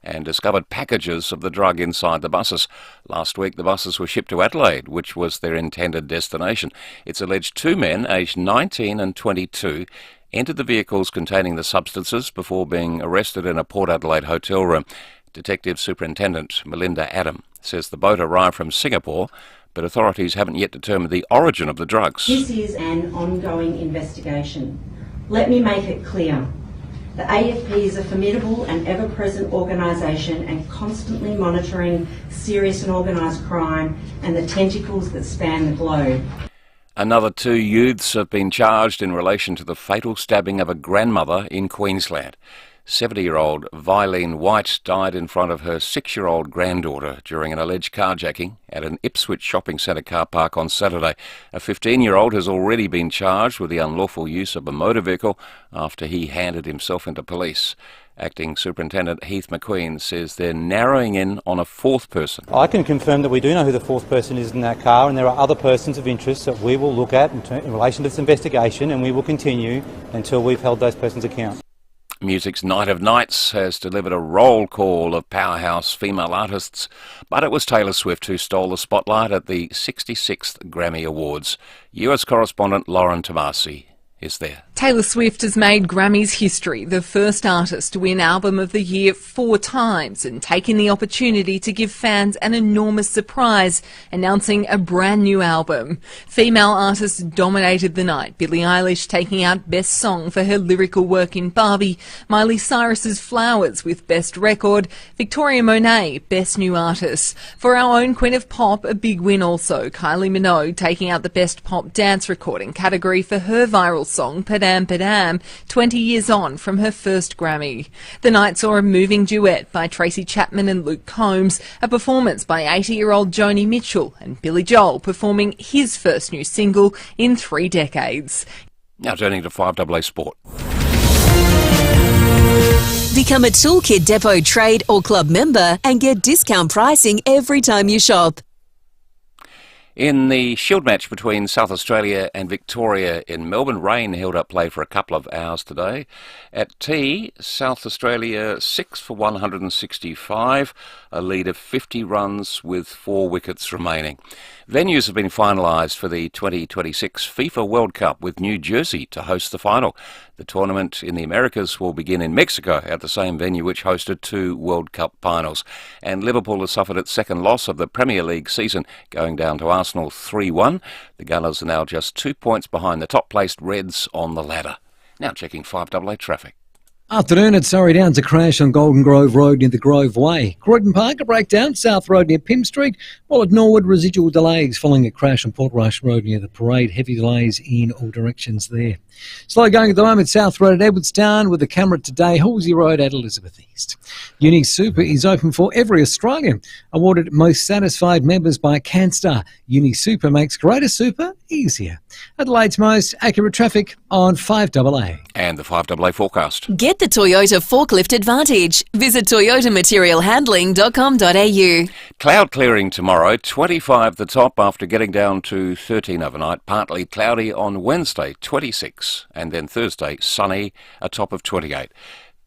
and discovered packages of the drug inside the buses. Last week, the buses were shipped to Adelaide, which was their intended destination. It's alleged 2 men, aged 19 and 22, entered the vehicles containing the substances before being arrested in a Port Adelaide hotel room. Detective Superintendent Melinda Adam says the boat arrived from Singapore, but authorities haven't yet determined the origin of the drugs. This is an ongoing investigation. Let me make it clear. The AFP is a formidable and ever-present organisation and constantly monitoring serious and organised crime and the tentacles that span the globe. Another 2 youths have been charged in relation to the fatal stabbing of a grandmother in Queensland. 70-year-old Vilene White died in front of her 6-year-old granddaughter during an alleged carjacking at an Ipswich shopping centre car park on Saturday. A 15-year-old has already been charged with the unlawful use of a motor vehicle after he handed himself into police. Acting Superintendent Heath McQueen says they're narrowing in on a 4th person. I can confirm that we do know who the 4th person is in that car, and there are other persons of interest that we will look at in relation to this investigation, and we will continue until we've held those persons account. Music's Night of Nights has delivered a roll call of powerhouse female artists, but it was Taylor Swift who stole the spotlight at the 66th Grammy Awards. US correspondent Lauren Tomasi is there. Taylor Swift has made Grammys history, the first artist to win Album of the Year 4 times, and taken the opportunity to give fans an enormous surprise, announcing a brand new album. Female artists dominated the night, Billie Eilish taking out Best Song for her lyrical work in Barbie, Miley Cyrus's Flowers with Best Record, Victoria Monet Best New Artist. For our own Queen of Pop, a big win also, Kylie Minogue taking out the Best Pop Dance Recording category for her viral song Padam Padam, 20 years on from her first Grammy. The night saw a moving duet by Tracy Chapman and Luke Combs, a performance by 80-year-old Joni Mitchell, and Billy Joel performing his first new single in 3 decades. Now turning to 5AA Sport. Become a Toolkit Depot trade or club member and get discount pricing every time you shop. In the Shield match between South Australia and Victoria in Melbourne, rain held up play for a couple of hours today. At tea, South Australia 6 for 165, a lead of 50 runs with 4 wickets remaining. Venues have been finalised for the 2026 FIFA World Cup, with New Jersey to host the final. The tournament in the Americas will begin in Mexico at the same venue which hosted 2 World Cup finals. And Liverpool has suffered its second loss of the Premier League season, going down to Arsenal 3-1. The Gunners are now just 2 points behind the top-placed Reds on the ladder. Now checking 5AA traffic. Afternoon at Surrey Downs, a crash on Golden Grove Road near the Grove Way. Croydon Park, a breakdown, South Road near Pym Street, while at Norwood, residual delays following a crash on Portrush Road near the Parade. Heavy delays in all directions there. Slow going at the moment, South Road at Edwardstown with the camera today, Halsey Road at Elizabeth East. Uni Super is open for every Australian. Awarded most satisfied members by Canstar. Uni Super makes greater super easier. Adelaide's most accurate traffic on 5AA. And the 5AA forecast. Get the Toyota Forklift Advantage. Visit toyotamaterialhandling.com.au. Cloud clearing tomorrow, 25 the top after getting down to 13 overnight. Partly cloudy on Wednesday, 26. And then Thursday, sunny, a top of 28.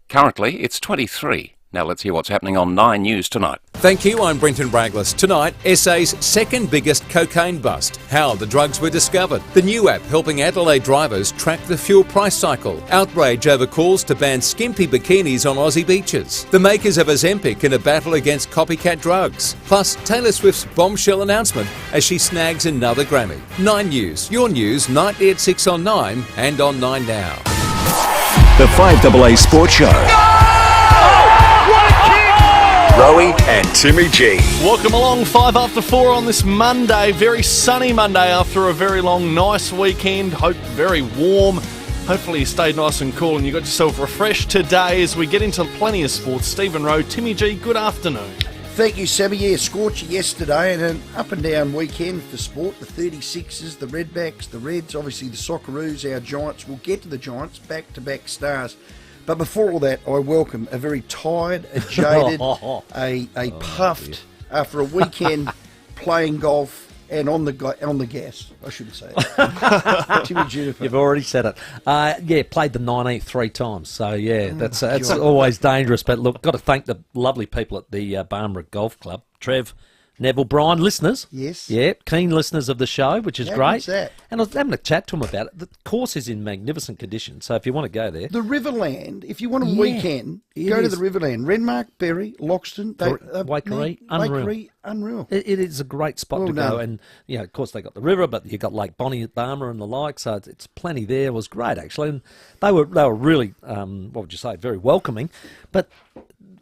Currently, it's 23. Now let's hear what's happening on 9 News tonight. Thank you, I'm Brenton Braglis. Tonight, SA's second biggest cocaine bust. How the drugs were discovered. The new app helping Adelaide drivers track the fuel price cycle. Outrage over calls to ban skimpy bikinis on Aussie beaches. The makers of Ozempic in a battle against copycat drugs. Plus, Taylor Swift's bombshell announcement as she snags another Grammy. 9 News, your news, nightly at 6 on 9 and on 9 Now. The 5AA Sports Show. Rowie and Timmy G. Welcome along, 5 after 4 on this Monday. Very sunny Monday after a very long, nice weekend. Hope very warm. Hopefully you stayed nice and cool and you got yourself refreshed today as we get into plenty of sports. Stephen Rowe, Timmy G, good afternoon. Thank you, Sammy. Yeah, scorcher yesterday and an up and down weekend for sport. The 36ers, the Redbacks, the Reds, obviously the Socceroos, our Giants. We'll get to the Giants, back-to-back stars. But before all that, I welcome a very tired, a jaded, a puffed, after a weekend playing golf, and on the gas. I shouldn't say it. Timmy Juniper. You've already said it. Yeah, played the 19th 3 times. So, yeah, that's always dangerous. But, look, got to thank the lovely people at the Barmera Golf Club. Trev, Neville, Brian, listeners. Yes. Yeah, keen listeners of the show, which is How great. good's that? And I was having a chat to them about it. The course is in magnificent condition. So if you want to go there. The Riverland, if you want a Yeah, weekend, it go to is. the Riverland. Renmark, Berry, Loxton, Waikerie, unreal. Waikerie, unreal. It is a great spot Well to go. done. And, you know, of course, they got the river, but you got Lake Bonnie at Barmera and the like. So it's plenty there. It was great, actually. And they were really, what would you say, very welcoming. But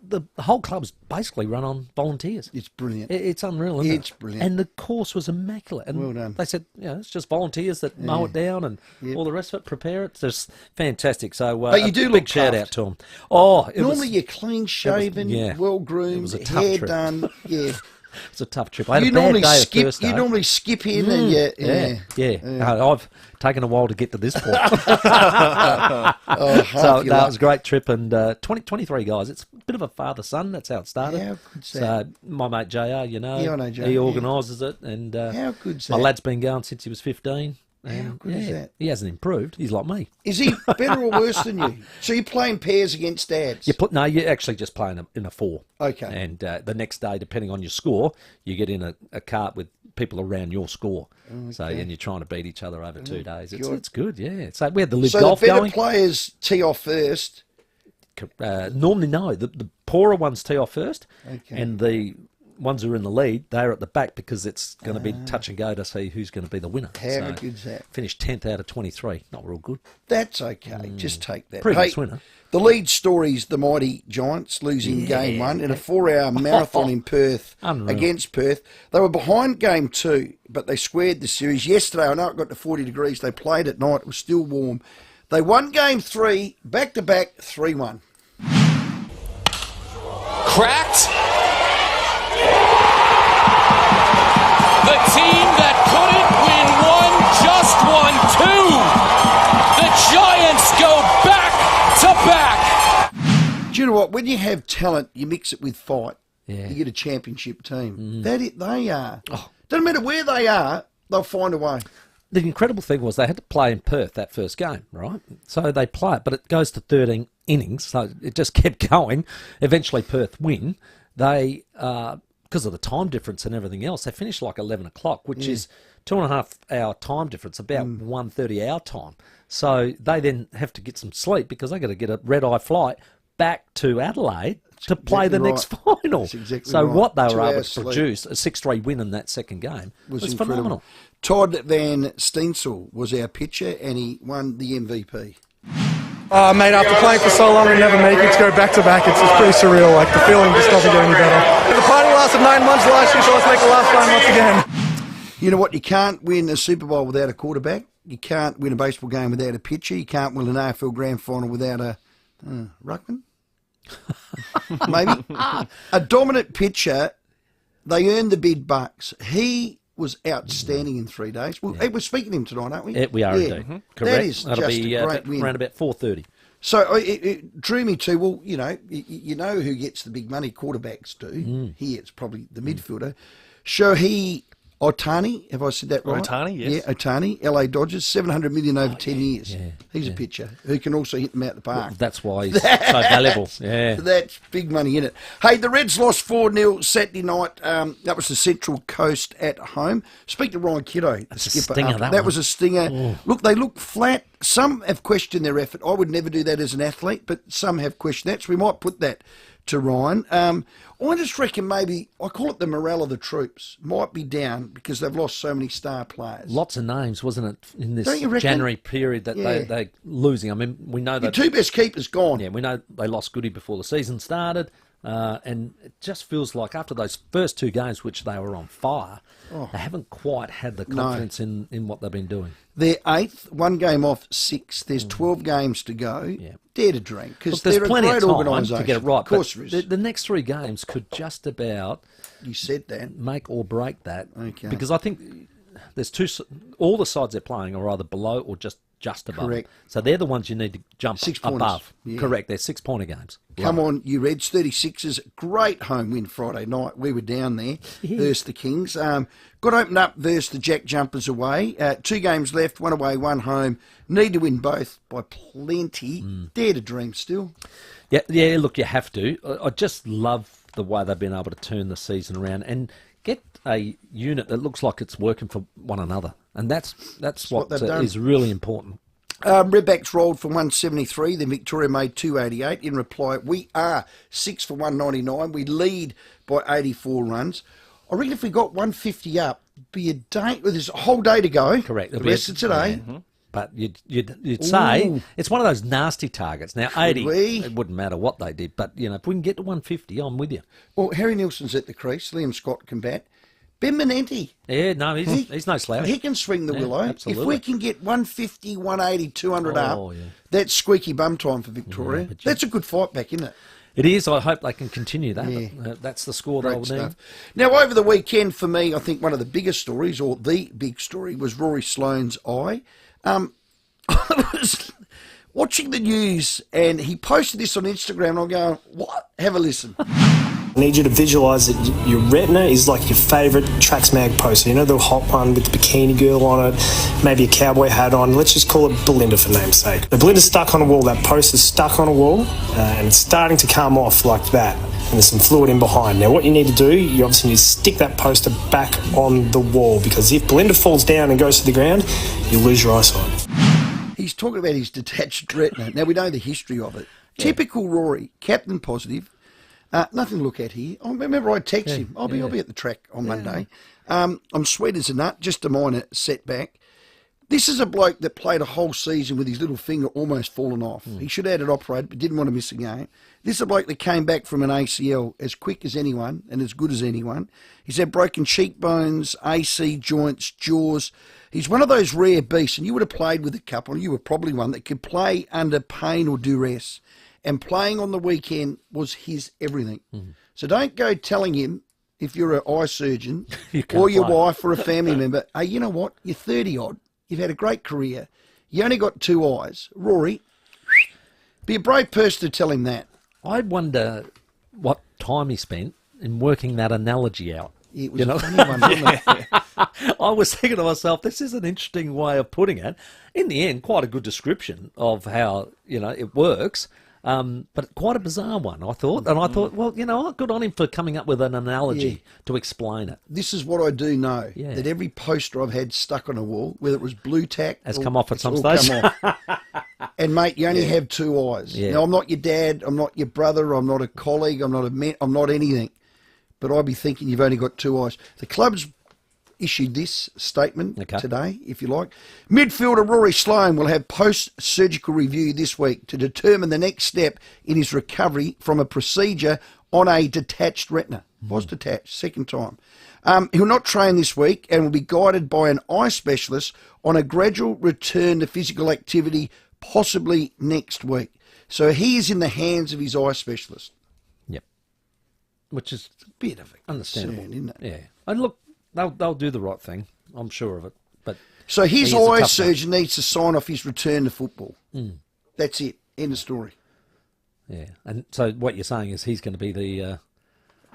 the whole club's basically run on volunteers. It's brilliant. It's unreal, isn't it? It's brilliant. And the course was immaculate. And Well done. they said, you know, it's just volunteers that mow it down and all the rest of it, prepare it. It's just fantastic. So But you do a look big shout out to them. Oh, Normally you're clean shaven, yeah. well It groomed, was a tough hair trip. done. Yeah. It's a tough trip. I had You a bad normally day the skip. first You day. normally skip in, and Yeah. I've taken a while to get to this point. Oh, So it was a great trip, and 23 guys. It's a bit of a father-son. That's how it started. How good's So that? my mate JR, you know, Yeah, I know JR, he yeah. organises it, and How good's my that? lad's been going since he was 15. And good is that? He hasn't improved. He's like me. Is he better or worse than you? So you're playing pairs against dads? You're actually just playing in a 4. Okay. And the next day, depending on your score, you get in a cart with people around your score. So and you're trying to beat each other over 2 days. It's good, yeah. So we had the live So golf the better going. players tee off first. Normally, no. The poorer ones tee off first, Okay. and the ones who are in the lead, they're at the back because it's going to be touch and go to see who's going to be the winner. How good's that? Finished 10th out of 23. Not real good. That's okay. Just take that. Previous winner. The lead story's the mighty Giants losing game 1 in a 4-hour marathon in Perth Unreal. against Perth. They were behind game 2, but they squared the series. Yesterday, I know it got to 40 degrees. They played at night. It was still warm. They won game 3, back-to-back, 3-1. Cracked. The team that couldn't win one just won 2. The Giants go back to back. Do you know what? When you have talent, you mix it with fight. Yeah. You get a championship team. They are. Doesn't matter where they are, they'll find a way. The incredible thing was they had to play in Perth that first game, right? So they play it, but it goes to 13 innings, so it just kept going. Eventually Perth win. They, because of the time difference and everything else, they finished like 11 o'clock, which is 2.5 hour time difference, about 1:30 our time. So they then have to get some sleep because they got to get a red-eye flight back to Adelaide to play the next final. That's exactly so right. what they 2 were able hours to sleep. produce, a 6-3 win in that second game, was incredible. phenomenal. Todd Van Steensel was our pitcher, and he won the MVP. Mate, after playing for so long and never making it to go back-to-back, it's pretty surreal. Like, the feeling just doesn't get any better. The party lasted 9 months last year, so let's make the last 9 months again. You know what? You can't win a Super Bowl without a quarterback. You can't win a baseball game without a pitcher. You can't win an AFL Grand Final without a ruckman. Maybe. A dominant pitcher, they earn the big bucks. He was outstanding in 3 days. Well, we're speaking to him tonight, aren't we? We are indeed. Correct. That is That'll just be a great win. around about 4:30. So it drew me to, well, you know who gets the big money, quarterbacks do. Here it's probably the midfielder. Shohei Ohtani, have I said that right? Ohtani, yes. Yeah, Ohtani, LA Dodgers, $700 million over 10 years. He's a pitcher who can also hit them out the park. That's why he's so valuable. Yeah. That's big money in it. Hey, the Reds lost 4-0 Saturday night. That was the Central Coast at home. Speak to Ryan Kiddo, the skipper. stinger, That was a stinger. Look, they look flat. Some have questioned their effort. I would never do that as an athlete, but some have questioned that. So we might put that to Ryan. I just reckon maybe, I call it the morale of the troops, might be down because they've lost so many star players. Lots of names, wasn't it, in this Don't you reckon? January period that they're losing? I mean, we know Your that 2 best keepers gone. Yeah, we know they lost Goody before the season started, and it just feels like after those first 2 games, which they were on fire, they haven't quite had the confidence in what they've been doing. They're 8th, 1 game off 6th. There's 12 games to go. Yeah. Dare to drink because Look, there's they're a plenty great of time organisation. to get it right. Of course but there is. the next 3 games could just about You said that. make or break that. Okay. Because I think there's all the sides they're playing are either below or just just above. Correct. Them. So they're the ones you need to jump 6 pointers. above. Yeah. Correct. They're 6-pointer games. Come on, you Reds, 36ers. Great home win Friday night. We were down there versus the Kings. Got opened up versus the Jack Jumpers away. 2 games left, 1 away, 1 home. Need to win both by plenty. Dare to dream still. Yeah. Look, you have to. I just love the way they've been able to turn the season around and get a unit that looks like it's working for one another. And that's what is really important. Redbacks rolled for 173, then Victoria made 288. In reply, we are 6 for 199. We lead by 84 runs. I reckon if we got 150 up, be a day. Well, there's a whole day to go. Correct. The rest of today. Yeah. But you'd say it's one of those nasty targets. Now, 80, it wouldn't matter what they did. But, if we can get to 150, I'm with you. Well, Harry Nilsson's at the crease. Liam Scott can bat. Ben Manenti. Yeah, no, he's no slouch. He can swing the willow. Absolutely. If we can get 150, 180, 200 up, that's squeaky bum time for Victoria. That's a good fight back, isn't it? It is. I hope they can continue that. Yeah. That's the score they'll need. Now, over the weekend, for me, I think one of the biggest stories, or the big story, was Rory Sloane's eye. I was watching the news, and he posted this on Instagram, and I'm going, what? Have a listen. I need you to visualise that your retina is like your favourite Trax Mag poster. You know, the hot one with the bikini girl on it, maybe a cowboy hat on. Let's just call it Belinda for name's sake. The Belinda's stuck on a wall. That poster's stuck on a wall, and it's starting to come off like that. And there's some fluid in behind. Now, what you need to do, you obviously need to stick that poster back on the wall, because if Belinda falls down and goes to the ground, you'll lose your eyesight. He's talking about his detached retina. Now, we know the history of it. Yeah. Typical Rory, captain positive. Nothing to look at here. I remember I texted him. I'll be at the track on Monday. I'm sweet as a nut, just a minor setback. This is a bloke that played a whole season with his little finger almost fallen off. He should have had it operated, but didn't want to miss a game. This is a bloke that came back from an ACL as quick as anyone and as good as anyone. He's had broken cheekbones, AC joints, jaws. He's one of those rare beasts, and you would have played with a couple, and you were probably one that could play under pain or duress. And playing on the weekend was his everything. So don't go telling him, if you're an eye surgeon or your wife or a family member, hey, you know what? You're 30-odd. You've had a great career. You only got 2 eyes. Rory, be a brave person to tell him that. I wonder what time he spent in working that analogy out. It was a funny one, wasn't it? I was thinking to myself, this is an interesting way of putting it. In the end, quite a good description of how, it works. But quite a bizarre one, I thought. And I thought, well, good on him for coming up with an analogy to explain it. This is what I do know, that every poster I've had stuck on a wall, whether it was blue tack... has come off at some stage. And, mate, you only have 2 eyes. Yeah. Now, I'm not your dad, I'm not your brother, I'm not a colleague, I'm not anything. But I'd be thinking you've only got 2 eyes. The club's issued this statement today, if you like. Midfielder Rory Sloane will have post-surgical review this week to determine the next step in his recovery from a procedure on a detached retina. Was detached, second time. He'll not train this week and will be guided by an eye specialist on a gradual return to physical activity, possibly next week. So he is in the hands of his eye specialist. Yep. Which is a bit of a understandable, concern, isn't it? Yeah. And look, they'll do the right thing. I'm sure of it. But so his eye surgeon needs to sign off his return to football. That's it. End of story. Yeah. And so what you're saying is he's going to be the...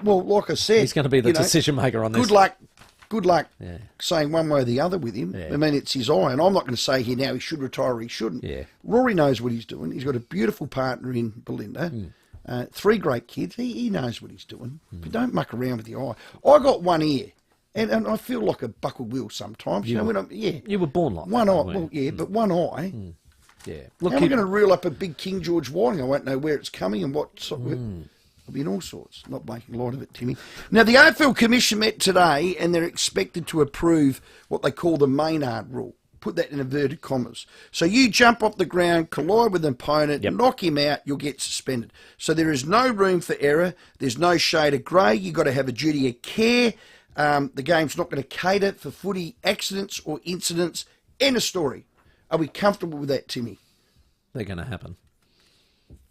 well, like I said... he's going to be the decision maker on this. Good luck saying one way or the other with him. Yeah. I mean, it's his eye. And I'm not going to say here now he should retire or he shouldn't. Yeah. Rory knows what he's doing. He's got a beautiful partner in Belinda. 3 great kids. He knows what he's doing. But don't muck around with the eye. I got one ear. And I feel like a buckled wheel sometimes. You were born like one that. One eye. Well, yeah, but one eye. Yeah. Look, how am I going to reel up a big King George whiting? I won't know where it's coming and what. It'll be in all sorts. Not making light of it, Timmy. Now, the AFL Commission met today and they're expected to approve what they call the Maynard rule. Put that in inverted commas. So you jump off the ground, collide with an opponent, knock him out, you'll get suspended. So there is no room for error. There's no shade of grey. You've got to have a duty of care. The game's not going to cater for footy accidents or incidents. End of story. Are we comfortable with that, Timmy? They're going to happen.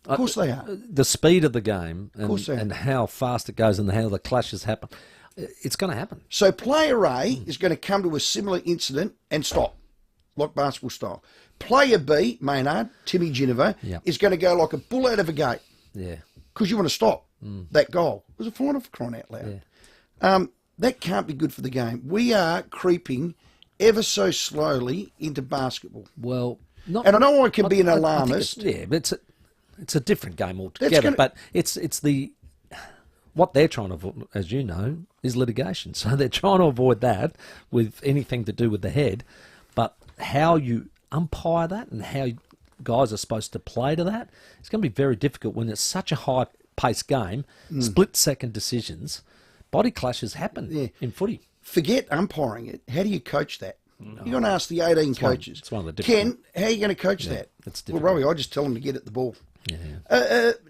Of course they are. The speed of the game and how fast it goes and how the clashes happen, it's going to happen. So player A is going to come to a similar incident and stop, like basketball style. Player B, Maynard, Timmy Ginniver, is going to go like a bull out of a gate. Yeah. Because you want to stop that goal. It was a final for crying out loud. Yeah. That can't be good for the game. We are creeping ever so slowly into basketball. Well, and I know I can be an alarmist. But it's a different game altogether. But it's what they're trying to avoid, as you know, is litigation. So they're trying to avoid that with anything to do with the head. But how you umpire that and how guys are supposed to play to that, it's going to be very difficult when it's such a high-paced game, split-second decisions. Body clashes happen in footy. Forget umpiring it. How do you coach that? You're going to ask the 18 coaches. It's one of the Ken, how are you going to coach that? It's well, Rowie, I just tell them to get at the ball.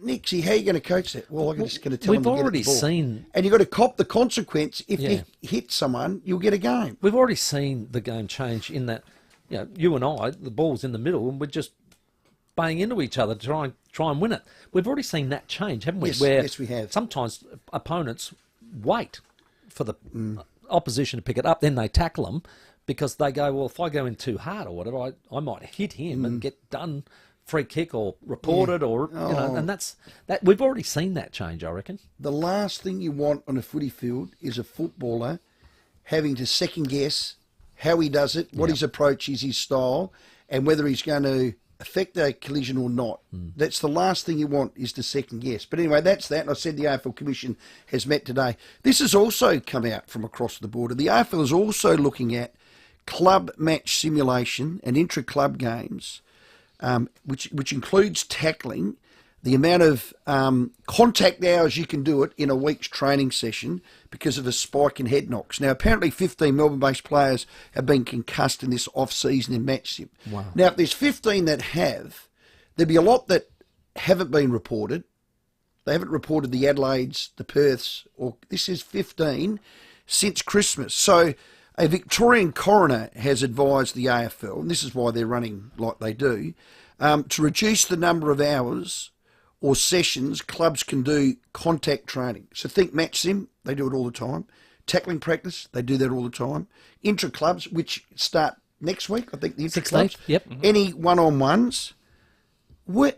Nixie, how are you going to coach that? Well, I'm just going to tell them to get at the ball. We've already seen... And you've got to cop the consequence. If you hit someone, you'll get a game. We've already seen the game change in that, you and I, the ball's in the middle and we're just banging into each other to try and win it. We've already seen that change, haven't we? Yes, we have. Sometimes opponents wait for the opposition to pick it up, then they tackle them because they go, well, if I go in too hard or whatever, I might hit him and get done, free kick or reported or, and that we've already seen that change, I reckon. The last thing you want on a footy field is a footballer having to second guess how he does it, what his approach is, his style, and whether he's going to affect a collision or not. That's the last thing you want, is to second guess. But anyway, that's that. And I said the AFL Commission has met today. This has also come out from across the border. The AFL is also looking at club match simulation and intra-club games, which includes tackling, the amount of contact hours you can do it in a week's training session because of a spike in head knocks. Now, apparently 15 Melbourne-based players have been concussed in this off-season in match sim. Wow. Now, if there's 15 that have, there'd be a lot that haven't been reported. They haven't reported the Adelaides, the Perths, or this is 15 since Christmas. So a Victorian coroner has advised the AFL, and this is why they're running like they do, to reduce the number of hours or sessions clubs can do contact training. So think match sim, they do it all the time. Tackling practice, they do that all the time. Intra-clubs, which start next week, I think the intra-clubs. Any one-on-ones. Where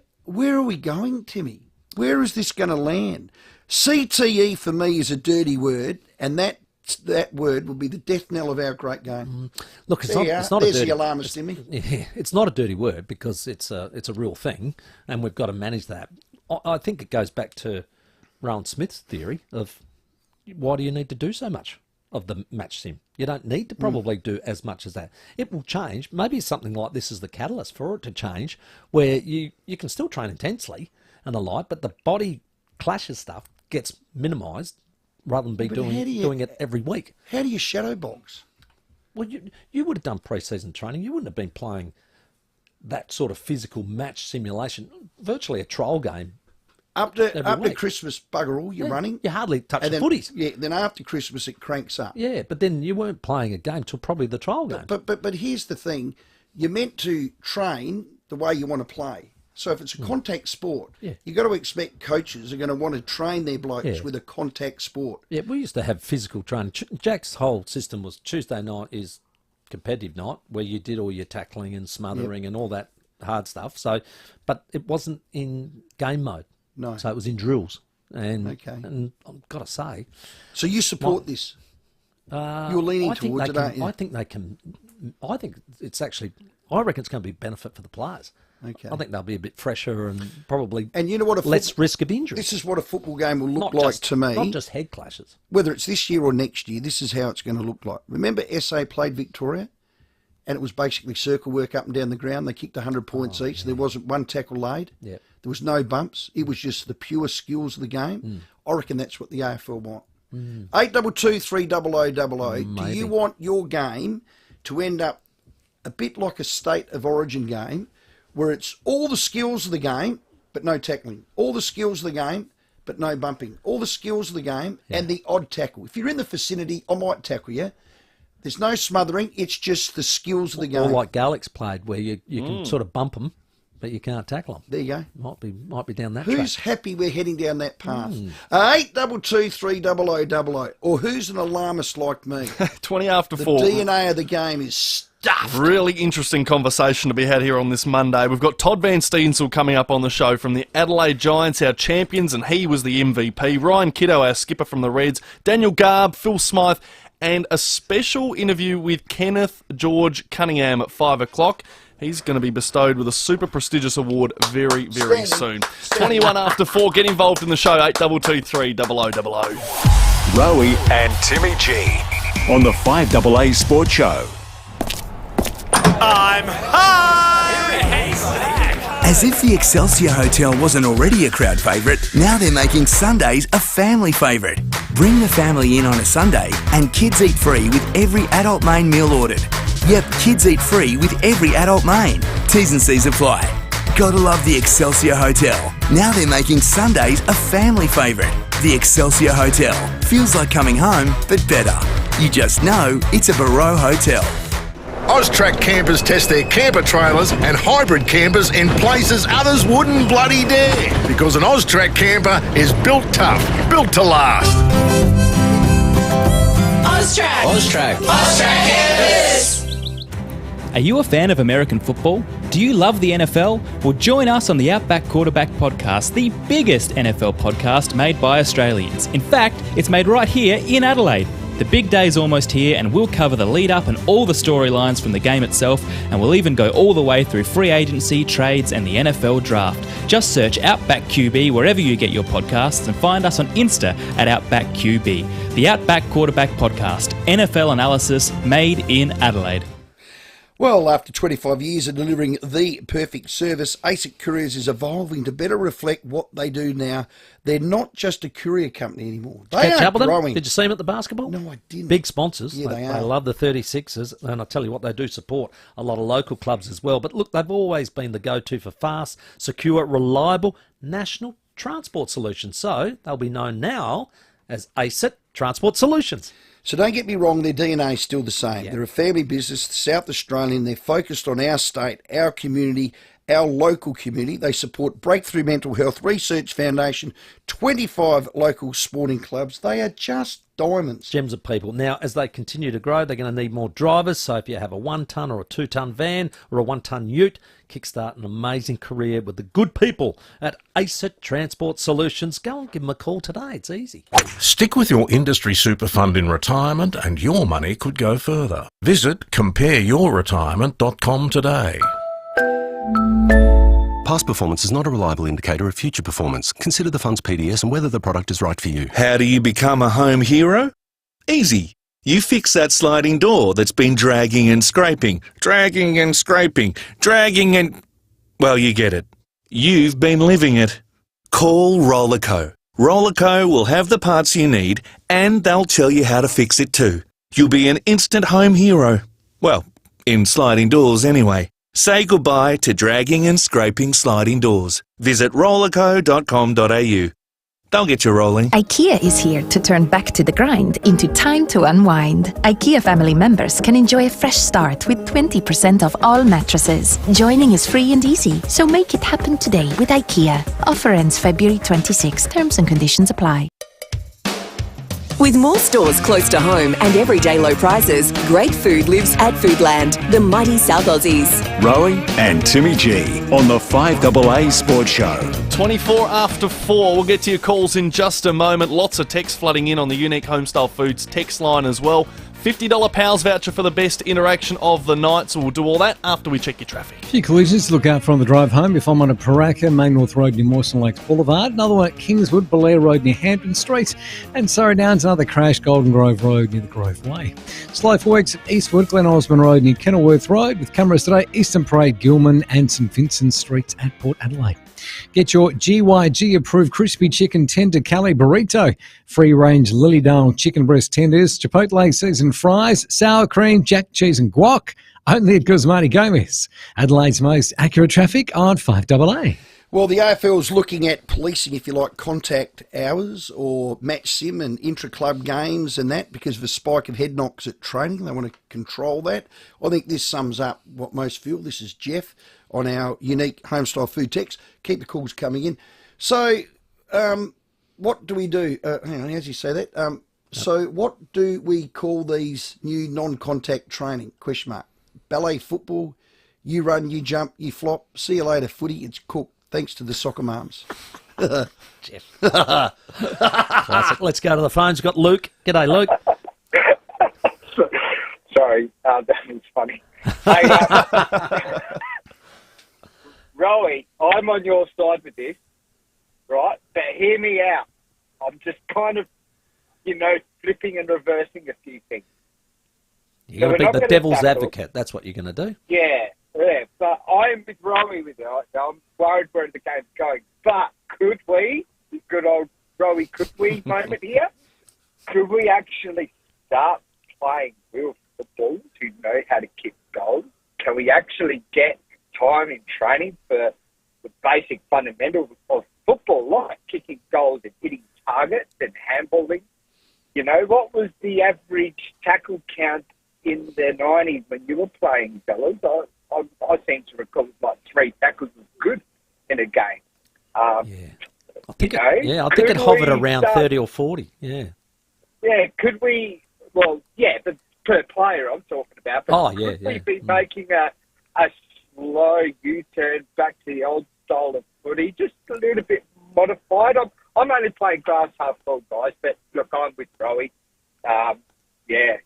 are we going, Timmy? Where is this going to land? CTE for me is a dirty word, and that word will be the death knell of our great game. Look, it's not a dirty. The alarmist in me. Yeah, it's not a dirty word because it's a real thing, and we've got to manage that. I think it goes back to Rowan Smith's theory of why do you need to do so much of the match sim? You don't need to probably do as much as that. It will change. Maybe something like this is the catalyst for it to change, where you can still train intensely and the like, but the body clashes stuff gets minimised rather than doing it every week. How do you shadow box? Well, you would have done pre-season training. You wouldn't have been playing that sort of physical match simulation, virtually a trial game. Up to Christmas, bugger all, you're running. You hardly touch the then, footies. Yeah, then after Christmas it cranks up. Yeah, but then you weren't playing a game till probably the trial game. But here's the thing. You're meant to train the way you want to play. So if it's a contact sport, you've got to expect coaches are going to want to train their blokes with a contact sport. Yeah, we used to have physical training. Jack's whole system was Tuesday night is competitive night, where you did all your tackling and smothering and all that hard stuff. So, but it wasn't in game mode. No. So it was in drills. And I've got to say... So you support this? You're leaning towards it, aren't you? I think they can... I think it's actually... I reckon it's going to be a benefit for the players. Okay. I think they'll be a bit fresher and probably you know what, less risk of injury. This is what a football game will look like to me. Not just head clashes. Whether it's this year or next year, this is how it's going to look like. Remember SA played Victoria? And it was basically circle work up and down the ground. They kicked 100 points each. There wasn't one tackle laid. Yep. There was no bumps. It was just the pure skills of the game. I reckon that's what the AFL want. 822 300 000. Do you want your game to end up a bit like a state of origin game where it's all the skills of the game but no tackling, all the skills of the game but no bumping, all the skills of the game and the odd tackle? If you're in the vicinity, I might tackle you. There's no smothering. It's just the skills of the game. Or like Gaelics played, where you can sort of bump them, but you can't tackle them. There you go. Might be down that Who's track. happy we're heading down that path? 822 300 000. Or who's an alarmist like me? 20 after 4. The DNA of the game is Daft. Really interesting conversation to be had here on this Monday. We've got Todd Van Steensel coming up on the show from the Adelaide Giants, our champions, and he was the MVP. Ryan Kiddo, our skipper from the Reds. Daniel Garb, Phil Smythe, and a special interview with Kenneth George Cunningham at 5 o'clock. He's going to be bestowed with a super prestigious award very, very soon. 21 after 4. Get involved in the show, 8223 0000. Rowie and Timmy G on the 5AA Sports Show. I'm high! As if the Excelsior Hotel wasn't already a crowd favourite, now they're making Sundays a family favourite. Bring the family in on a Sunday and kids eat free with every adult main meal ordered. Yep, kids eat free with every adult main. T's and C's apply. Gotta love the Excelsior Hotel. Now they're making Sundays a family favourite. The Excelsior Hotel. Feels like coming home, but better. You just know it's a Barreau Hotel. Austrac campers test their camper trailers and hybrid campers in places others wouldn't bloody dare. Because an Austrac camper is built tough, built to last. Austrac campers! Are you a fan of American football? Do you love the NFL? Well, join us on the Outback Quarterback Podcast, the biggest NFL podcast made by Australians. In fact, it's made right here in Adelaide. The big day's almost here, and we'll cover the lead-up and all the storylines from the game itself, and we'll even go all the way through free agency, trades, and the NFL draft. Just search Outback QB wherever you get your podcasts, and find us on Insta at Outback QB. The Outback Quarterback Podcast, NFL analysis made in Adelaide. Well, after 25 years of delivering the perfect service, ASIC Couriers is evolving to better reflect what they do now. They're not just a courier company anymore. They are growing. Did you see them at the basketball? No, I didn't. Big sponsors. Yeah, they are. They love the 36ers, and I tell you what, they do support a lot of local clubs as well. But look, they've always been the go-to for fast, secure, reliable national transport solutions. So they'll be known now as ASIC Transport Solutions. So don't get me wrong, their DNA is still the same. Yeah. They're a family business, South Australian. They're focused on our state, our community, our local community. They support Breakthrough Mental Health Research Foundation, 25 local sporting clubs. They are just diamonds. Gems of people. Now, as they continue to grow, they're going to need more drivers. So if you have a 1-ton or a 2-ton van or a 1-ton ute, kickstart an amazing career with the good people at ASIC Transport Solutions. Go and give them a call today. It's easy. Stick with your industry super fund in retirement and your money could go further. Visit compareyourretirement.com today. Past performance is not a reliable indicator of future performance. Consider the fund's PDS and whether the product is right for you. How do you become a home hero? Easy. You fix that sliding door that's been dragging and scraping, dragging and scraping, dragging and... Well, you get it. You've been living it. Call Rollerco. Rollerco will have the parts you need and they'll tell you how to fix it too. You'll be an instant home hero. Well, in sliding doors anyway. Say goodbye to dragging and scraping sliding doors. Visit rollerco.com.au. They'll get you rolling. IKEA is here to turn back to the grind into time to unwind. IKEA family members can enjoy a fresh start with 20% off all mattresses. Joining is free and easy, so make it happen today with IKEA. Offer ends February 26. Terms and conditions apply. With more stores close to home and everyday low prices, great food lives at Foodland, the mighty South Aussies. Rowie and Timmy G on the 5AA Sports Show. 24 after 4. We'll get to your calls in just a moment. Lots of text flooding in on the Unique Homestyle Foods text line as well. $50 Pals voucher for the best interaction of the night. So we'll do all that after we check your traffic. A few collisions to look out for on the drive home. If I'm on a Paraka, Main North Road near Mawson Lakes Boulevard. Another one at Kingswood, Belair Road near Hampton Street. And Surrey Downs, another crash, Golden Grove Road near the Grove Way. Slow for weeks at Eastwood, Glen Osmond Road near Kenilworth Road. With cameras today, Eastern Parade, Gilman and St Vincent Streets at Port Adelaide. Get your GYG-approved crispy chicken tender Cali burrito, free-range Lilydale chicken breast tenders, Chipotle seasoned fries, sour cream, jack cheese and guac, only at Guzmani Gomez. Adelaide's most accurate traffic on 5AA. Well, the AFL is looking at policing, if you like, contact hours or match sim and intra-club games and that because of a spike of head knocks at training. They want to control that. I think this sums up what most feel. This is Jeff on our Unique Homestyle Food text. Keep the calls coming in. So, what do we do? Hang on, how do you say that? So, what do we call these new non-contact training? Question mark. ballet football, you run, you jump, you flop. See you later, footy. It's cooked. Thanks to the soccer mums. Jeff. Classic. Let's go to the phones. We've got Luke. G'day, Luke. Sorry, that was funny. Hey, Rowie, I'm on your side with this, right? But hear me out. I'm just kind of, flipping and reversing a few things. You're going to be the devil's advocate. That's what you're going to do. Yeah. But I'm with Rowie with it. I'm worried where the game's going. But could we, good old Rowie, could we moment here? Could we actually start playing real football to know how to kick goals? Can we actually get time in training for the basic fundamentals of football, like kicking goals and hitting targets and handballing? What was the average tackle count in the 90s when you were playing, fellas? I seem to recall like 3 tackles was good in a game. I think it hovered around 30 or 40. Yeah. Yeah, could we? Well, yeah, but per player I'm talking about. But could we be making a slow U-turn back to the old style of footy, just a little bit modified? I'm only playing glass half full, guys, but look, I'm with Rowie.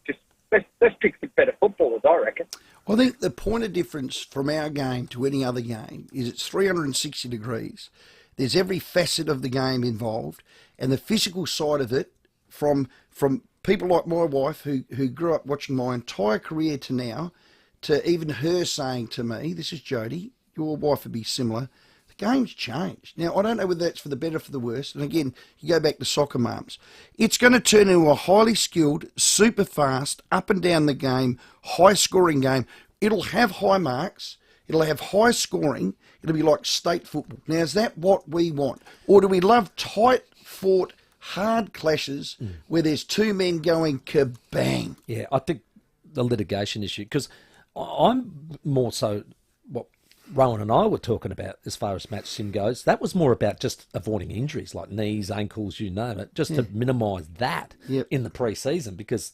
Just let's pick some better footballers, I reckon. I think the point of difference from our game to any other game is it's 360 degrees. There's every facet of the game involved, and the physical side of it from people like my wife who grew up watching my entire career to now, to even her saying to me, this is Jody, your wife would be similar, the game's changed. Now, I don't know whether that's for the better or for the worse, and again, you go back to soccer mums. It's going to turn into a highly skilled, super fast, up and down the game, high-scoring game. It'll have high marks, it'll have high scoring, it'll be like state football. Now, is that what we want? Or do we love tight-fought, hard clashes where there's 2 men going kabang? Yeah, I think the litigation issue, because I'm more so what Rowan and I were talking about as far as match sim goes. That was more about just avoiding injuries like knees, ankles, you name it, just to minimise that in the pre-season, because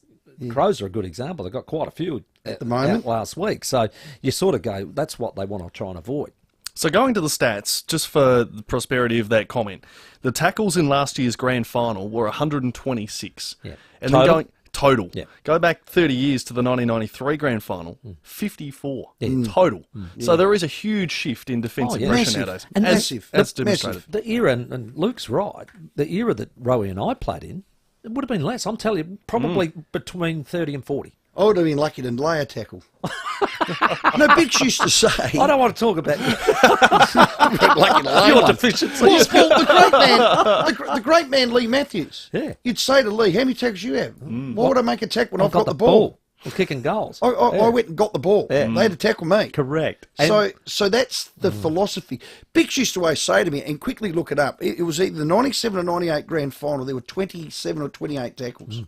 Crows are a good example. They've got quite a few at the moment last week. So you sort of go, that's what they want to try and avoid. So going to the stats, just for the prosperity of that comment, the tackles in last year's grand final were 126. Yeah. And Total? then going total. Yeah. Go back 30 years to the 1993 grand final, 54 total. Yeah. So there is a huge shift in defensive pressure nowadays. And as demonstrated. The era, and Luke's right, the era that Rowie and I played in, it would have been less. I'm telling you, probably between 30 and 40. I would have been lucky to lay a tackle. No, Bix used to say... I don't want to talk about lucky to lay your one. deficiency. Well, the great man Lee Matthews. Yeah. You'd say to Lee, how many tackles you have? Why would I make a tackle when I've got the ball? I'm kicking goals. I went and got the ball. Yeah. They had to tackle me. Correct. So that's the philosophy. Bix used to always say to me, and quickly look it up, it was either the 97 or 98 grand final, there were 27 or 28 tackles.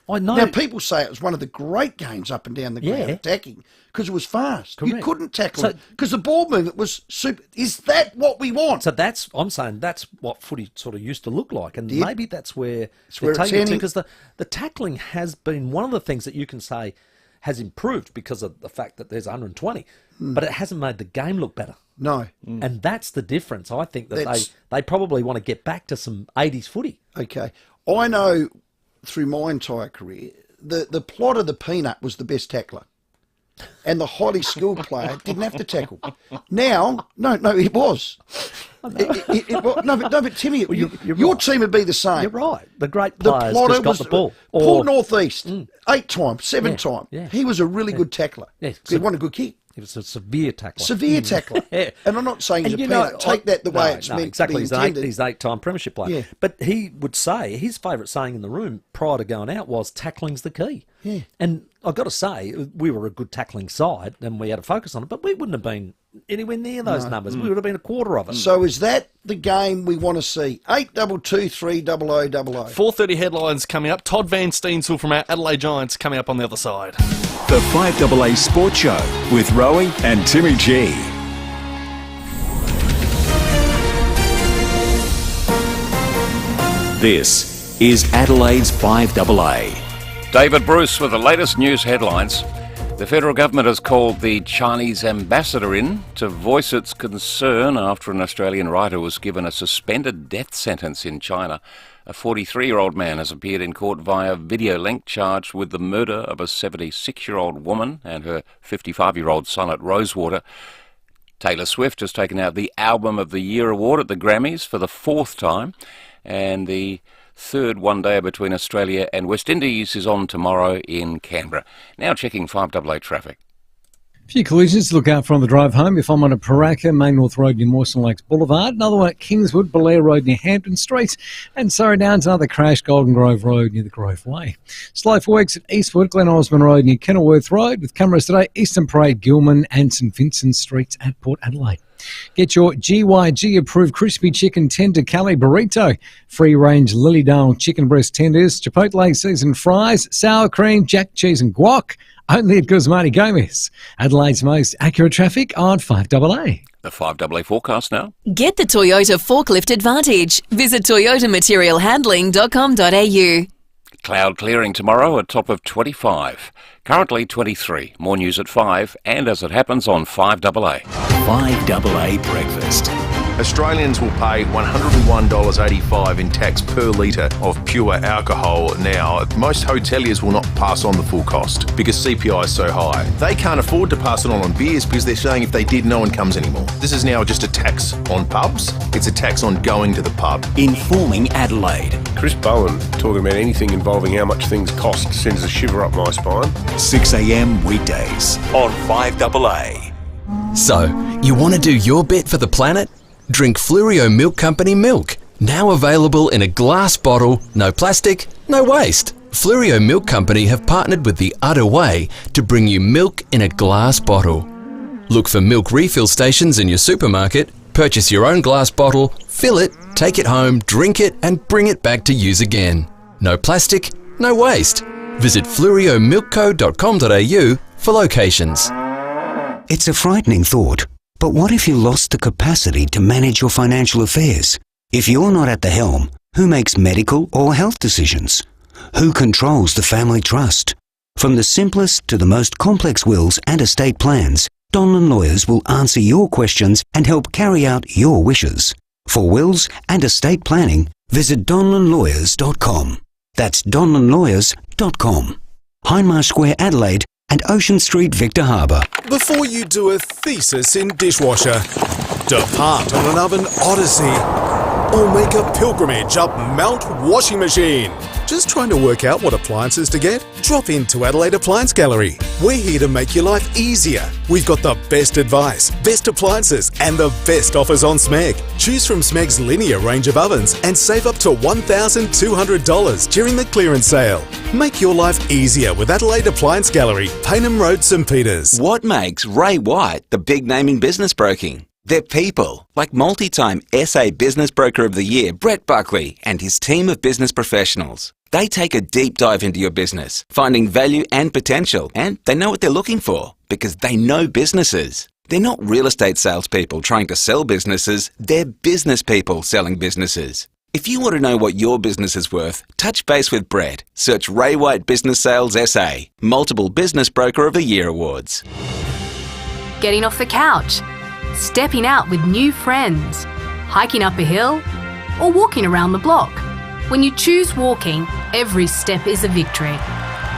I know. Now, people say it was one of the great games up and down the ground attacking because it was fast. Correct. You couldn't tackle it because the ball movement was super. Is that what we want? So I'm saying that's what footy sort of used to look like, and maybe that's where where they're it's taking it to, heading. because the tackling has been one of the things that you can say has improved because of the fact that there's 120, but it hasn't made the game look better. No. And that's the difference. I think that they probably want to get back to some 80s footy. Okay. I know through my entire career, the plot of the peanut was the best tackler. And the highly skilled player didn't have to tackle. Now, no, it was. But Timmy, your team would be the same. You're right. The great players just got the ball. Paul Northeast, 8 times, 7 times. Yeah. He was a really good tackler. Yeah. He won a good kick. He was a severe tackler. Severe tackler. And I'm not saying he's a peanut. Take that the way it's meant exactly. to be intended. He's an 8-time premiership player. Yeah. But he would say, his favourite saying in the room prior to going out was, tackling's the key. Yeah. And I've got to say, we were a good tackling side and we had a focus on it, but we wouldn't have been anywhere near those numbers. We would have been a quarter of it. So is that the game we want to see? 822 300 00. 4:30 headlines coming up. Todd Van Steensel from our Adelaide Giants coming up on the other side. The 5AA Sports Show with Rowie and Timmy G. This is Adelaide's 5AA. David Bruce with the latest news headlines. The federal government has called the Chinese ambassador in to voice its concern after an Australian writer was given a suspended death sentence in China. A 43-year-old man has appeared in court via video link charged with the murder of a 76-year-old woman and her 55-year-old son at Rosewater. Taylor Swift has taken out the Album of the Year award at the Grammys for the fourth time, and the third one-day between Australia and West Indies is on tomorrow in Canberra. Now checking 5AA traffic. A few collisions to look out for on the drive home. If I'm on a Paraka, Main North Road near Mawson Lakes Boulevard, another one at Kingswood, Belair Road near Hampton Street, and Surrey Downs, another crash, Golden Grove Road near the Grove Way. Slow for weeks at Eastwood, Glen Osmond Road near Kenilworth Road, with cameras today, Eastern Parade, Gilman and St Vincent Streets at Port Adelaide. Get your GYG approved crispy chicken tender Cali burrito, free range Lilydale chicken breast tenders, Chipotle seasoned fries, sour cream, jack cheese and guac, only at Guzmani Gomez. Adelaide's most accurate traffic on 5AA. The 5AA forecast now. Get the Toyota Forklift Advantage. Visit toyotamaterialhandling.com.au. Cloud clearing tomorrow, a top of 25. Currently 23. More news at 5 and as it happens on 5AA. 5AA Breakfast. Australians will pay $101.85 in tax per litre of pure alcohol now. Most hoteliers will not pass on the full cost because CPI is so high. They can't afford to pass it on beers because they're saying if they did, no one comes anymore. This is now just a tax on pubs. It's a tax on going to the pub. Informing Adelaide. Chris Bowen talking about anything involving how much things cost sends a shiver up my spine. 6 a.m. weekdays on 5AA. So, you want to do your bit for the planet? Drink Flurio Milk Company milk. Now available in a glass bottle, no plastic, no waste. Flurio Milk Company have partnered with the Udder Way to bring you milk in a glass bottle. Look for milk refill stations in your supermarket, purchase your own glass bottle, fill it, take it home, drink it and bring it back to use again. No plastic, no waste. Visit fluriomilkco.com.au for locations. It's a frightening thought, but what if you lost the capacity to manage your financial affairs? If you're not at the helm, who makes medical or health decisions? Who controls the family trust? From the simplest to the most complex wills and estate plans, Donlan Lawyers will answer your questions and help carry out your wishes. For wills and estate planning, visit donlanlawyers.com. That's donlanlawyers.com. Hindmarsh Square, Adelaide, and Ocean Street, Victor Harbour. Before you do a thesis in dishwasher, depart on an oven odyssey, or make a pilgrimage up Mount Washing Machine. Just trying to work out what appliances to get? Drop into Adelaide Appliance Gallery. We're here to make your life easier. We've got the best advice, best appliances, and the best offers on Smeg. Choose from Smeg's linear range of ovens and save up to $1,200 during the clearance sale. Make your life easier with Adelaide Appliance Gallery, Paynham Road, St Peters. What makes Ray White the big name in business broking? They're people, like multi-time SA Business Broker of the Year, Brett Buckley, and his team of business professionals. They take a deep dive into your business, finding value and potential, and they know what they're looking for, because they know businesses. They're not real estate salespeople trying to sell businesses, they're business people selling businesses. If you want to know what your business is worth, touch base with Brett. Search Ray White Business Sales SA, multiple Business Broker of the Year awards. Getting off the couch, stepping out with new friends, hiking up a hill, or walking around the block. When you choose walking, every step is a victory.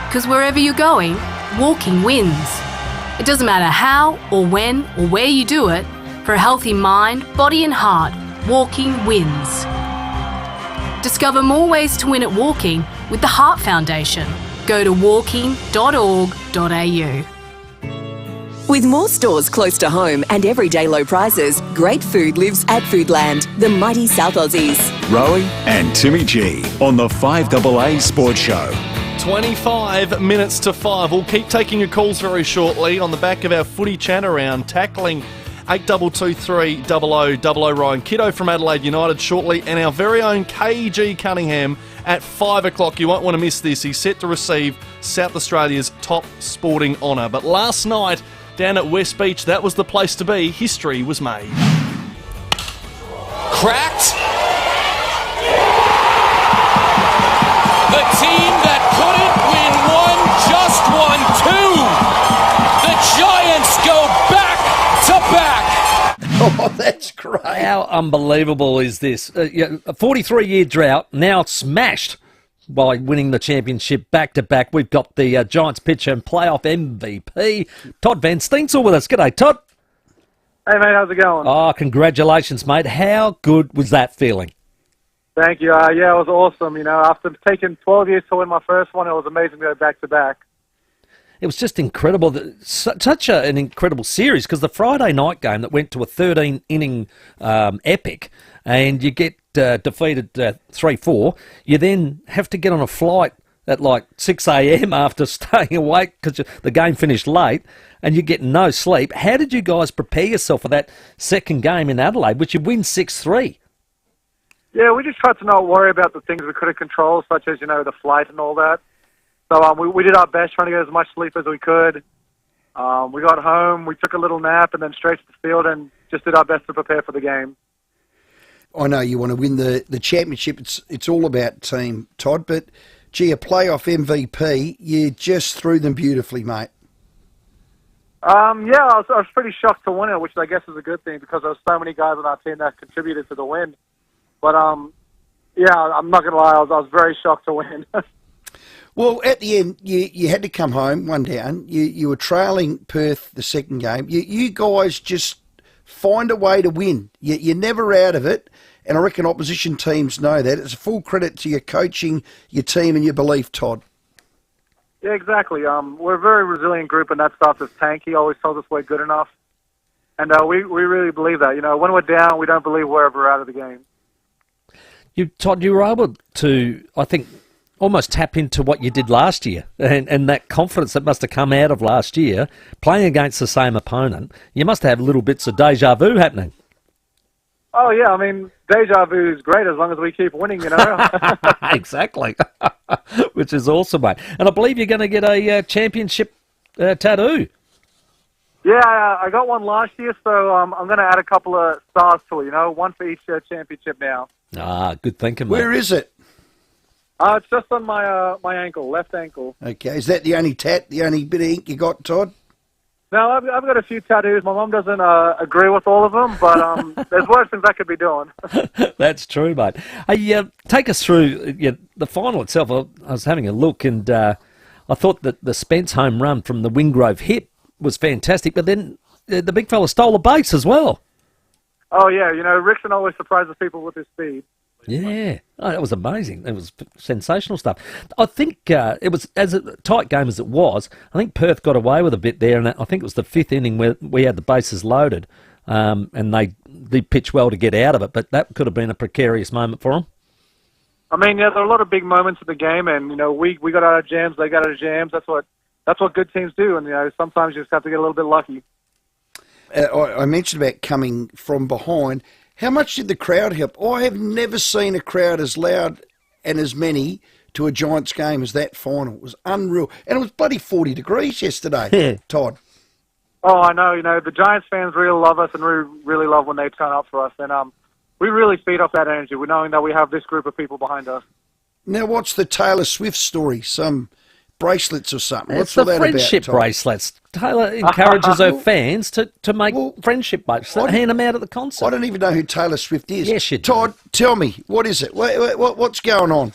Because wherever you're going, walking wins. It doesn't matter how or when or where you do it, for a healthy mind, body and heart, walking wins. Discover more ways to win at walking with the Heart Foundation. Go to walking.org.au. With more stores close to home and everyday low prices, great food lives at Foodland, the mighty South Aussies. Rowie and Timmy G on the 5AA Sports Show. 25 minutes to 5. We'll keep taking your calls very shortly on the back of our footy chat around tackling 8223 0000. Ryan Kiddo from Adelaide United shortly, and our very own KG Cunningham at 5 o'clock. You won't want to miss this. He's set to receive South Australia's top sporting honour. But last night, down at West Beach, that was the place to be. History was made. Cracked. The team that couldn't win one just won two. How unbelievable is this? A 43-year drought, now smashed by winning the championship back-to-back. We've got the Giants pitcher and playoff MVP, Todd Van Steensel, with us. G'day, Todd. Hey, mate, how's it going? Oh, congratulations, mate. How good was that feeling? Thank you. Yeah, it was awesome. After taking 12 years to win my first one, it was amazing to go back-to-back. It was just incredible. Such an incredible series, because the Friday night game that went to a 13-inning epic, and you get defeated 3-4, you then have to get on a flight at like 6 a.m. after staying awake because the game finished late, and you get no sleep. How did you guys prepare yourself for that second game in Adelaide, which you win 6-3? Yeah, we just tried to not worry about the things we could have controlled, such as, the flight and all that. So we did our best trying to get as much sleep as we could. We got home, we took a little nap, and then straight to the field and just did our best to prepare for the game. I know you want to win the championship. It's all about team, Todd, but, gee, a playoff MVP, you just threw them beautifully, mate. Yeah, I was pretty shocked to win it, which I guess is a good thing because there were so many guys on our team that contributed to the win. But, yeah, I'm not going to lie, I was very shocked to win. Well, at the end, you had to come home, one down. You were trailing Perth the second game. You guys just find a way to win. You're never out of it, and I reckon opposition teams know that. It's a full credit to your coaching, your team, and your belief, Todd. Yeah, exactly. We're a very resilient group, and that starts with Tank. He always tells us we're good enough, and we really believe that. When we're down, we don't believe we're ever out of the game. Todd, you were able to, I think, almost tap into what you did last year and that confidence that must have come out of last year, playing against the same opponent. You must have little bits of deja vu happening. Oh, yeah, I mean, deja vu is great as long as we keep winning, Exactly, which is awesome, mate. And I believe you're going to get a championship tattoo. Yeah, I got one last year, so I'm going to add a couple of stars to it, one for each championship now. Ah, good thinking, mate. Where is it? It's just on my ankle, left ankle. Okay, is that the only the only bit of ink you got, Todd? No, I've got a few tattoos. My mum doesn't agree with all of them, but there's worse things I could be doing. That's true, mate. Hey, take us through the final itself. I was having a look, and I thought that the Spence home run from the Wingrove hit was fantastic, but then the big fella stole a base as well. Oh, yeah, Rickson always surprises people with his speed. Yeah, that was amazing. It was sensational stuff. I think it was, as a tight game as it was, I think Perth got away with a bit there, and I think it was the fifth inning where we had the bases loaded, and they pitched well to get out of it, but that could have been a precarious moment for them. I mean, yeah, there are a lot of big moments in the game, and, we got out of jams, they got out of jams. That's what good teams do, and, sometimes you just have to get a little bit lucky. I mentioned about coming from behind. How much did the crowd help? I have never seen a crowd as loud and as many to a Giants game as that final. It was unreal. And it was bloody 40 degrees yesterday, Todd. Oh, I know. The Giants fans really love us and really love when they turn up for us. And we really feed off that energy. We're knowing that we have this group of people behind us. Now, what's the Taylor Swift story? Some bracelets or something? It's the friendship bracelets. Taylor encourages her fans to make friendship bracelets, hand them out at the concert. I don't even know who Taylor Swift is. Yes, you do. Todd, tell me, what is it? What's going on?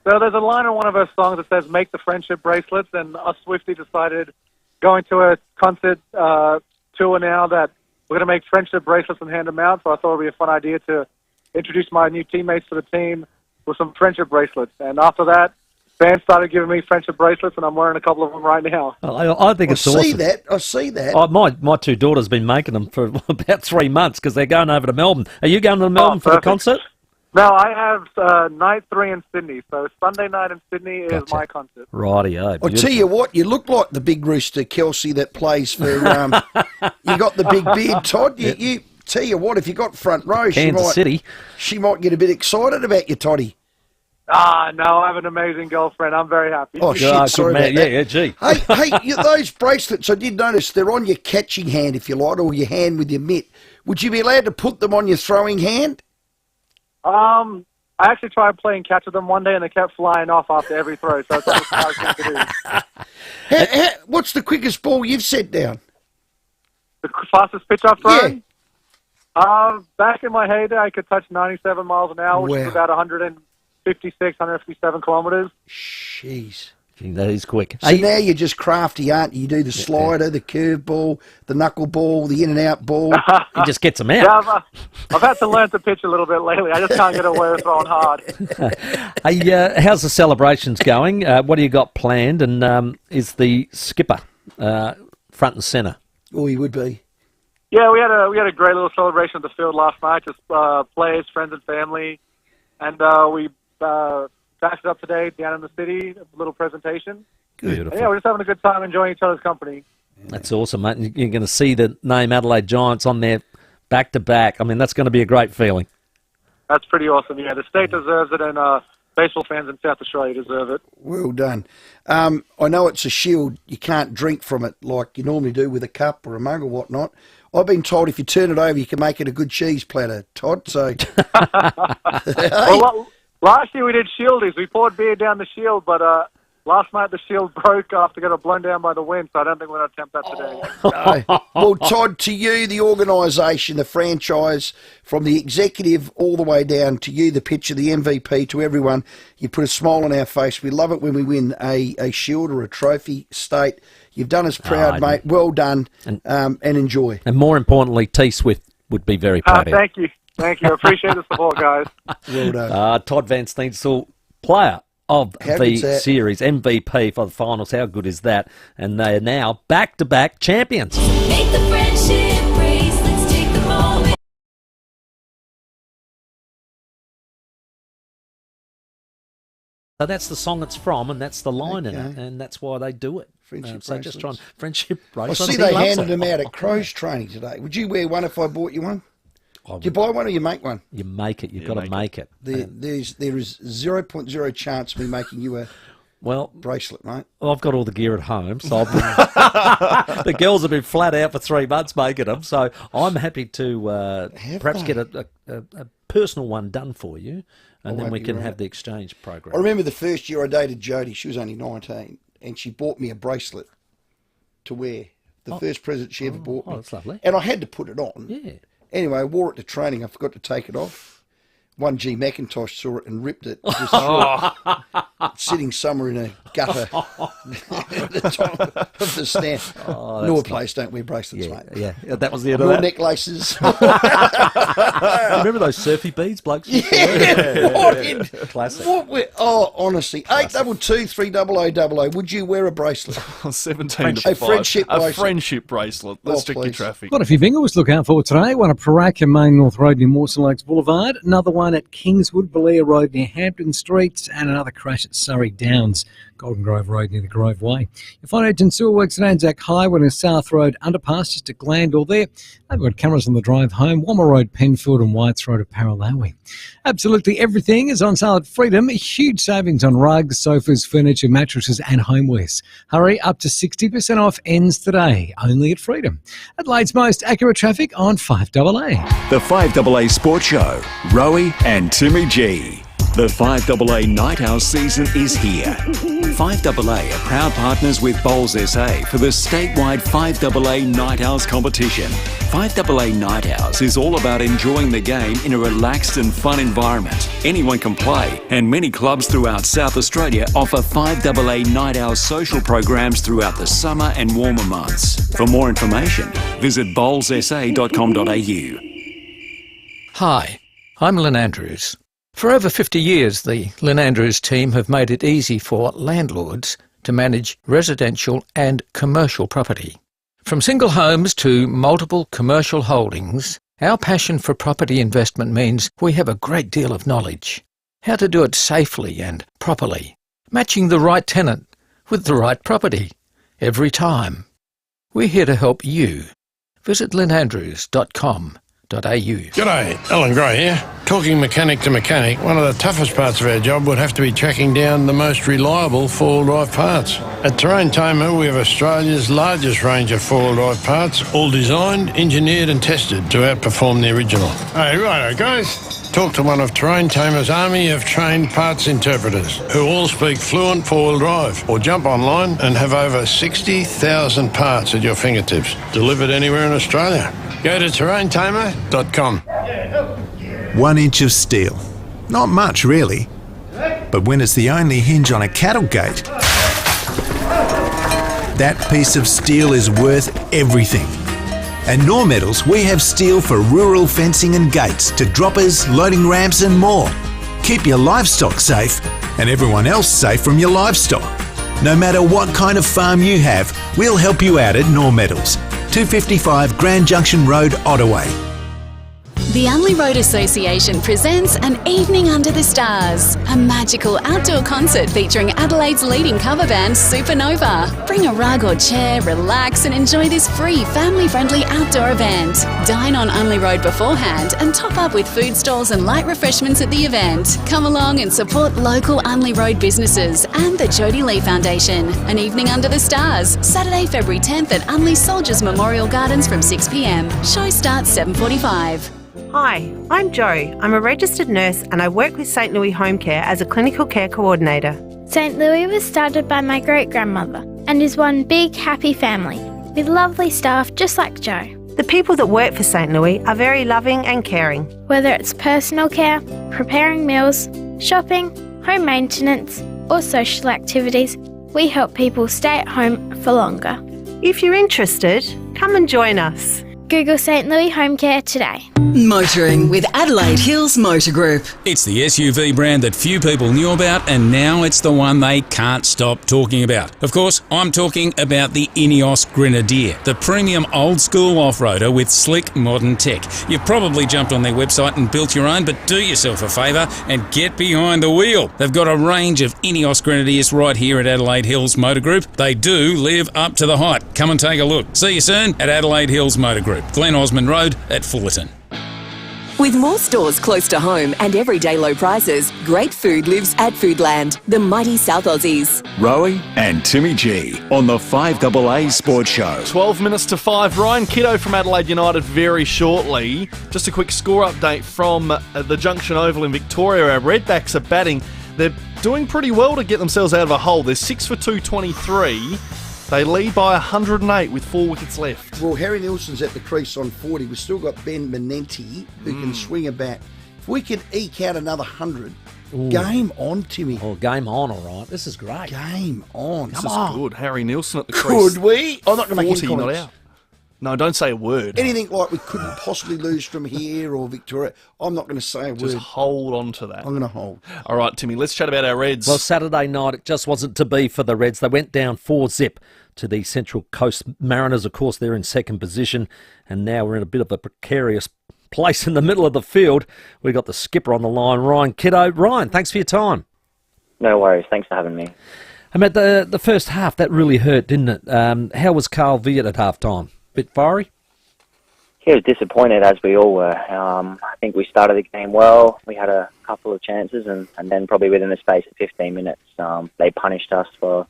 So there's a line in one of her songs that says, "Make the friendship bracelets," and us Swiftie decided, going to a concert tour now, that we're going to make friendship bracelets and hand them out. So I thought it would be a fun idea to introduce my new teammates to the team with some friendship bracelets. And after that, fans started giving me friendship bracelets, and I'm wearing a couple of them right now. I think it's awesome. I see that. Oh, my two daughters have been making them for about 3 months because they're going over to Melbourne. Are you going to Melbourne for the concert? No, I have night 3 in Sydney. So Sunday night in Sydney is my concert. Rightio. I'll tell you what, you look like the big rooster, Kelsey, that plays for... you got the big beard, Todd. You tell you what, if you got front row, Kansas City, she might get a bit excited about you, Toddy. No, I have an amazing girlfriend. I'm very happy. Oh, shit, sorry about that. Yeah, gee. Hey, those bracelets, I did notice they're on your catching hand, if you like, or your hand with your mitt. Would you be allowed to put them on your throwing hand? I actually tried playing catch with them one day, and they kept flying off after every throw, so it's almost hard to do. What's the quickest ball you've set down? The fastest pitch I've thrown? Back in my heyday, I could touch 97 miles an hour, which is about 156, 157 kilometres. Jeez. That is quick. So now you're just crafty, aren't you? You do the slider, the curve ball, the knuckle ball, the in and out ball. He just gets them out. Yeah, I've had to learn to pitch a little bit lately. I just can't get away with throwing hard. Hey, how's the celebrations going? What do you got planned? And is the skipper front and centre? Oh, he would be. Yeah, we had a great little celebration at the field last night. Just players, friends, and family, and we backed it up today down in the city. A little presentation. Beautiful. Yeah, we're just having a good time, enjoying each other's company. That's awesome, mate. You're going to see the name Adelaide Giants on there back to back. I mean, that's going to be a great feeling. That's pretty awesome. Yeah, the state deserves it, and baseball fans in South Australia deserve it. Well done. I know it's a shield. You can't drink from it like you normally do with a cup or a mug or whatnot. I've been told if you turn it over, you can make it a good cheese platter, Todd. So, well, last year we did shieldies. We poured beer down the shield, but last night the shield broke after getting blown down by the wind, so I don't think we're going to attempt that today. No. Well, Todd, to you, the organisation, the franchise, from the executive all the way down to you, the pitcher, the MVP, to everyone, you put a smile on our face. We love it when we win a shield or a trophy state. You've done us proud, mate. Well done, and enjoy. And more importantly, T Swift would be very proud of you. Thank you. Thank you. I appreciate the support, guys. Well done. Todd Van Steensel, player of the series, MVP for the finals. How good is that? And they are now back-to-back champions. Make the friendship bracelets, take the moment. So that's the song it's from, and that's the line in it, and that's why they do it. So just trying friendship bracelets. I see they handed them out at Crows training today. Would you wear one if I bought you one? Do you buy one or you make one? You make it. You've got to make it. There is 0.0 chance of me making you a bracelet, mate. Well, I've got all the gear at home, so the girls have been flat out for 3 months making them. So I'm happy to perhaps get a personal one done for you, and then we can have the exchange program. I remember the first year I dated Jodie. She was only 19, and she bought me a bracelet to wear. The first present she ever bought me. Oh, that's lovely. And I had to put it on. Yeah. Anyway, I wore it to training. I forgot to take it off. One G McIntosh saw it and ripped it. Sitting somewhere in a gutter at the top of the stand. Nor place don't wear bracelets, mate. Yeah, that was the end of Nor that. necklaces. Remember those surfy beads, blokes? Yeah. Classic. Honestly. 822 30000. Would you wear a bracelet? 17 a friendship bracelet. A friendship bracelet. Let's check your traffic. Got a few vingles to look out for today. One at Paraka Main North Road near Mawson Lakes Boulevard. Another one at Kingswood, Belair Road near Hampton Street. And another crash at Surrey Downs, Golden Grove Road near the Grove Way. You'll find agent sewer works at Anzac Highway and South Road underpass just at Glandore there. They've got cameras on the drive home. Wammer Road, Penfield and Whites Road at Paralawi. Absolutely everything is on sale at Freedom. Huge savings on rugs, sofas, furniture, mattresses and homewares. Hurry, up to 60% off ends today, only at Freedom. Adelaide's most accurate traffic on 5AA. The 5AA Sports Show, Rowie and Timmy G. The 5AA Night Owl season is here. 5AA are proud partners with Bowls SA for the statewide 5AA Night Owls competition. 5AA Night Owls is all about enjoying the game in a relaxed and fun environment. Anyone can play, and many clubs throughout South Australia offer 5AA Night Owls social programs throughout the summer and warmer months. For more information, visit bowlssa.com.au. Hi, I'm Lynn Andrews. For over 50 years, the Lynn Andrews team have made it easy for landlords to manage residential and commercial property. From single homes to multiple commercial holdings, our passion for property investment means we have a great deal of knowledge. How to do it safely and properly, matching the right tenant with the right property every time. We're here to help you. Visit lynandrews.com.au. G'day, Alan Gray here. Talking mechanic to mechanic, one of the toughest parts of our job would have to be tracking down the most reliable four-wheel drive parts. At Terrain Tamer, we have Australia's largest range of four-wheel drive parts, all designed, engineered and tested to outperform the original. Hey, righto guys. talk to one of Terrain Tamer's army of trained parts interpreters who all speak fluent four-wheel drive, or jump online and have over 60,000 parts at your fingertips, delivered anywhere in Australia. Go to terraintamer.com. 1 inch of steel. Not much, really. But when it's the only hinge on a cattle gate, that piece of steel is worth everything. At Knorr Metals, we have steel for rural fencing and gates, to droppers, loading ramps and more. Keep your livestock safe and everyone else safe from your livestock. No matter what kind of farm you have, we'll help you out at Knorr Metals. 255 Grand Junction Road, Ottaway. The Unley Road Association presents An Evening Under the Stars, a magical outdoor concert featuring Adelaide's leading cover band Supernova. Bring a rug or chair, relax and enjoy this free family-friendly outdoor event. Dine on Unley Road beforehand and top up with food stalls and light refreshments at the event. Come along and support local Unley Road businesses and the Jodie Lee Foundation. An Evening Under the Stars, Saturday, February 10th at Unley Soldiers Memorial Gardens from 6 p.m. Show starts 7:45. Hi, I'm Jo. I'm a registered nurse and I work with St Louis Home Care as a clinical care coordinator. St Louis was started by my great-grandmother and is one big happy family with lovely staff just like Jo. The people that work for St Louis are very loving and caring. Whether it's personal care, preparing meals, shopping, home maintenance or social activities, we help people stay at home for longer. If you're interested, come and join us. Google St Louis Home Care today. Motoring with Adelaide Hills Motor Group. It's the SUV brand that few people knew about, and now it's the one they can't stop talking about. Of course, I'm talking about the Ineos Grenadier, the premium old-school off-roader with slick modern tech. You've probably jumped on their website and built your own, but do yourself a favour and get behind the wheel. They've got a range of Ineos Grenadiers right here at Adelaide Hills Motor Group. They do live up to the hype. Come and take a look. See you soon at Adelaide Hills Motor Group, Glen Osmond Road at Fullerton. With more stores close to home and everyday low prices, great food lives at Foodland, the mighty South Aussies. Rowie and Timmy G on the 5AA Sports Show. 12 minutes to 5. Ryan Kiddo from Adelaide United very shortly. Just a quick score update from the Junction Oval in Victoria. Our Redbacks are batting. They're doing pretty well to get themselves out of a hole. They're 6 for 223. They lead by 108 with 4 wickets left. Well, Harry Nilsson's at the crease on 40. We've still got Ben Menenti who can swing a bat. If we could eke out another 100, game on, Timmy. Oh, game on, all right. This is great. Game on. This is good. Harry Nilsson at the crease. Could we? I'm not going to make any 40 not comments. out. No, don't say a word. Anything like we couldn't possibly lose from here or Victoria, I'm not going to say a Just word. hold on to that. I'm going to hold. All right, Timmy, let's chat about our Reds. Well, Saturday night, it just wasn't to be for the Reds. They went down 4-0 to the Central Coast Mariners. Of course, they're in second position, and now we're in a bit of a precarious place in the middle of the field. We've got the skipper on the line, Ryan Kiddo. Ryan, thanks for your time. No worries. Thanks for having me. I mean, the first half, that really hurt, didn't it? How was Carl Viet at half-time? Bit fiery? He was disappointed, as we all were. I think we started the game well. We had a couple of chances, and then probably within the space of 15 minutes, they punished us for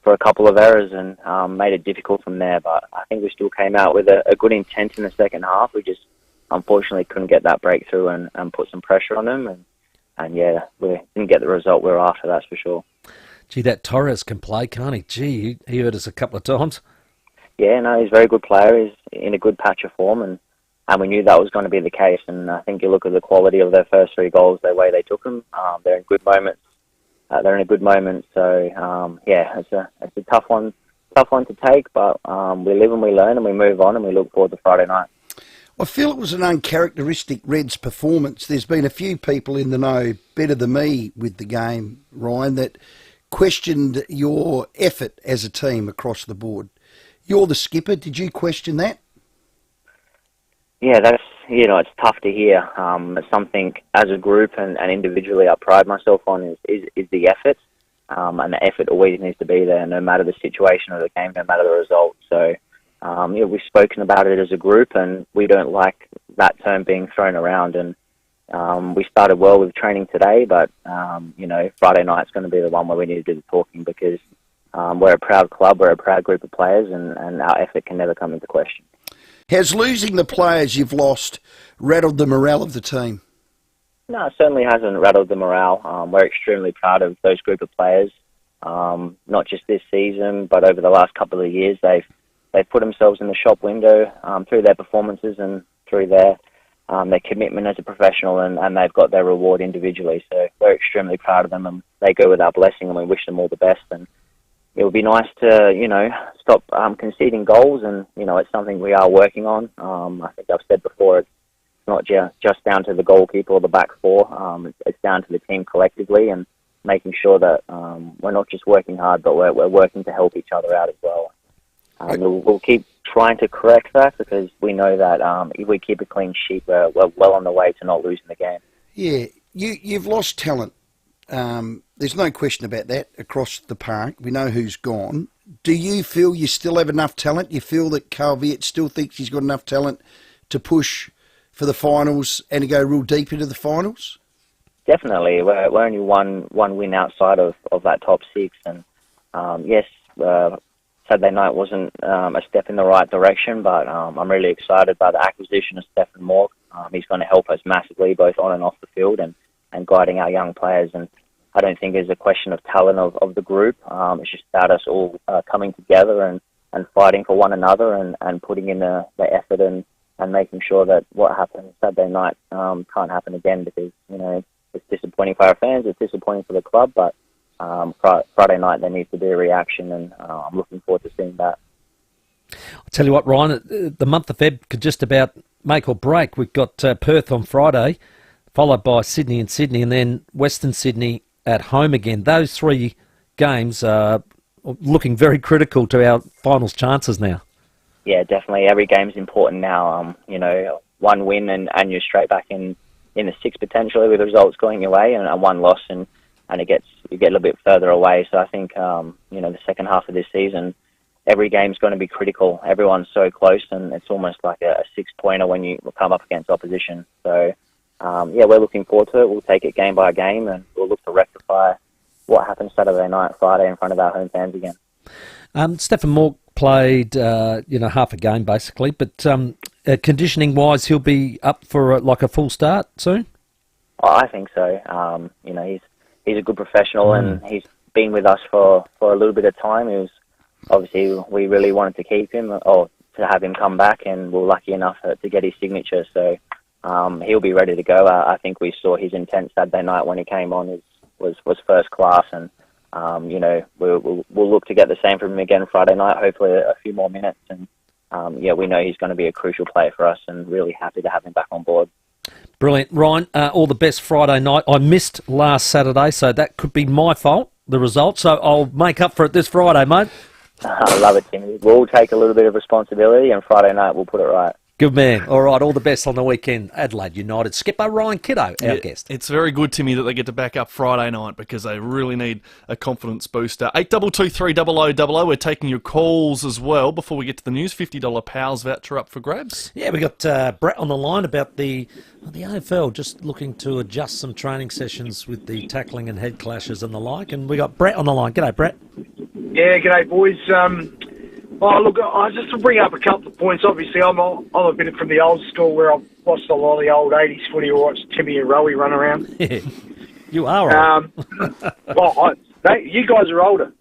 a couple of errors and made it difficult from there. But I think we still came out with a good intent in the second half. We just unfortunately couldn't get that breakthrough and put some pressure on them. And yeah, we didn't get the result we were after, that's for sure. Gee, that Torres can play, can't he? Gee, he hurt us a couple of times. Yeah, no, he's a very good player. He's in a good patch of form, and we knew that was going to be the case. And I think you look at the quality of their first 3 goals, the way they took them. They're in good moments. They're in a good moment. So yeah, it's a tough one to take. But we live and we learn and we move on and we look forward to Friday night. I feel it was an uncharacteristic Reds performance. There's been a few people in the know better than me with the game, Ryan, that questioned your effort as a team across the board. You're the skipper. Did you question that? Yeah, that's, it's tough to hear. It's something as a group and individually I pride myself on is the effort. And the effort always needs to be there, no matter the situation of the game, no matter the result. So, we've spoken about it as a group, and we don't like that term being thrown around. And we started well with training today, but, Friday night's going to be the one where we need to do the talking because we're a proud club, we're a proud group of players, and our effort can never come into question. Has losing the players you've lost rattled the morale of the team? No, it certainly hasn't rattled the morale. We're extremely proud of those group of players. Not just this season, but over the last couple of years, they've put themselves in the shop window through their performances and through their commitment as a professional, and they've got their reward individually. So we're extremely proud of them, and they go with our blessing, and we wish them all the best. And it would be nice to, stop conceding goals, and, it's something we are working on. I think I've said before, it's not just down to the goalkeeper or the back four. It's down to the team collectively, and making sure that we're not just working hard, but we're working to help each other out as well. We'll keep trying to correct that, because we know that if we keep a clean sheet, we're well on the way to not losing the game. Yeah, you've lost talent. There's no question about that across the park. We know who's gone. Do you feel you still have enough talent? You feel that Carl Viet still thinks he's got enough talent to push for the finals and to go real deep into the finals? Definitely. We're only one win outside of that top six. And yes, Saturday night wasn't a step in the right direction, but I'm really excited by the acquisition of Stefan Morg. He's going to help us massively, both on and off the field, and guiding our young players. And I don't think there's a question of talent of the group. It's just about us all coming together and fighting for one another, and putting in the effort and making sure that what happened Saturday night can't happen again, because, it's disappointing for our fans, it's disappointing for the club, but Friday night there needs to be a reaction, and I'm looking forward to seeing that. I'll tell you what, Ryan, the month of Feb could just about make or break. We've got Perth on Friday, followed by Sydney, and then Western Sydney at home again. Those three games are looking very critical to our finals chances now. Yeah, definitely. Every game's important now. One win and you're straight back in the six potentially, with the results going your way, and one loss and you get a little bit further away. So I think the second half of this season, every game's going to be critical. Everyone's so close, and it's almost like a 6-pointer when you come up against opposition. So we're looking forward to it. We'll take it game by game, and we'll look to rectify what happened Saturday night, Friday in front of our home fans again. Stefan Morg played half a game basically, but conditioning wise, he'll be up for a full start soon. I think so. He's a good professional, and he's been with us for a little bit of time. He was obviously, we really wanted to keep him, or to have him come back, and we're lucky enough to get his signature. So he'll be ready to go. I think we saw his intent Saturday night when he came on was first class, and we'll look to get the same from him again Friday night. Hopefully a few more minutes, and we know he's going to be a crucial player for us, and really happy to have him back on board. Brilliant. Ryan, all the best Friday night. I missed last Saturday, so that could be my fault, the result. So I'll make up for it this Friday, mate. I love it, Timmy. We'll take a little bit of responsibility, and Friday night we'll put it right. Good man. All right, all the best on the weekend. Adelaide United skipper Ryan Kiddo, our guest. It's very good, Timmy, that they get to back up Friday night, because they really need a confidence booster. 8223 We're taking your calls as well. Before we get to the news, $50 Pals voucher up for grabs. Yeah, we got Brett on the line about the AFL just looking to adjust some training sessions with the tackling and head clashes and the like. And we got Brett on the line. G'day, Brett. Yeah, g'day, boys. Look, I just to bring up a couple of points. Obviously, I'm a bit from the old school, where I've watched a lot of the old 80s footy. I watched Timmy and Rowie run around. Yeah, you are old. You guys are older.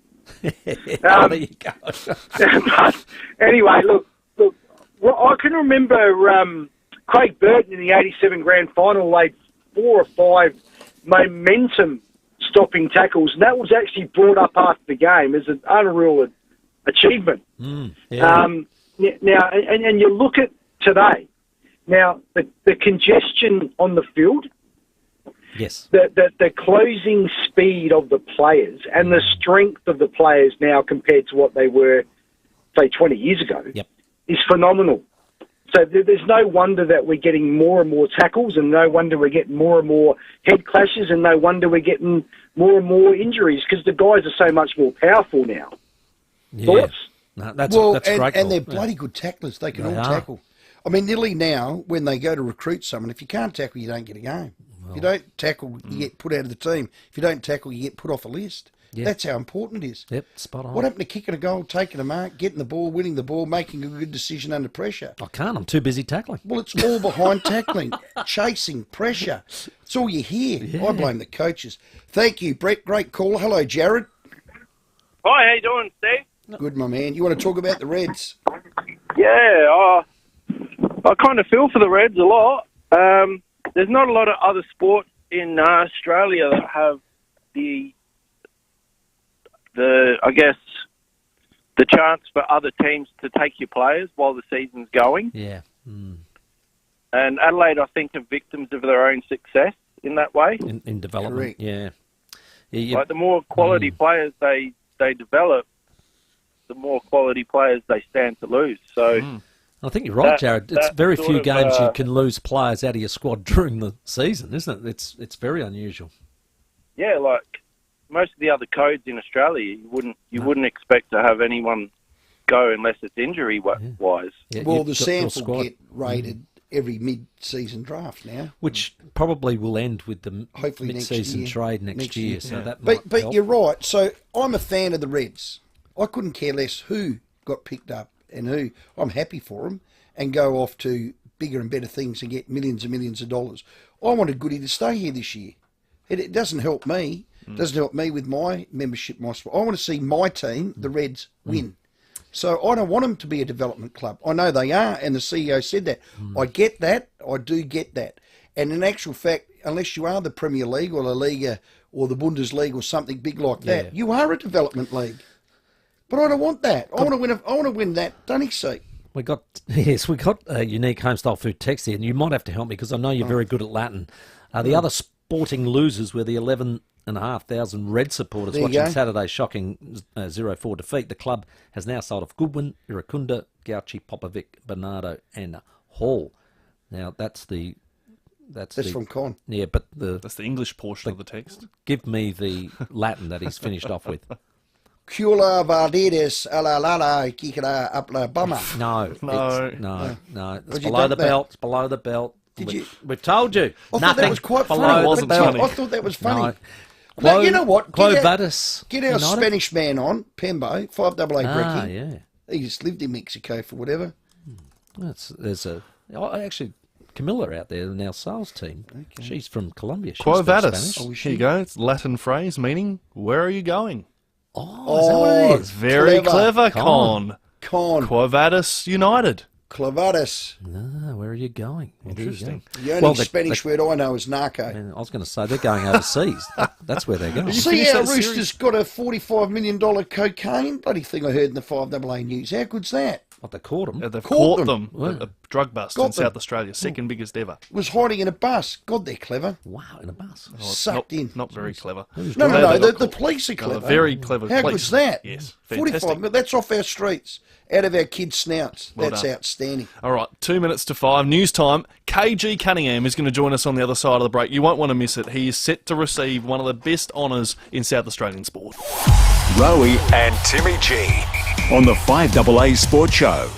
There you go. But anyway, look, I can remember Craig Burton in the 87 grand final laid 4 or 5 momentum-stopping tackles, and that was actually brought up after the game as an unreal achievement. Yeah. Now, and you look at today, now the congestion on the field, yes, the closing speed of the players and the strength of the players now compared to what they were, say, 20 years ago, is phenomenal. So there's no wonder that we're getting more and more tackles, and no wonder we're getting more and more head clashes, and no wonder we're getting more and more injuries, because the guys are so much more powerful now. Yeah. Thoughts? No, that's and, great. and they're bloody good tacklers. They can all tackle. I mean, nearly now, when they go to recruit someone, if you can't tackle, you don't get a game. If you don't tackle, you get put out of the team. If you don't tackle, you get put off a list. Yeah. That's how important it is. Yep, spot on. What happened to kicking a goal, taking a mark, getting the ball, winning the ball, making a good decision under pressure? I can't. I'm too busy tackling. Well, it's all behind tackling, chasing, pressure. It's all you hear. Yeah. I blame the coaches. Thank you, Brett. Great call. Hello, Jared. Hi, how you doing, Steve? Good, my man. You want to talk about the Reds? Yeah, I kind of feel for the Reds a lot. There's not a lot of other sports in Australia that have the I guess the chance for other teams to take your players while the season's going. Yeah. And Adelaide, I think, are victims of their own success in that way. In development, Correct. yeah. Like the more quality players they develop, the more quality players they stand to lose. So I think you're right, Jared. It's very sort few of, games you can lose players out of your squad during the season, isn't it? It's very unusual. Yeah, like most of the other codes in Australia, you wouldn't expect to have anyone go unless it's injury wise. Yeah, Well, you've the got your sample squad. get rated every mid-season draft now. Which probably will end with the Hopefully next mid-season year. trade next year. So that But might help. you're right. So I'm a fan of the Reds. I couldn't care less who got picked up and who. I'm happy for them and go off to bigger and better things and get millions and millions of dollars. I wanted Goody to stay here this year. It doesn't help me. It doesn't help me with my membership, my sport. I want to see my team, the Reds, win. So I don't want them to be a development club. I know they are, and the CEO said that. I get that. I do get that. And in actual fact, unless you are the Premier League or La Liga or the Bundesliga or something big like that, you are a development league. But I don't want that. I want to win that Dunny seat. We got a unique homestyle food text here, and you might have to help me because I know you're very good at Latin. The other sporting losers were the 11,500 Red supporters There you watching go. Saturday's shocking 0-4 defeat. The club has now sold off Goodwin, Iracunda, Gauchi, Popovic, Bernardo, and Hall. Now that's from Con. Yeah, but that's the English portion of the text. Give me the Latin that he's finished off with. Cula Valdedes a la la la kikara up la bummer. No. It's Would you below dump the that? belt. It's below the belt. Did you? We've told you. I thought Nothing that was quite below funny. the wasn't belt. funny. I thought that was funny. No. Now, you know what? Quo Vadis Get our United? Spanish man on, Pembo, 5AA Brecky. Yeah. He just lived in Mexico for whatever. Actually, Camilla out there in our sales team. She's from Colombia. She Quo speaks vadis. Spanish. Here you go. It's a Latin phrase meaning, where are you going? Oh, is that what it is? Very clever, Con. Quo vadis United. Clavadis. Where are you going? Interesting. The only Spanish word I know is narco. I was going to say they're going overseas. That's where they're going. See how Rooster's got a $45 million cocaine bloody thing I heard in the 5AA news. How good's that? What, they caught them? They've Caught caught them. them. A drug bust Got in them. South Australia, second biggest ever. Was hiding in a bus. God, they're clever. Wow, in a bus. Sucked in. Not very clever. No. The police are clever. Very clever How police. good's that? Yes, 45 fantastic. million. That's off our streets. Out of our kids' snouts. Well That's done. outstanding. All right, 2 minutes to 5. News time. KG Cunningham is going to join us on the other side of the break. You won't want to miss it. He is set to receive one of the best honours in South Australian sport. Rowie and Timmy G on the 5AA Sport Show.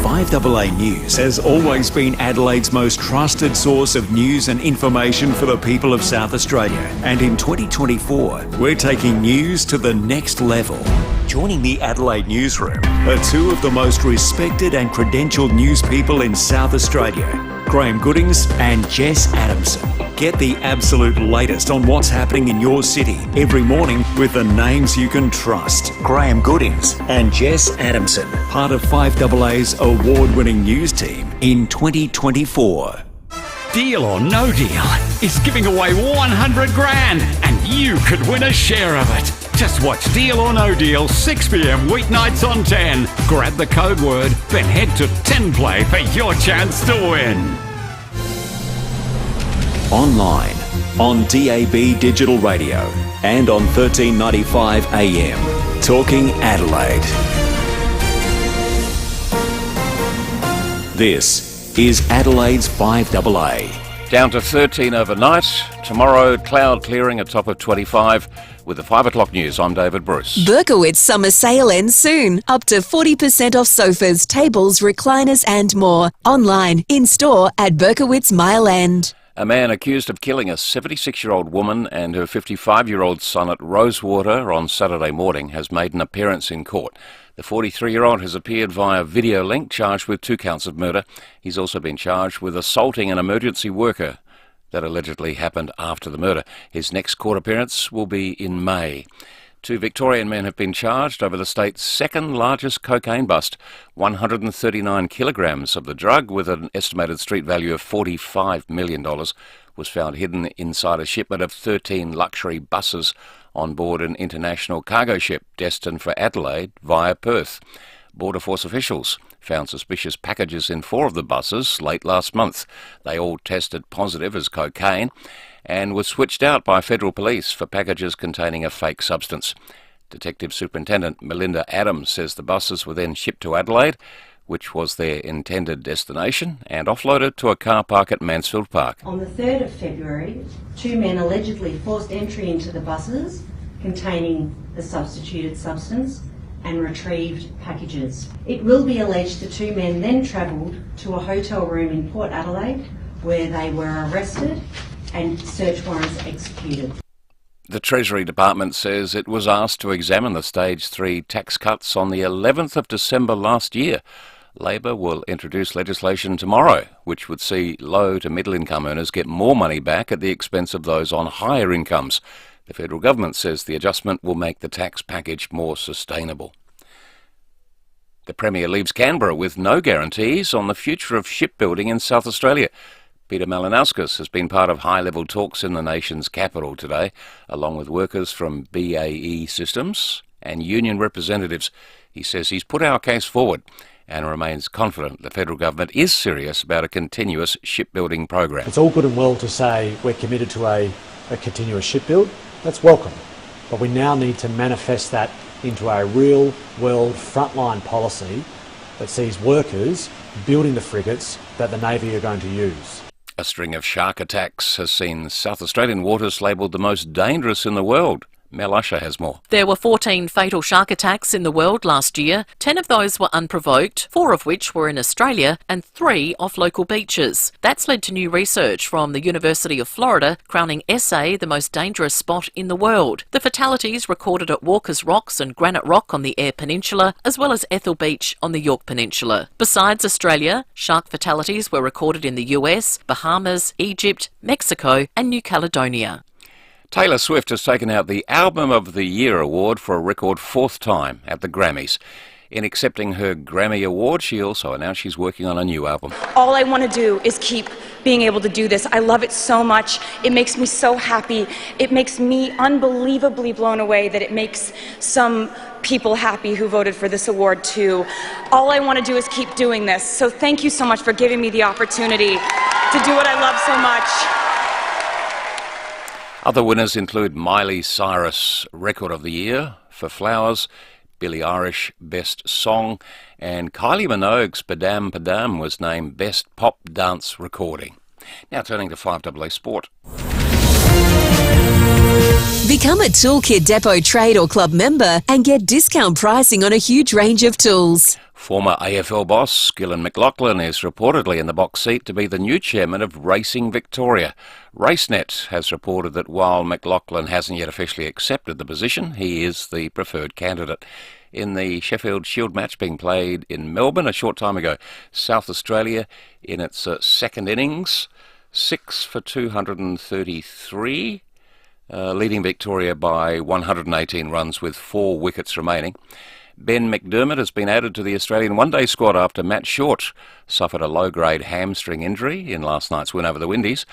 5AA News has always been Adelaide's most trusted source of news and information for the people of South Australia. And in 2024, we're taking news to the next level. Joining the Adelaide newsroom are two of the most respected and credentialed news people in South Australia, Graham Goodings and Jess Adamson. Get the absolute latest on what's happening in your city every morning with the names you can trust. Graham Goodings and Jess Adamson, part of 5AA's award-winning news team in 2024. Deal or No Deal is giving away 100 grand and you could win a share of it. Just watch Deal or No Deal 6 p.m. weeknights on 10. Grab the code word, then head to 10 Play for your chance to win. Online, on DAB Digital Radio, and on 1395 AM. Talking Adelaide. This is Adelaide's 5AA. Down to 13 overnight. Tomorrow, cloud clearing, a top of 25. With the 5 o'clock news, I'm David Bruce. Berkowitz summer sale ends soon. Up to 40% off sofas, tables, recliners and more. Online, in store at Berkowitz Mile End. A man accused of killing a 76-year-old woman and her 55-year-old son at Rosewater on Saturday morning has made an appearance in court. The 43-year-old has appeared via video link, charged with 2 counts of murder. He's also been charged with assaulting an emergency worker that allegedly happened after the murder. His next court appearance will be in May. 2 Victorian men have been charged over the state's second largest cocaine bust. 139 kilograms of the drug, with an estimated street value of $45 million, was found hidden inside a shipment of 13 luxury buses on board an international cargo ship destined for Adelaide via Perth. Border Force officials found suspicious packages in 4 of the buses late last month. They all tested positive as cocaine and was switched out by federal police for packages containing a fake substance. Detective Superintendent Melinda Adams says the buses were then shipped to Adelaide, which was their intended destination, and offloaded to a car park at Mansfield Park. On the 3rd of February, 2 men allegedly forced entry into the buses containing the substituted substance and retrieved packages. It will be alleged the 2 men then travelled to a hotel room in Port Adelaide, where they were arrested and search warrants executed. The Treasury Department says it was asked to examine the Stage 3 tax cuts on the 11th of December last year. Labor will introduce legislation tomorrow, which would see low to middle income earners get more money back at the expense of those on higher incomes. The federal government says the adjustment will make the tax package more sustainable. The Premier leaves Canberra with no guarantees on the future of shipbuilding in South Australia. Peter Malinauskas has been part of high-level talks in the nation's capital today, along with workers from BAE Systems and union representatives. He says he's put our case forward and remains confident the federal government is serious about a continuous shipbuilding program. It's all good and well to say we're committed to a continuous shipbuild. That's welcome. But we now need to manifest that into a real-world frontline policy that sees workers building the frigates that the Navy are going to use. A string of shark attacks has seen South Australian waters labelled the most dangerous in the world. Mel Usher has more. There were 14 fatal shark attacks in the world last year. 10 of those were unprovoked, 4 of which were in Australia and 3 off local beaches. That's led to new research from the University of Florida, crowning SA the most dangerous spot in the world. The fatalities recorded at Walker's Rocks and Granite Rock on the Eyre Peninsula, as well as Ethel Beach on the York Peninsula. Besides Australia, shark fatalities were recorded in the US, Bahamas, Egypt, Mexico and New Caledonia. Taylor Swift has taken out the Album of the Year award for a record 4th time at the Grammys. In accepting her Grammy Award, she also announced she's working on a new album. All I want to do is keep being able to do this. I love it so much. It makes me so happy. It makes me unbelievably blown away that it makes some people happy who voted for this award too. All I want to do is keep doing this. So thank you so much for giving me the opportunity to do what I love so much. Other winners include Miley Cyrus Record of the Year for Flowers, Billie Eilish Best Song, and Kylie Minogue's Padam Padam was named Best Pop Dance Recording. Now turning to 5AA Sport. Become a Toolkit Depot trade or club member and get discount pricing on a huge range of tools. Former AFL boss Gillan McLachlan is reportedly in the box seat to be the new chairman of Racing Victoria. RaceNet has reported that while McLachlan hasn't yet officially accepted the position, he is the preferred candidate. In the Sheffield Shield match being played in Melbourne a short time ago, South Australia in its second innings, 6 for 233, leading Victoria by 118 runs with 4 wickets remaining. Ben McDermott has been added to the Australian one-day squad after Matt Short suffered a low-grade hamstring injury in last night's win over the Windies.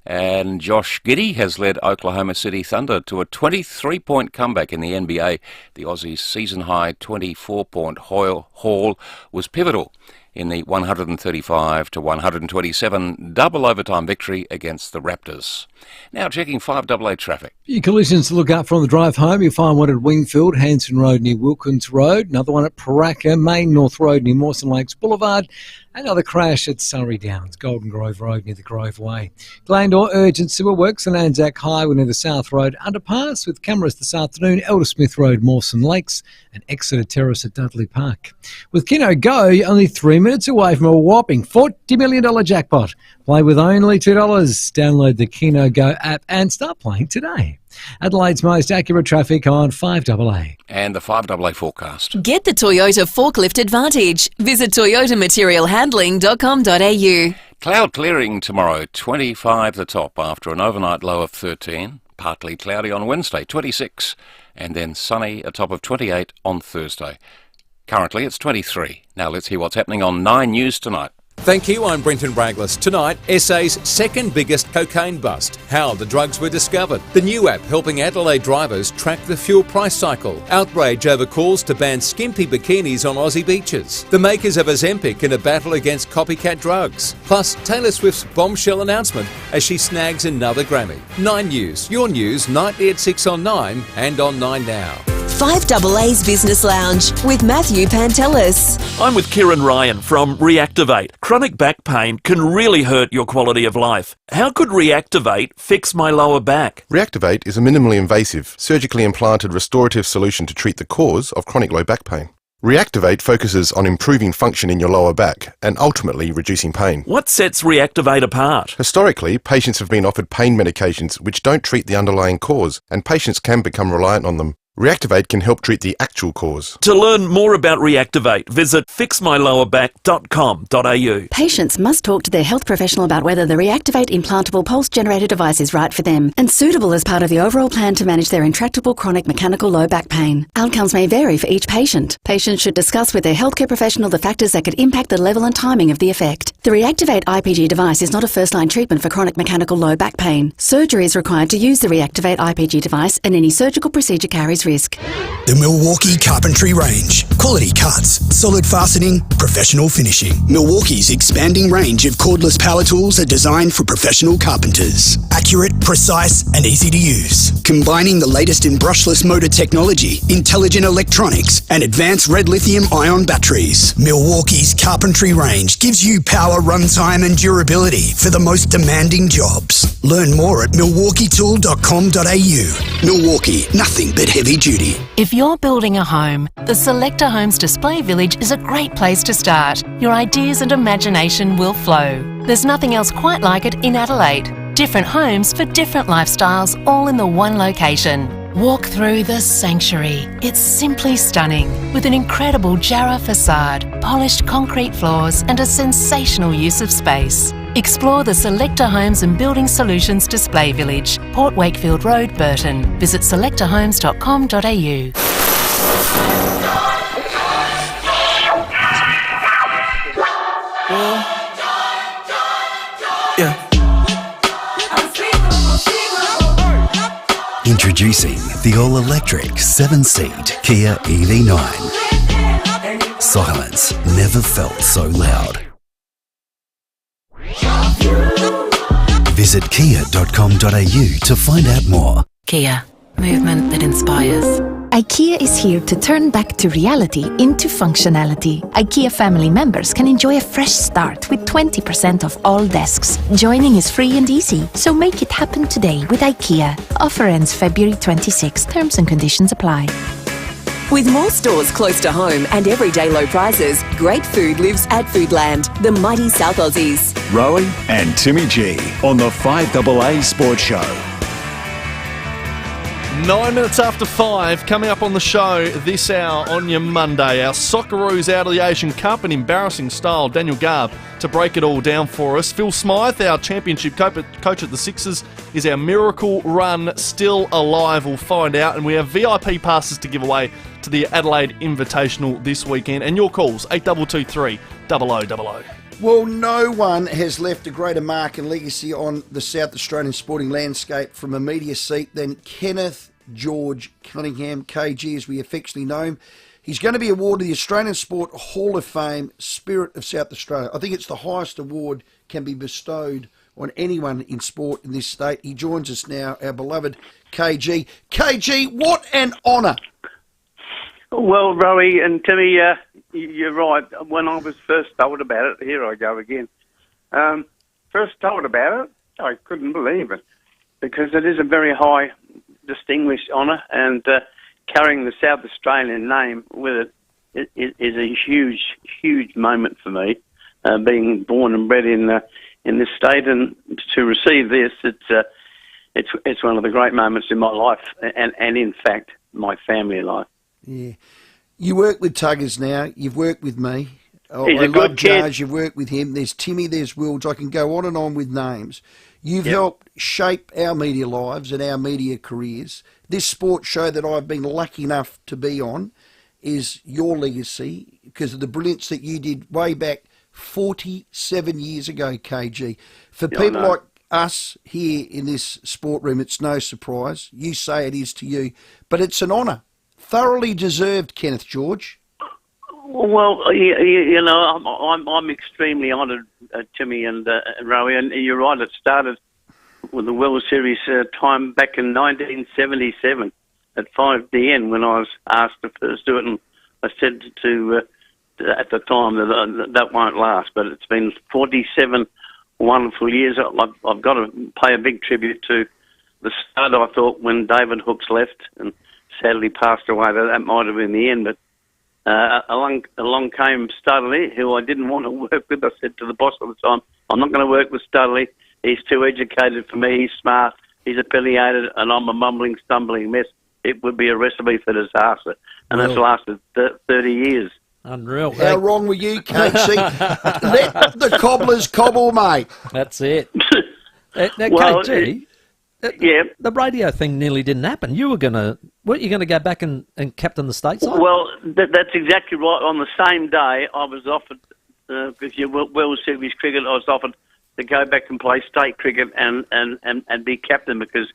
And Josh Giddey has led Oklahoma City Thunder to a 23-point comeback in the NBA. The Aussies' season-high 24-point haul was pivotal in the 135-127 double overtime victory against the Raptors. Now checking 5AA traffic. Few collisions to look out for on the drive home. You'll find one at Wingfield, Hanson Road near Wilkins Road. Another one at Paraka, Main North Road near Mawson Lakes Boulevard. Another crash at Surrey Downs, Golden Grove Road near the Grove Way. Glandore urgent sewer works on Anzac Highway near the South Road underpass with cameras this afternoon. Eldersmith Road, Mawson Lakes and Exeter Terrace at Dudley Park. With Kino Go, only 3 minutes away from a whopping $40 million jackpot. Play with only $2. Download the Keno Go app and start playing today. Adelaide's most accurate traffic on 5AA. And the 5AA forecast. Get the Toyota Forklift Advantage. Visit toyotamaterialhandling.com.au. Cloud clearing tomorrow, 25 the top after an overnight low of 13. Partly cloudy on Wednesday, 26. And then sunny, a top of 28 on Thursday. Currently it's 23. Now let's hear what's happening on 9 News tonight. Thank you, I'm Brenton Braglis. Tonight, SA's second biggest cocaine bust. How the drugs were discovered. The new app helping Adelaide drivers track the fuel price cycle. Outrage over calls to ban skimpy bikinis on Aussie beaches. The makers of Ozempic in a battle against copycat drugs. Plus, Taylor Swift's bombshell announcement as she snags another Grammy. 9 News, your news, nightly at 6 on 9 and on 9 Now. 5AA's Business Lounge with Matthew Pantelis. I'm with Kieran Ryan from Reactivate. Chronic back pain can really hurt your quality of life. How could Reactivate fix my lower back? Reactivate is a minimally invasive, surgically implanted restorative solution to treat the cause of chronic low back pain. Reactivate focuses on improving function in your lower back and ultimately reducing pain. What sets Reactivate apart? Historically, patients have been offered pain medications which don't treat the underlying cause, and patients can become reliant on them. Reactivate can help treat the actual cause. To learn more about Reactivate, visit fixmylowerback.com.au. Patients must talk to their health professional about whether the Reactivate implantable pulse generator device is right for them and suitable as part of the overall plan to manage their intractable chronic mechanical low back pain. Outcomes may vary for each patient. Patients should discuss with their healthcare professional the factors that could impact the level and timing of the effect. The Reactivate IPG device is not a first-line treatment for chronic mechanical low back pain. Surgery is required to use the Reactivate IPG device, and any surgical procedure carries risk. The Milwaukee Carpentry Range. Quality cuts, solid fastening, professional finishing. Milwaukee's expanding range of cordless power tools are designed for professional carpenters. Accurate, precise, and easy to use. Combining the latest in brushless motor technology, intelligent electronics, and advanced red lithium-ion batteries. Milwaukee's Carpentry Range gives you power, runtime, and durability for the most demanding jobs. Learn more at milwaukeetool.com.au. Milwaukee, nothing but heavy duty. If you're building a home, the Selector Homes Display Village is a great place to start. Your ideas and imagination will flow. There's nothing else quite like it in Adelaide. Different homes for different lifestyles, all in the one location. Walk through the sanctuary. It's simply stunning, with an incredible Jarrah facade, polished concrete floors, and a sensational use of space. Explore the Selector Homes and Building Solutions Display Village, Port Wakefield Road, Burton. Visit selectorhomes.com.au. Introducing the all-electric 7-seat Kia EV9. Silence never felt so loud. Visit kia.com.au to find out more. Kia, movement that inspires. IKEA is here to turn back to reality into functionality. IKEA family members can enjoy a fresh start with 20% off all desks. Joining is free and easy, so make it happen today with IKEA. Offer ends February 26. Terms and conditions apply. With more stores close to home and everyday low prices, great food lives at Foodland, the mighty South Aussies. Rowie and Timmy G on the 5AA Sports Show. 9 minutes after 5, coming up on the show this hour on your Monday. Our Socceroos out of the Asian Cup in embarrassing style. Daniel Garb to break it all down for us. Phil Smythe, our championship coach at the Sixers, is our miracle run still alive? We'll find out. And we have VIP passes to give away to the Adelaide Invitational this weekend. And your calls, 8223 0000. Well, no one has left a greater mark and legacy on the South Australian sporting landscape from a media seat than Kenneth George Cunningham, KG as we affectionately know him. He's going to be awarded the Australian Sport Hall of Fame Spirit of South Australia. I think it's the highest award can be bestowed on anyone in sport in this state. He joins us now, our beloved KG. KG, what an honour! Well, Rowie and Timmy, you're right. When I was first told about it, here I go again. First told about it, I couldn't believe it because it is a very high, distinguished honour, and carrying the South Australian name with it is a huge moment for me, being born and bred in this state, and to receive this, it's one of the great moments in my life, and in fact, my family life. Yeah. You work with Tuggers now. You've worked with me. He's a good kid. Jars, you've worked with him. There's Timmy, there's Wills. I can go on and on with names. You've helped shape our media lives and our media careers. This sports show that I've been lucky enough to be on is your legacy because of the brilliance that you did way back 47 years ago, KG. For people like us here in this sport room, it's no surprise. You say it is to you, but it's an honour. Thoroughly deserved, Kenneth George. Well, I'm extremely honoured, Timmy and Rowie, and you're right, it started with the World Series time back in 1977 at 5DN when I was asked to first do it, and I said at the time that won't last, but it's been 47 wonderful years. I've got to pay a big tribute to the start, I thought, when David Hooks left and sadly passed away. That might have been the end, but along came Studley, who I didn't want to work with. I said to the boss at the time, I'm not going to work with Studley. He's too educated for me. He's smart. He's affiliated, and I'm a mumbling, stumbling mess. It would be a recipe for disaster. And that's lasted 30 years. Unreal. How wrong were you, KC? Let the cobblers cobble, mate. That's it. Now, Well, KG, the radio thing nearly didn't happen. Weren't you going to go back and captain the stateside? Well, that's exactly right. On the same day, I was offered, because you World Series cricket, I was offered to go back and play state cricket and be captain because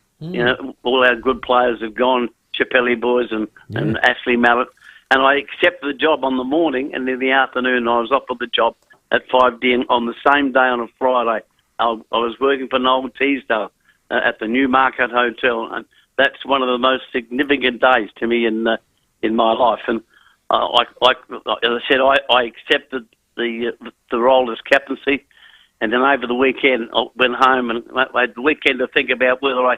all our good players have gone, Chappelli boys and Ashley Mallet. And I accepted the job on the morning, and in the afternoon I was offered the job at 5DN on the same day on a Friday. I was working for Noel Teasdale at the Newmarket Hotel, and that's one of the most significant days to me in my life. And as I said, I accepted the role as captaincy, and then over the weekend I went home and I had the weekend to think about whether I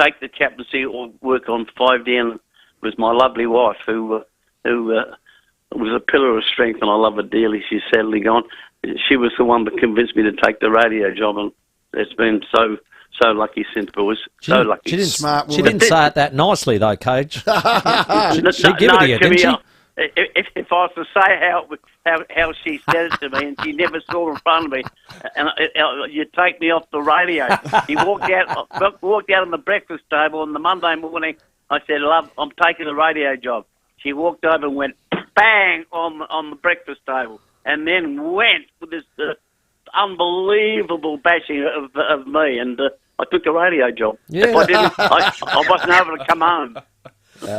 take the captaincy or work on 5DN with my lovely wife, who was a pillar of strength, and I love her dearly. She's sadly gone. She was the one that convinced me to take the radio job, and it's been so lucky since, boys. So lucky. She didn't, Smart woman. She didn't say it that nicely, though, Cage. she give it to you, didn't she? If I was to say how she said it to me, and she never saw in front of me, and you take me off the radio. She walked out on the breakfast table on the Monday morning. I said, "Love, I'm taking the radio job." She walked over and went bang on the breakfast table, and then went with this unbelievable bashing of me, and I took the radio job. Yeah. If I didn't, I wasn't able to come home.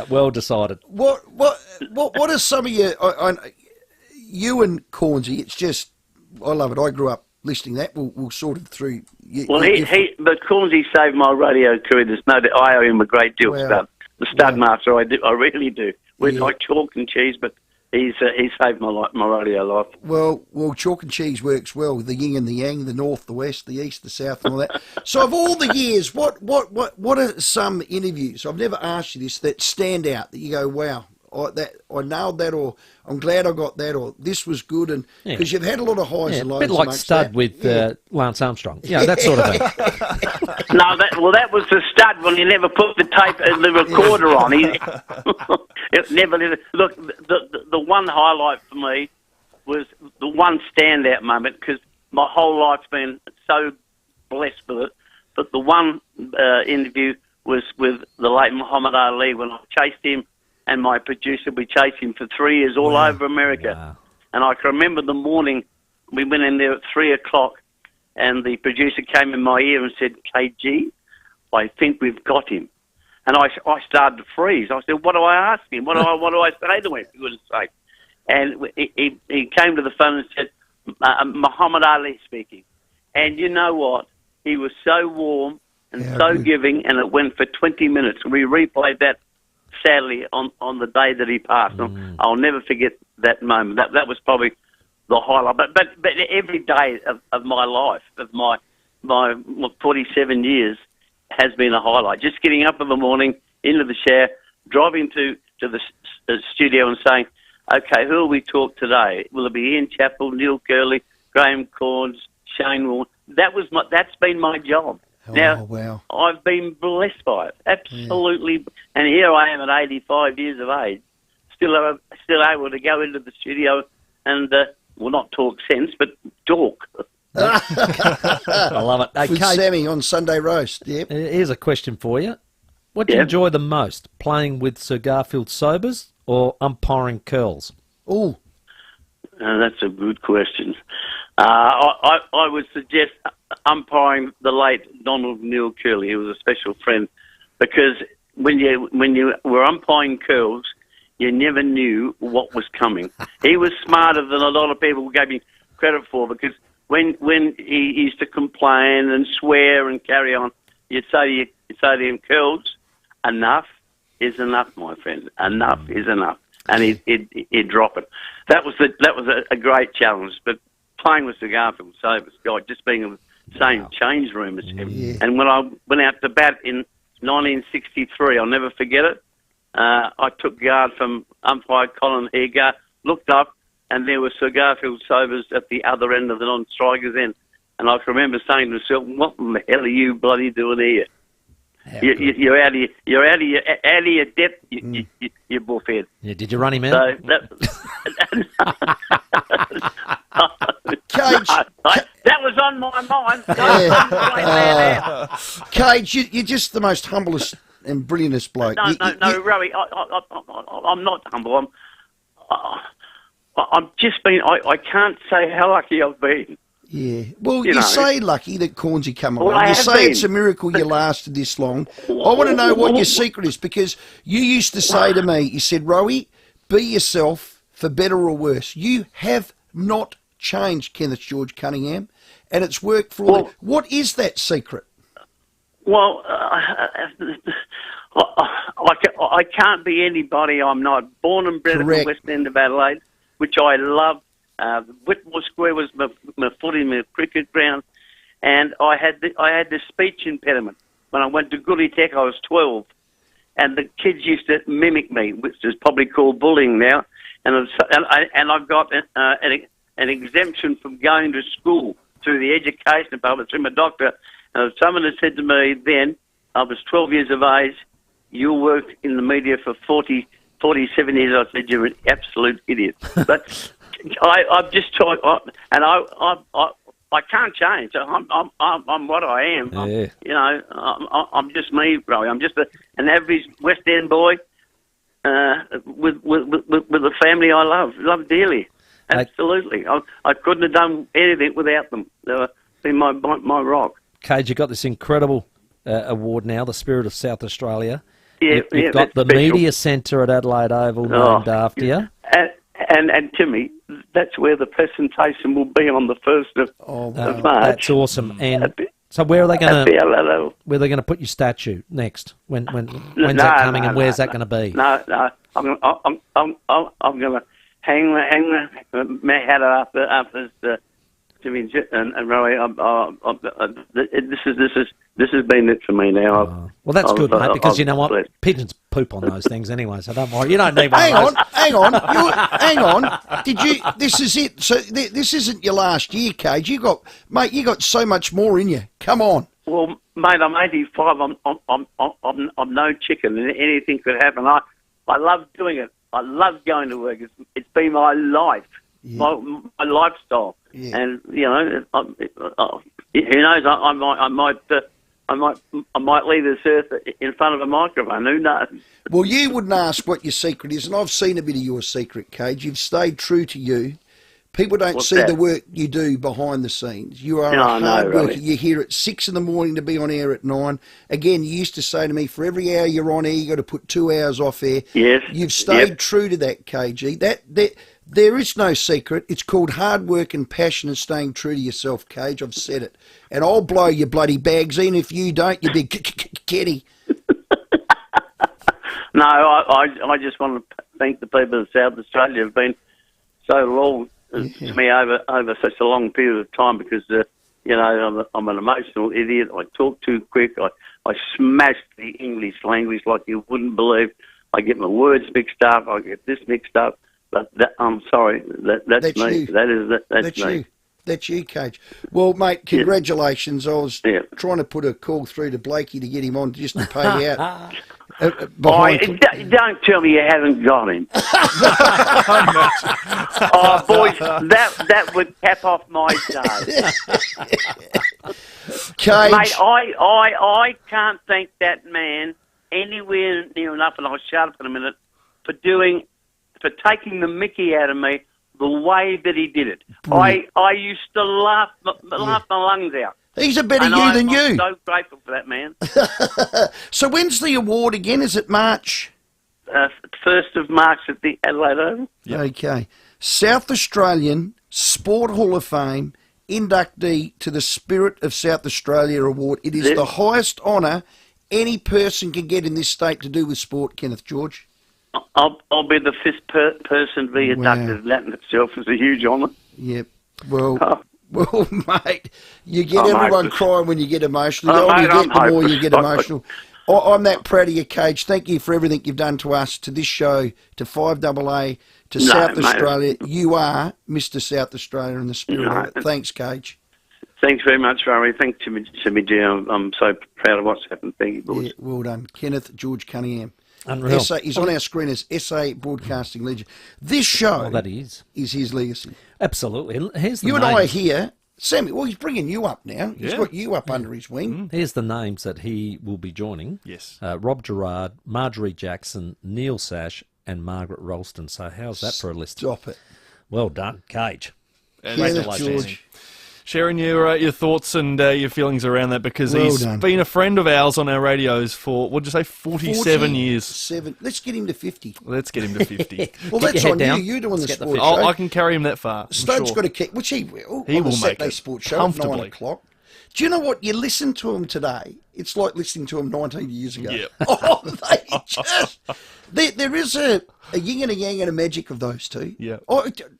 Well decided. What are some of you and Cornsey? It's just, I love it. I grew up listening to that. We'll sort it through. But Cornsey saved my radio career. There's no doubt. I owe him a great deal. The stud master, I really do. We're like chalk and cheese, but he saved my radio life. Well, chalk and cheese works well. The yin and the yang, the north, the west, the east, the south, and all that. So, of all the years, what are some interviews? I've never asked you this that stand out that you go, wow, I nailed that, or I'm glad I got that, or this was good, and because you've had a lot of highs and lows. A bit like Stud with Lance Armstrong. Yeah, that sort of thing. No, that was the stud when he never put the recorder on. It never did. Look, the one highlight for me was the one standout moment, because my whole life's been so blessed with it. But the one interview was with the late Muhammad Ali, when I chased him, and my producer, we chased him for 3 years all over America. Wow. And I can remember the morning, we went in there at 3 o'clock, and the producer came in my ear and said, "KG, I think we've got him." And I started to freeze. I said, "What do I ask him? What do I say to him, for goodness sake?" And he came to the phone and said, "Muhammad Ali speaking." And you know what? He was so warm and so giving, and it went for 20 minutes. We replayed that, sadly, on the day that he passed. I'll never forget that moment. That was probably the highlight. But every day of my life, of my 47 years, has been a highlight. Just getting up in the morning, into the shower, driving to the studio and saying, okay, who will we talk today? Will it be Ian Chappell, Neil Curley, Graham Corns, Shane Warne? That's been my job. Now, wow. I've been blessed by it, absolutely. Yeah. And here I am at 85 years of age, still able to go into the studio and, not talk sense, but talk. I love it. With Kate, Sammy on Sunday Roast, yep. Here's a question for you. What do you enjoy the most, playing with Sir Garfield Sobers or umpiring curls? Oh, that's a good question. I would suggest umpiring the late Donald Neil Curley. He was a special friend because when you were umpiring curls, you never knew what was coming. He was smarter than a lot of people gave him credit for, because when he used to complain and swear and carry on, you'd say to him, "Curls, enough is enough, my friend. Enough is enough," and he'd drop it. That was a great challenge. But playing with Sir Garfield Sobers, God, just being in the same change room as him. Yeah. And when I went out to bat in 1963, I'll never forget it. I took guard from umpire Colin Hegar, looked up, and there was Sir Garfield Sobers at the other end of the non-strikers end. And I can remember saying to myself, "What the hell are you bloody doing here? You're out of your depth, you buffhead." Yeah, did you run him out? Cage, that was on my mind. Cage, you're just the most humblest and brilliantest bloke. No, Rowie, I'm not humble. I'm just been. I can't say how lucky I've been. Yeah. Well, you say lucky that Cornsey come along. Well, you say it's a miracle you lasted this long. I want to know what your secret is, because you used to say to me, you said, "Rowie, be yourself for better or worse." You have not changed, Kenneth George Cunningham, and it's worked for all. What is that secret? Well, I can't be anybody I'm not. Born and bred at the West End of Adelaide, which I love. Whitmore Square was my foot in the cricket ground, and I had the speech impediment. When I went to Goody Tech, I was 12, and the kids used to mimic me, which is probably called bullying now. And I've got an exemption from going to school through the education department, through my doctor. And someone had said to me then, I was 12 years of age, "You'll work in the media for 47 years." I said, "You're an absolute idiot." But I've just tried, and I can't change. I'm what I am. Yeah. I'm just me, bro. I'm just an average West End boy with a family I love dearly. Absolutely. I couldn't have done anything without them. They've been my rock. Cage, you've got this incredible award now, the Spirit of South Australia. Yeah, you've got the special Media Centre at Adelaide Oval named after you. And Timmy, that's where the presentation will be on the 1st of March. That's awesome. And so where are they going to put your statue next? When's that coming, and where's that going to be? No. I'm going to hang my hat after Jimmy and Rowie. This has been it for me now. Well, that's good, mate, because you know what? Blessed. Pigeons poop on those things anyway, so don't worry. You don't need one of those. Hang on. Did you? This is it. So this isn't your last year, Cage. You got so much more in you. Come on. Well, mate, I'm 85. I'm no chicken, and anything could happen. I love doing it. I love going to work. It's been my life, my lifestyle, and who knows? I might leave this earth in front of a microphone. Who knows? Well, you wouldn't ask what your secret is, and I've seen a bit of your secret, Cage. You've stayed true to you. People don't see the work you do behind the scenes. You are a hard worker. Really. You're here at 6 in the morning to be on air at 9. Again, you used to say to me, for every hour you're on air, you got to put 2 hours off air. Yes. You've stayed true to that, KG. There is no secret. It's called hard work and passion and staying true to yourself, Cage. I've said it. And I'll blow your bloody bags in if you don't, you big kitty. No, I just want to thank the people of South Australia who've been so loyal to me over such a long period of time, because, I'm an emotional idiot. I talk too quick. I smash the English language like you wouldn't believe. I get my words mixed up. I get this mixed up. I'm sorry. That's me. You. That's me. You. That's you, Cage. Well, mate, congratulations. I was trying to put a call through to Blakey to get him on just to pay you out. Don't tell me you haven't got him. Boys, that would cap off my day. Cage. Mate, I can't thank that man anywhere near enough, and I'll shut up in a minute, for taking the mickey out of me the way that he did it. I used to laugh my lungs out. He's a better you than you. I'm so grateful for that man. So when's the award again? Is it March? 1st of March at the Adelaide Oval. Yep. Okay. South Australian Sport Hall of Fame inductee to the Spirit of South Australia Award. It is the highest honour any person can get in this state to do with sport, Kenneth George. I'll be the 5th person to be inducted. That in itself is a huge honour. Yep. Well, mate, you get everyone crying when you get emotional. The older you get, the more you get emotional. I'm that proud of you, Cage. Thank you for everything you've done to us, to this show, to 5AA, to South Australia. You are Mr. South Australia in the spirit of it. Thanks, Cage. Thanks very much, Rory. Thanks, Timmy G. I'm so proud of what's happened. Thank you, boys. Yeah, well done. Kenneth George Cunningham. Unreal. He's on our screen as SA Broadcasting Legend. This show is his legacy. Absolutely. Here's the you names. and I are here. Sammy, well, he's bringing you up now. He's got you up under his wing. Here's the names that he will be joining. Yes. Rob Gerard, Marjorie Jackson, Neil Sash, and Margaret Ralston. So how's that for a list? Stop it. Well done, Cage. George. Sharing your thoughts and your feelings around that, because he's been a friend of ours on our radios for, what did you say, 47 years. Let's get him to 50. Let's get him to 50. Well, that's on you. You're doing the sports show. I can carry him that far. Stone's got to keep, which he will. He on will the make Saturday it sports show comfortably. at 9 o'clock. Do you know what? You listen to him today, it's like listening to him 19 years ago. Yeah. There is a yin and a yang and a magic of those two. Yeah.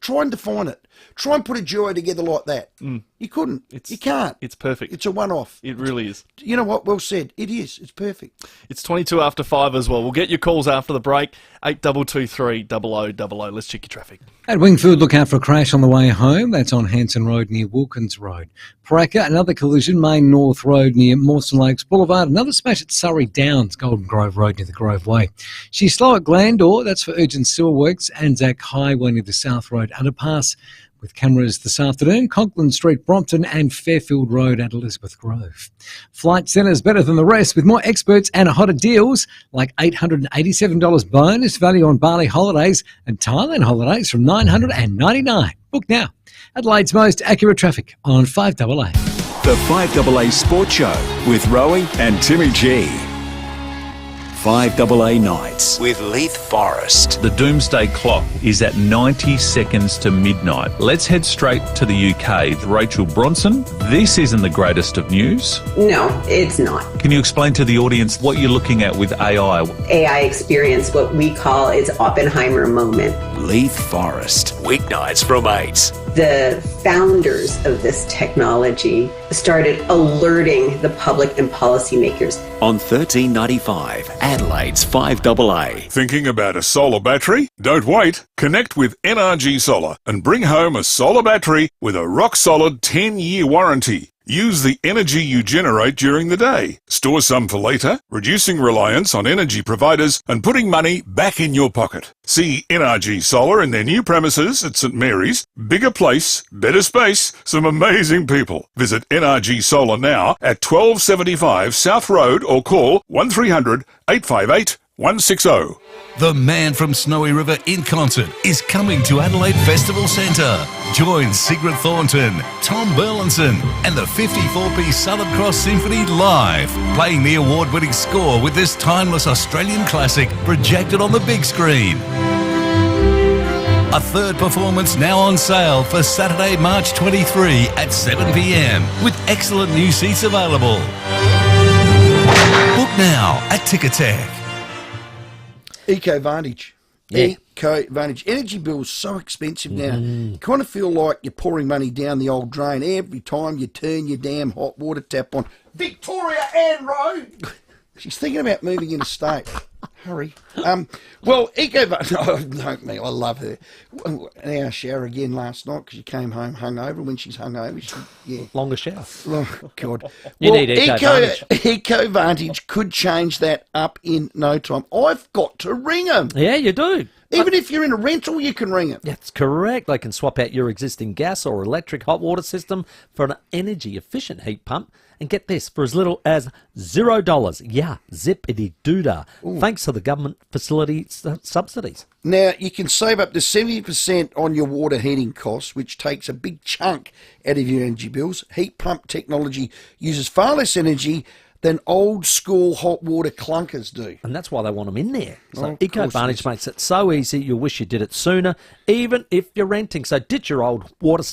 Try and define it. Try and put a duo together like that. You couldn't. You can't. It's perfect. It's a one-off. It really is. You know what? Well said. It is. It's perfect. It's 22 after 5 as well. We'll get your calls after the break. 8223 0000. Let's check your traffic. At Wingfield, look out for a crash on the way home. That's on Hanson Road near Wilkins Road. Paraka, another collision, Main North Road near Mawson Lakes Boulevard. Another smash at Surrey Downs, Golden Grove Road near the Grove Way. She's slow at Glandore, that's for urgent sewer works. Anzac Highway near the South Road underpass. With cameras this afternoon, Conklin Street, Brompton and Fairfield Road at Elizabeth Grove. Flight Centre's better than the rest with more experts and hotter deals like $887 bonus value on Bali holidays and Thailand holidays from $999. Book now. Adelaide's most accurate traffic on 5AA. The 5AA Sports Show with Rowie and Timmy G. 5AA Nights with Leith Forrest. The doomsday clock is at 90 seconds to midnight. Let's head straight to the UK. Rachel Bronson, this isn't the greatest of news. No, it's not. Can you explain to the audience what you're looking at with AI? AI experience, what we call its Oppenheimer moment. Leith Forrest, weeknights from 8. The founders of this technology started alerting the public and policymakers. On 1395, Adelaide's 5AA. Thinking about a solar battery? Don't wait. Connect with NRG Solar and bring home a solar battery with a rock-solid 10-year warranty. Use the energy you generate during the day. Store some for later, reducing reliance on energy providers and putting money back in your pocket. See NRG Solar in their new premises at St Mary's. Bigger place, better space, some amazing people. Visit NRG Solar now at 1275 South Road or call 1300 858 160. The Man from Snowy River in concert is coming to Adelaide Festival Centre. Join Sigrid Thornton, Tom Burlinson and the 54-piece Southern Cross Symphony live, playing the award-winning score with this timeless Australian classic projected on the big screen. A third performance now on sale for Saturday, March 23 at 7 p.m. with excellent new seats available. Book now at Ticketek. EcoVantage. Yeah. EcoVantage. Energy bills so expensive now. You kind of feel like you're pouring money down the old drain every time you turn your damn hot water tap on. Victoria Ann Rowe! She's thinking about moving interstate. Hurry. Well, I love her. Our shower again last night because she came home hungover. When she's hungover, longer shower. Oh, God. You need EcoVantage. EcoVantage could change that up in no time. I've got to ring them. Yeah, you do. Even if you're in a rental, you can ring them. That's correct. They can swap out your existing gas or electric hot water system for an energy-efficient heat pump. And get this, for as little as $0. Yeah, zippity-doodah. Thanks to the government facility subsidies. Now, you can save up to 70% on your water heating costs, which takes a big chunk out of your energy bills. Heat pump technology uses far less energy than old school hot water clunkers do. And that's why they want them in there. So EcoVantage makes it so easy you'll wish you did it sooner, even if you're renting. So ditch your old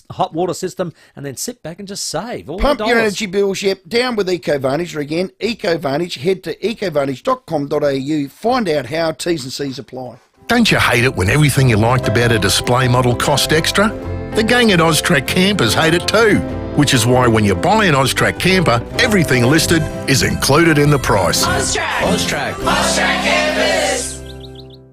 hot water system and then sit back and just save all Pump the your dollars. energy bills, down with EcoVantage. Again, EcoVantage, head to ecovantage.com.au, find out how, T's and C's apply. Don't you hate it when everything you liked about a display model cost extra? The gang at Austrac Campers hate it too, which is why when you buy an Austrac camper, everything listed is included in the price. Austrac Campers.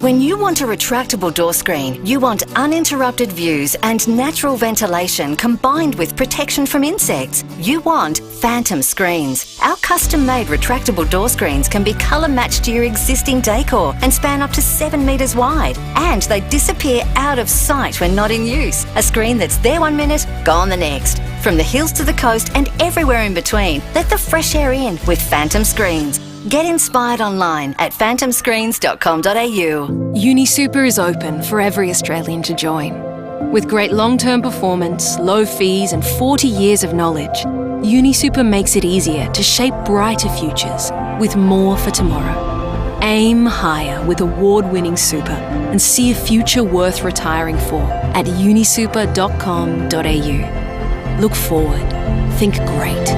When you want a retractable door screen, you want uninterrupted views and natural ventilation combined with protection from insects. You want Phantom Screens. Our custom-made retractable door screens can be colour matched to your existing decor and span up to 7 metres wide. And they disappear out of sight when not in use. A screen that's there 1 minute, gone the next. From the hills to the coast and everywhere in between, let the fresh air in with Phantom Screens. Get inspired online at phantomscreens.com.au. UniSuper is open for every Australian to join. With great long-term performance, low fees and 40 years of knowledge, UniSuper makes it easier to shape brighter futures with more for tomorrow. Aim higher with award-winning super and see a future worth retiring for at unisuper.com.au. Look forward. Think great.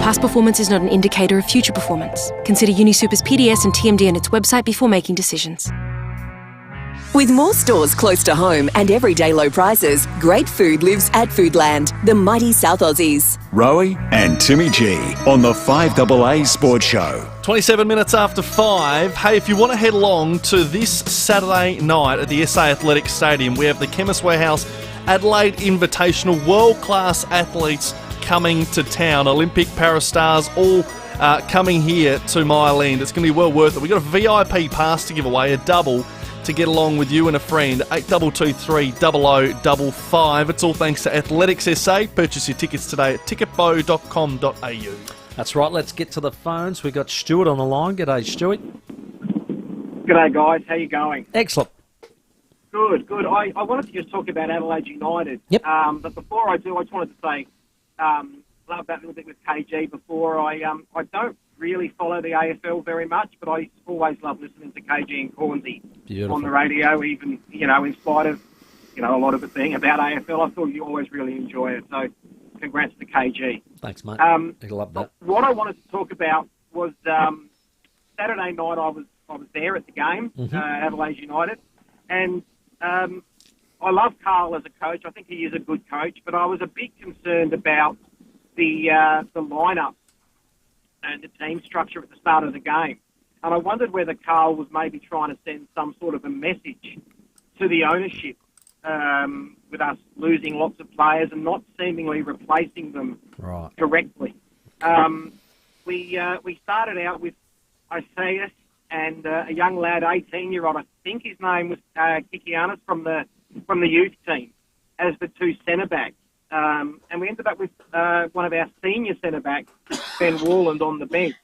Past performance is not an indicator of future performance. Consider UniSuper's PDS and TMD on its website before making decisions. With more stores close to home and everyday low prices, great food lives at Foodland, the mighty South Aussies. Rowie and Timmy G on the 5AA Sports Show. 27 minutes after 5. Hey, if you want to head along to this Saturday night at the SA Athletics Stadium, we have the Chemist Warehouse Adelaide Invitational, world-class athletes coming to town. Olympic para-stars all coming here to Mile End. It's going to be well worth it. We've got a VIP pass to give away, a double, to get along with you and a friend. 8223 0055. It's all thanks to Athletics SA. Purchase your tickets today at ticketbo.com.au. That's right. Let's get to the phones. We've got Stuart on the line. G'day, Stuart. G'day, guys. How you going? Excellent. Good. I wanted to just talk about Adelaide United. Yep. But before I do, I just wanted to say, love that little bit with KG before. I don't really follow the AFL very much, but I always love listening to KG and Cornsey on the radio, even, in spite of, a lot of it being about AFL. I thought you always really enjoy it. So congrats to KG. Thanks, mate. I love that. What I wanted to talk about was Saturday night I was there at the game, Adelaide United, and I love Carl as a coach. I think he is a good coach, but I was a bit concerned about the lineup and the team structure at the start of the game. And I wondered whether Carl was maybe trying to send some sort of a message to the ownership with us losing lots of players and not seemingly replacing them correctly. We started out with Isaias and a young lad, 18-year-old, I think his name was Kikianis from the youth team, as the two centre-backs. And we ended up with one of our senior centre-backs, Ben Warland, on the bench,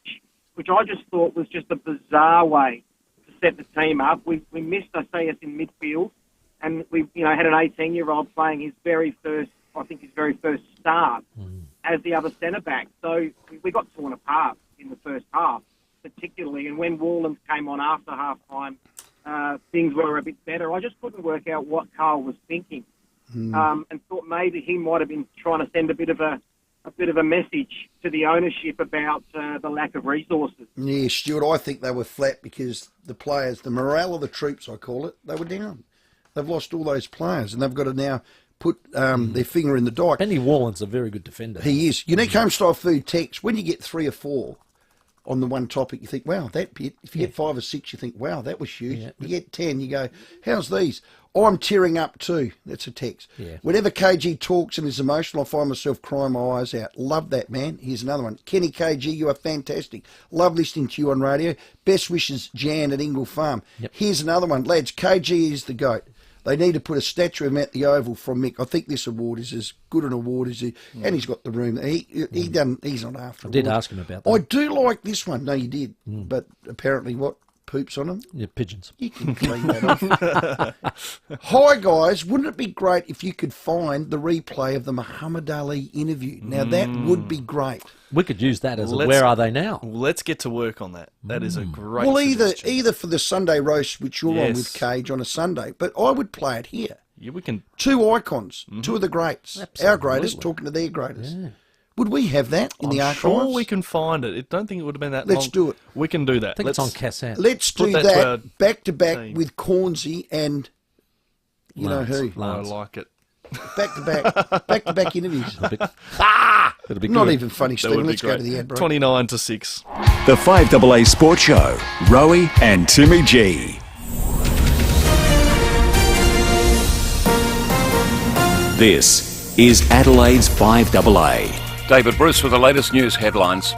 which I just thought was just a bizarre way to set the team up. We missed Isaias in midfield, and we had an 18-year-old playing his very first start as the other centre-back. So we got torn apart in the first half, particularly, and when Warland came on after half-time, things were a bit better. I just couldn't work out what Carl was thinking, and thought maybe he might have been trying to send a bit of a message to the ownership about the lack of resources. Yeah, Stuart, I think they were flat because the players, the morale of the troops, I call it, they were down. They've lost all those players, and they've got to now put their finger in the dike. Benny Warland's a very good defender. He is. Unique home style food text, when you get 3 or 4, on the one topic, you think, wow, that bit. If you get 5 or 6, you think, wow, that was huge. Yeah. You get 10, you go, how's these? I'm tearing up too. That's a text. Yeah. Whenever KG talks and is emotional, I find myself crying my eyes out. Love that, man. Here's another one. Kenny KG, you are fantastic. Love listening to you on radio. Best wishes, Jan at Ingle Farm. Yep. Here's another one. Lads, KG is the GOAT. They need to put a statue of him at the Oval from Mick. I think this award is as good an award as he... And he's got the room. He's not after I did awards. ask him about that. I do like this one. No, you did. But apparently what? Poops on them? Yeah, pigeons. You can clean that off. Hi, guys. Wouldn't it be great if you could find the replay of the Muhammad Ali interview? Now, that would be great. We could use that as a where are they now? Let's get to work on that. That is a great Well, suggestion. either for the Sunday roast, which you're on Yes. with Cage on a Sunday, but I would play it here. Yeah, we can. 2 icons, 2 of the greats. Our Absolutely. greatest talking to their greatest. Yeah. Would we have that in the I'm archives? sure we can find it. I don't think it would have been that long. Let's do it. We can do that. I think it's on cassette. Let's do put that to our that back to back team. with Cornsey and you know who. I like it. Back to back interviews. It'll be Not good. even funny, That Stephen. would be Let's go to great. the ad break. 29-6. The 5AA Sports Show. Rowie and Timmy G. This is Adelaide's 5AA. David Bruce with the latest news headlines.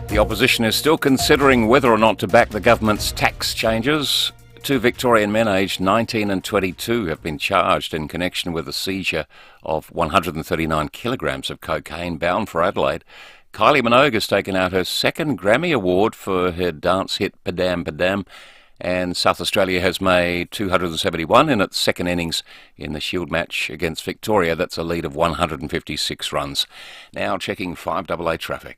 The opposition is still considering whether or not to back the government's tax changes. 2 Victorian men aged 19 and 22 have been charged in connection with the seizure of 139 kilograms of cocaine bound for Adelaide. Kylie Minogue has taken out her 2nd Grammy Award for her dance hit Padam Padam, and South Australia has made 271 in its 2nd innings in the Shield match against Victoria. That's a lead of 156 runs. Now checking 5AA traffic.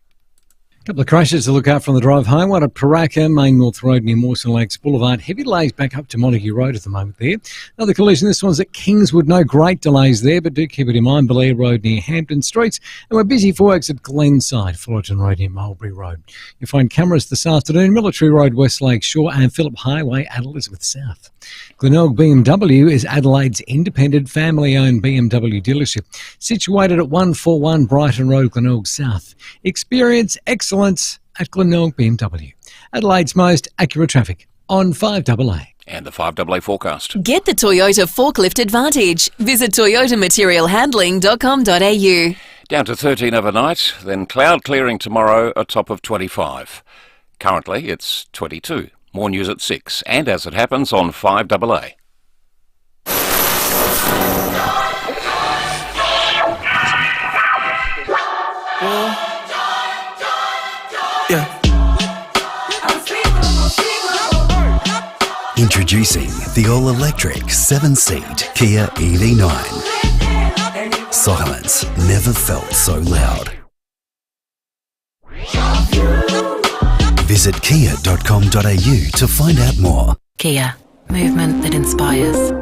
Couple of crashes to look out from the drive home. One at Paraka, Main North Road near Mawson Lakes Boulevard. Heavy delays back up to Montague Road at the moment there. Another collision, this one's at Kingswood. No great delays there, but do keep it in mind. Belair Road near Hampton Streets. And we're busy for works at Glenside, Fullerton Road near Mulberry Road. You'll find cameras this afternoon. Military Road, West Lake Shore, and Phillip Highway at Elizabeth South. Glenelg BMW is Adelaide's independent family-owned BMW dealership, situated at 141 Brighton Road, Glenelg South. Experience excellence at Glenelg BMW. Adelaide's most accurate traffic on 5AA. And the 5AA forecast. Get the Toyota forklift advantage. Visit toyotamaterialhandling.com.au. Down to 13 overnight, then cloud clearing tomorrow, a top of 25. Currently, it's 22. More news at 6, and as it happens on 5AA. Introducing the all-electric 7-seat Kia EV9. Silence never felt so loud. Visit kia.com.au to find out more. Kia, movement that inspires.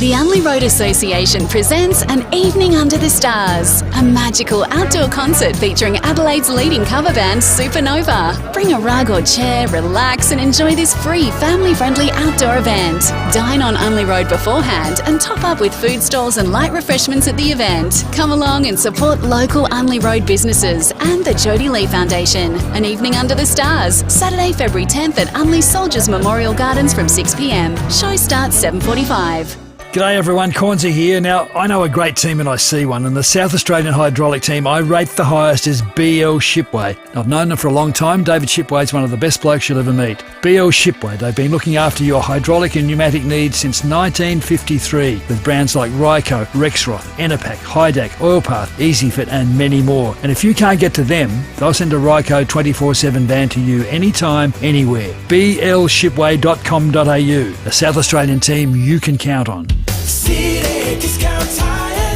The Unley Road Association presents An Evening Under the Stars, a magical outdoor concert featuring Adelaide's leading cover band, Supernova. Bring a rug or chair, relax and enjoy this free family-friendly outdoor event. Dine on Unley Road beforehand and top up with food stalls and light refreshments at the event. Come along and support local Unley Road businesses and the Jodie Lee Foundation. An Evening Under the Stars, Saturday, February 10th at Unley Soldiers Memorial Gardens from 6 p.m. Show starts 7:45. G'day everyone, Cornsey here. Now, I know a great team and I see one, and the South Australian hydraulic team I rate the highest is BL Shipway. I've known them for a long time. David Shipway's one of the best blokes you'll ever meet. BL Shipway, they've been looking after your hydraulic and pneumatic needs since 1953 with brands like Ryco, Rexroth, Enerpac, Hydac, Oilpath, EasyFit and many more. And if you can't get to them, they'll send a Ryco 24/7 van to you anytime, anywhere. blshipway.com.au, a South Australian team you can count on.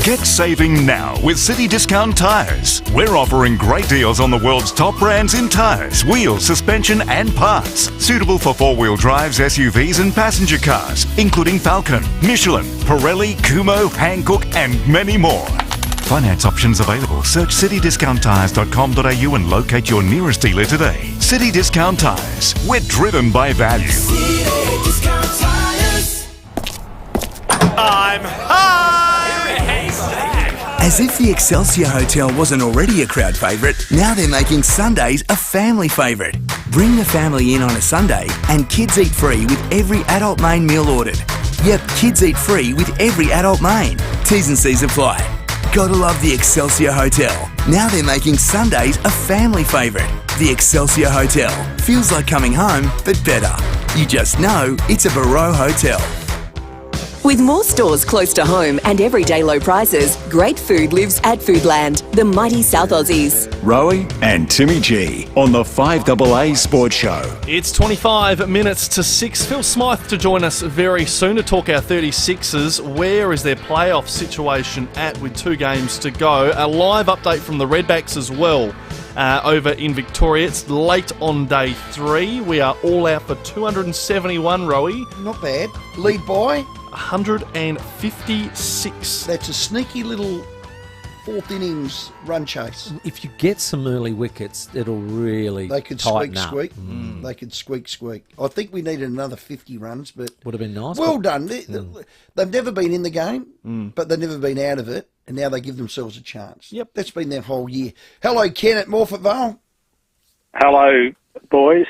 Get saving now with City Discount Tyres. We're offering great deals on the world's top brands in tyres, wheels, suspension and parts. Suitable for 4-wheel drives, SUVs and passenger cars, including Falcon, Michelin, Pirelli, Kumho, Hankook and many more. Finance options available. Search citydiscounttyres.com.au and locate your nearest dealer today. City Discount Tyres. We're driven by value. I'm high! As if the Excelsior Hotel wasn't already a crowd favourite, now they're making Sundays a family favourite. Bring the family in on a Sunday and kids eat free with every adult main meal ordered. Yep, kids eat free with every adult main. T's and C's apply. Gotta love the Excelsior Hotel. Now they're making Sundays a family favourite. The Excelsior Hotel. Feels like coming home, but better. You just know it's a Barreau Hotel. With more stores close to home and everyday low prices, great food lives at Foodland, the mighty South Aussies. Rowie and Timmy G on the 5AA Sports Show. It's 25 minutes to 6. Phil Smythe to join us very soon to talk our 36ers. Where is their playoff situation at with 2 games to go? A live update from the Redbacks as well over in Victoria. It's late on day 3. We are all out for 271, Rowie. Not bad. Lead by 156. That's a sneaky little fourth innings run chase. If you get some early wickets, it'll really They could tighten squeak. up. They could squeak. I think we needed another 50 runs, but Would have been nice. well but- done. They've never been in the game, but they've never been out of it, and now they give themselves a chance. Yep, that's been their whole year. Hello, Ken at Morfett Vale. Hello, boys.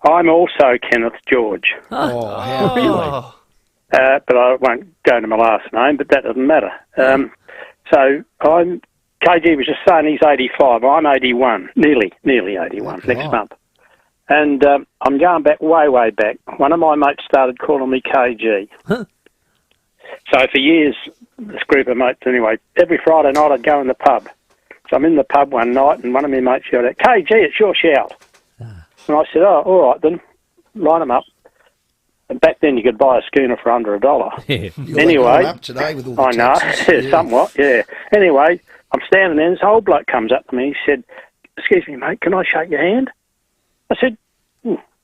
I'm also Kenneth George. Oh, how really? But I won't go into my last name, but that doesn't matter. So KG was just saying he's 85. I'm 81, nearly 81 next month. And I'm going back way back. One of my mates started calling me KG. So for years, this group of mates anyway, every Friday night I'd go in the pub. So I'm in the pub one night and one of my mates yelled out, KG, it's your shout. And I said, oh, all right then, line them up. And back then you could buy a schooner for under $1. Yeah. Anyway, Up today with all the I know, taxes. Yeah. somewhat, yeah. Anyway, I'm standing there and this old bloke comes up to me. He said, excuse me, mate, can I shake your hand? I said,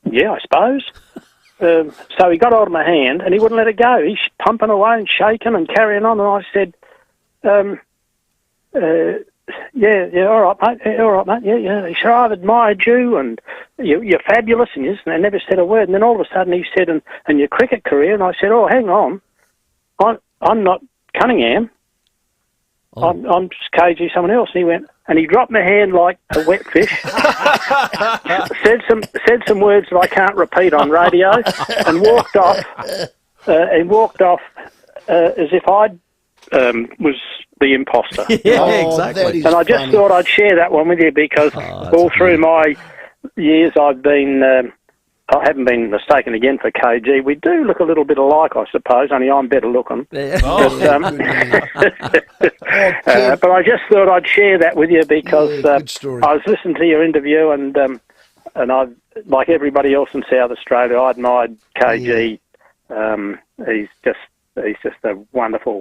yeah, I suppose. So he got hold of my hand and he wouldn't let it go. He's pumping away and shaking and carrying on. And I said, yeah, all right, mate, yeah. He said, I've admired you and you're fabulous. And I never said a word. And then all of a sudden he said, and your cricket career. And I said, oh, hang on. I'm not Cunningham. Oh. I'm just KG someone else. And he went, and he dropped my hand like a wet fish. said some words that I can't repeat on radio, and walked off. As if I was the imposter. Yeah, exactly. And I just thought I'd share that one with you because all through my years I haven't been mistaken again for KG. We do look a little bit alike, I suppose, only I'm better looking. Yeah. But I just thought I'd share that with you because I was listening to your interview and I, like everybody else in South Australia, I admired KG. He's just a wonderful,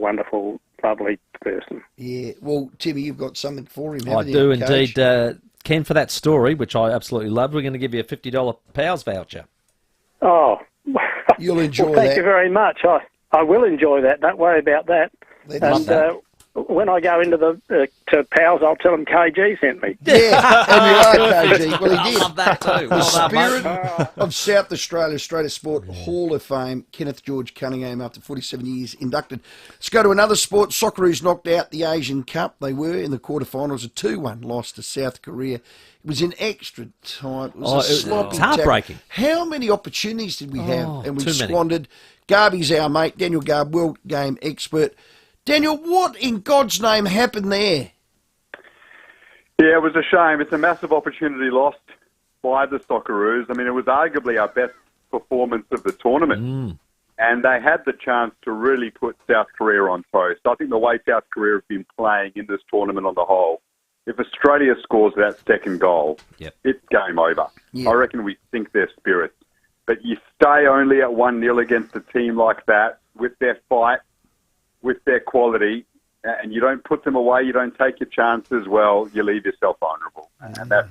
lovely person. Yeah, well, Timmy, you've got something for him, I haven't do you, indeed. Coach? Ken, for that story, which I absolutely loved, we're going to give you a $50 Powers voucher. Oh, you'll enjoy well, thank that. you very much. I will enjoy that. Don't worry about that. And when I go into to Powers, I'll tell them KG sent me. Yeah, and you are KG. Well, he did. I love that too. The spirit of South Australia Sport Hall of Fame, Kenneth George Cunningham, after 47 years, inducted. Let's go to another sport. Socceroos knocked out the Asian Cup. They were in the quarterfinals, a 2-1 loss to South Korea. It was in extra time. It was a sloppy it's heartbreaking. tackle. How many opportunities did we have? And we too many. squandered. Garby's our mate, Daniel Garb, world game expert. Daniel, what in God's name happened there? Yeah, it was a shame. It's a massive opportunity lost by the Socceroos. I mean, it was arguably our best performance of the tournament. And they had the chance to really put South Korea on toast. I think the way South Korea have been playing in this tournament on the whole, if Australia scores that second goal, it's game over. I reckon we sink their spirits. But you stay only at 1-0 against a team like that with their fight, with their quality, and you don't put them away, you don't take your chances, well, you leave yourself vulnerable. And that's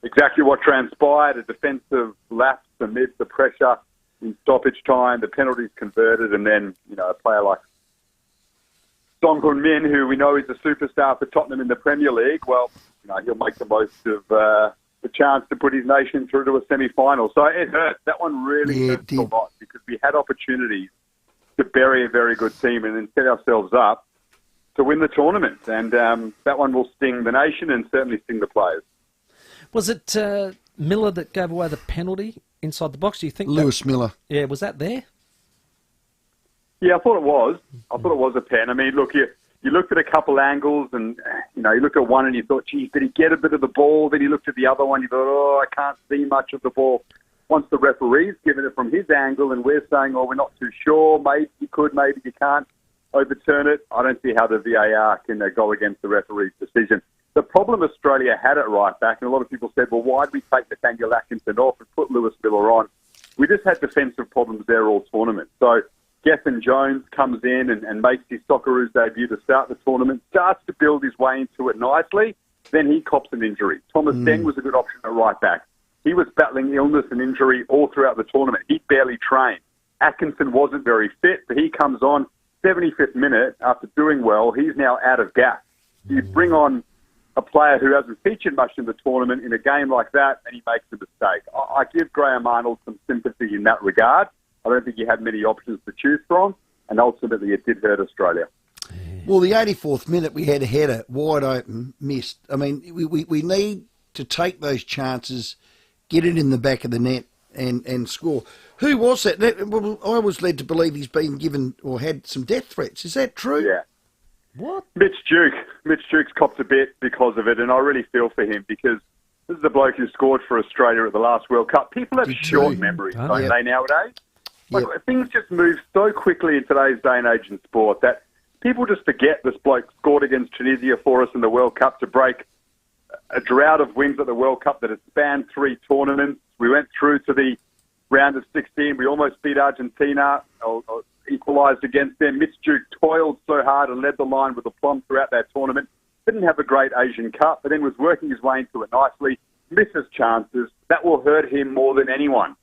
exactly what transpired, a defensive lapse amid the pressure in stoppage time, the penalties converted, and then, a player like Song Heung-min, who we know is a superstar for Tottenham in the Premier League, well, he'll make the most of the chance to put his nation through to a semi-final. So it hurt. That one really hurt a lot because we had opportunities to bury a very good team and then set ourselves up to win the tournament. And that one will sting the nation and certainly sting the players. Was it Miller that gave away the penalty inside the box? Do you think Lewis Miller? Yeah, was that there? Yeah, I thought it was. I thought it was a pen. I mean, look, you looked at a couple angles and, you looked at one and you thought, geez, did he get a bit of the ball? Then you looked at the other one, you thought, oh, I can't see much of the ball. Once the referee's given it from his angle and we're saying, oh, we're not too sure, maybe you could, maybe you can't overturn it, I don't see how the VAR can go against the referee's decision. The problem Australia had at right back, and a lot of people said, well, why did we take Nathaniel Atkinson off and put Lewis Miller on? We just had defensive problems there all tournament. So Gethin Jones comes in and makes his Socceroos debut to start the tournament, starts to build his way into it nicely, then he cops an injury. Thomas Deng was a good option at right back. He was battling illness and injury all throughout the tournament. He barely trained. Atkinson wasn't very fit, but he comes on 75th minute after doing well. He's now out of gas. You bring on a player who hasn't featured much in the tournament in a game like that, and he makes a mistake. I give Graham Arnold some sympathy in that regard. I don't think he had many options to choose from, and ultimately it did hurt Australia. Well, the 84th minute, we had a header, wide open, missed. I mean, we need to take those chances, get it in the back of the net and score. Who was that? Well, I was led to believe he's been given or had some death threats. Is that true? Yeah. What? Mitch Duke. Mitch Duke's copped a bit because of it, and I really feel for him because this is the bloke who scored for Australia at the last World Cup. People have short memories, don't they, nowadays? Like, things just move so quickly in today's day and age in sport that people just forget this bloke scored against Tunisia for us in the World Cup to break a drought of wins at the World Cup that had spanned 3 tournaments. We went through to the round of 16. We almost beat Argentina, or equalised against them. Mitch Duke toiled so hard and led the line with aplomb throughout that tournament. Didn't have a great Asian Cup, but then was working his way into it nicely. Misses chances. That will hurt him more than anyone.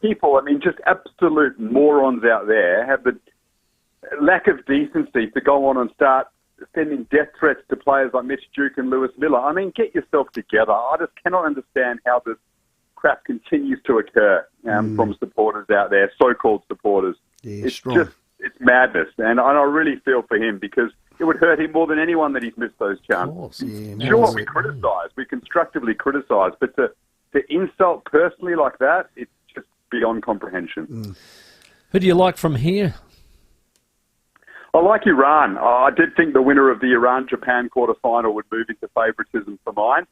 People, just absolute morons out there have the lack of decency to go on and start sending death threats to players like Mitch Duke and Lewis Miller. Get yourself together. I just cannot understand how this crap continues to occur from supporters out there, so-called supporters. Yeah, it's madness, and I really feel for him because it would hurt him more than anyone that he's missed those chances. Sure, we criticise, we constructively criticise, but to insult personally like that, it's just beyond comprehension. Who do you like from here? I like Iran. I did think the winner of the Iran-Japan quarterfinal would move into favouritism for mine.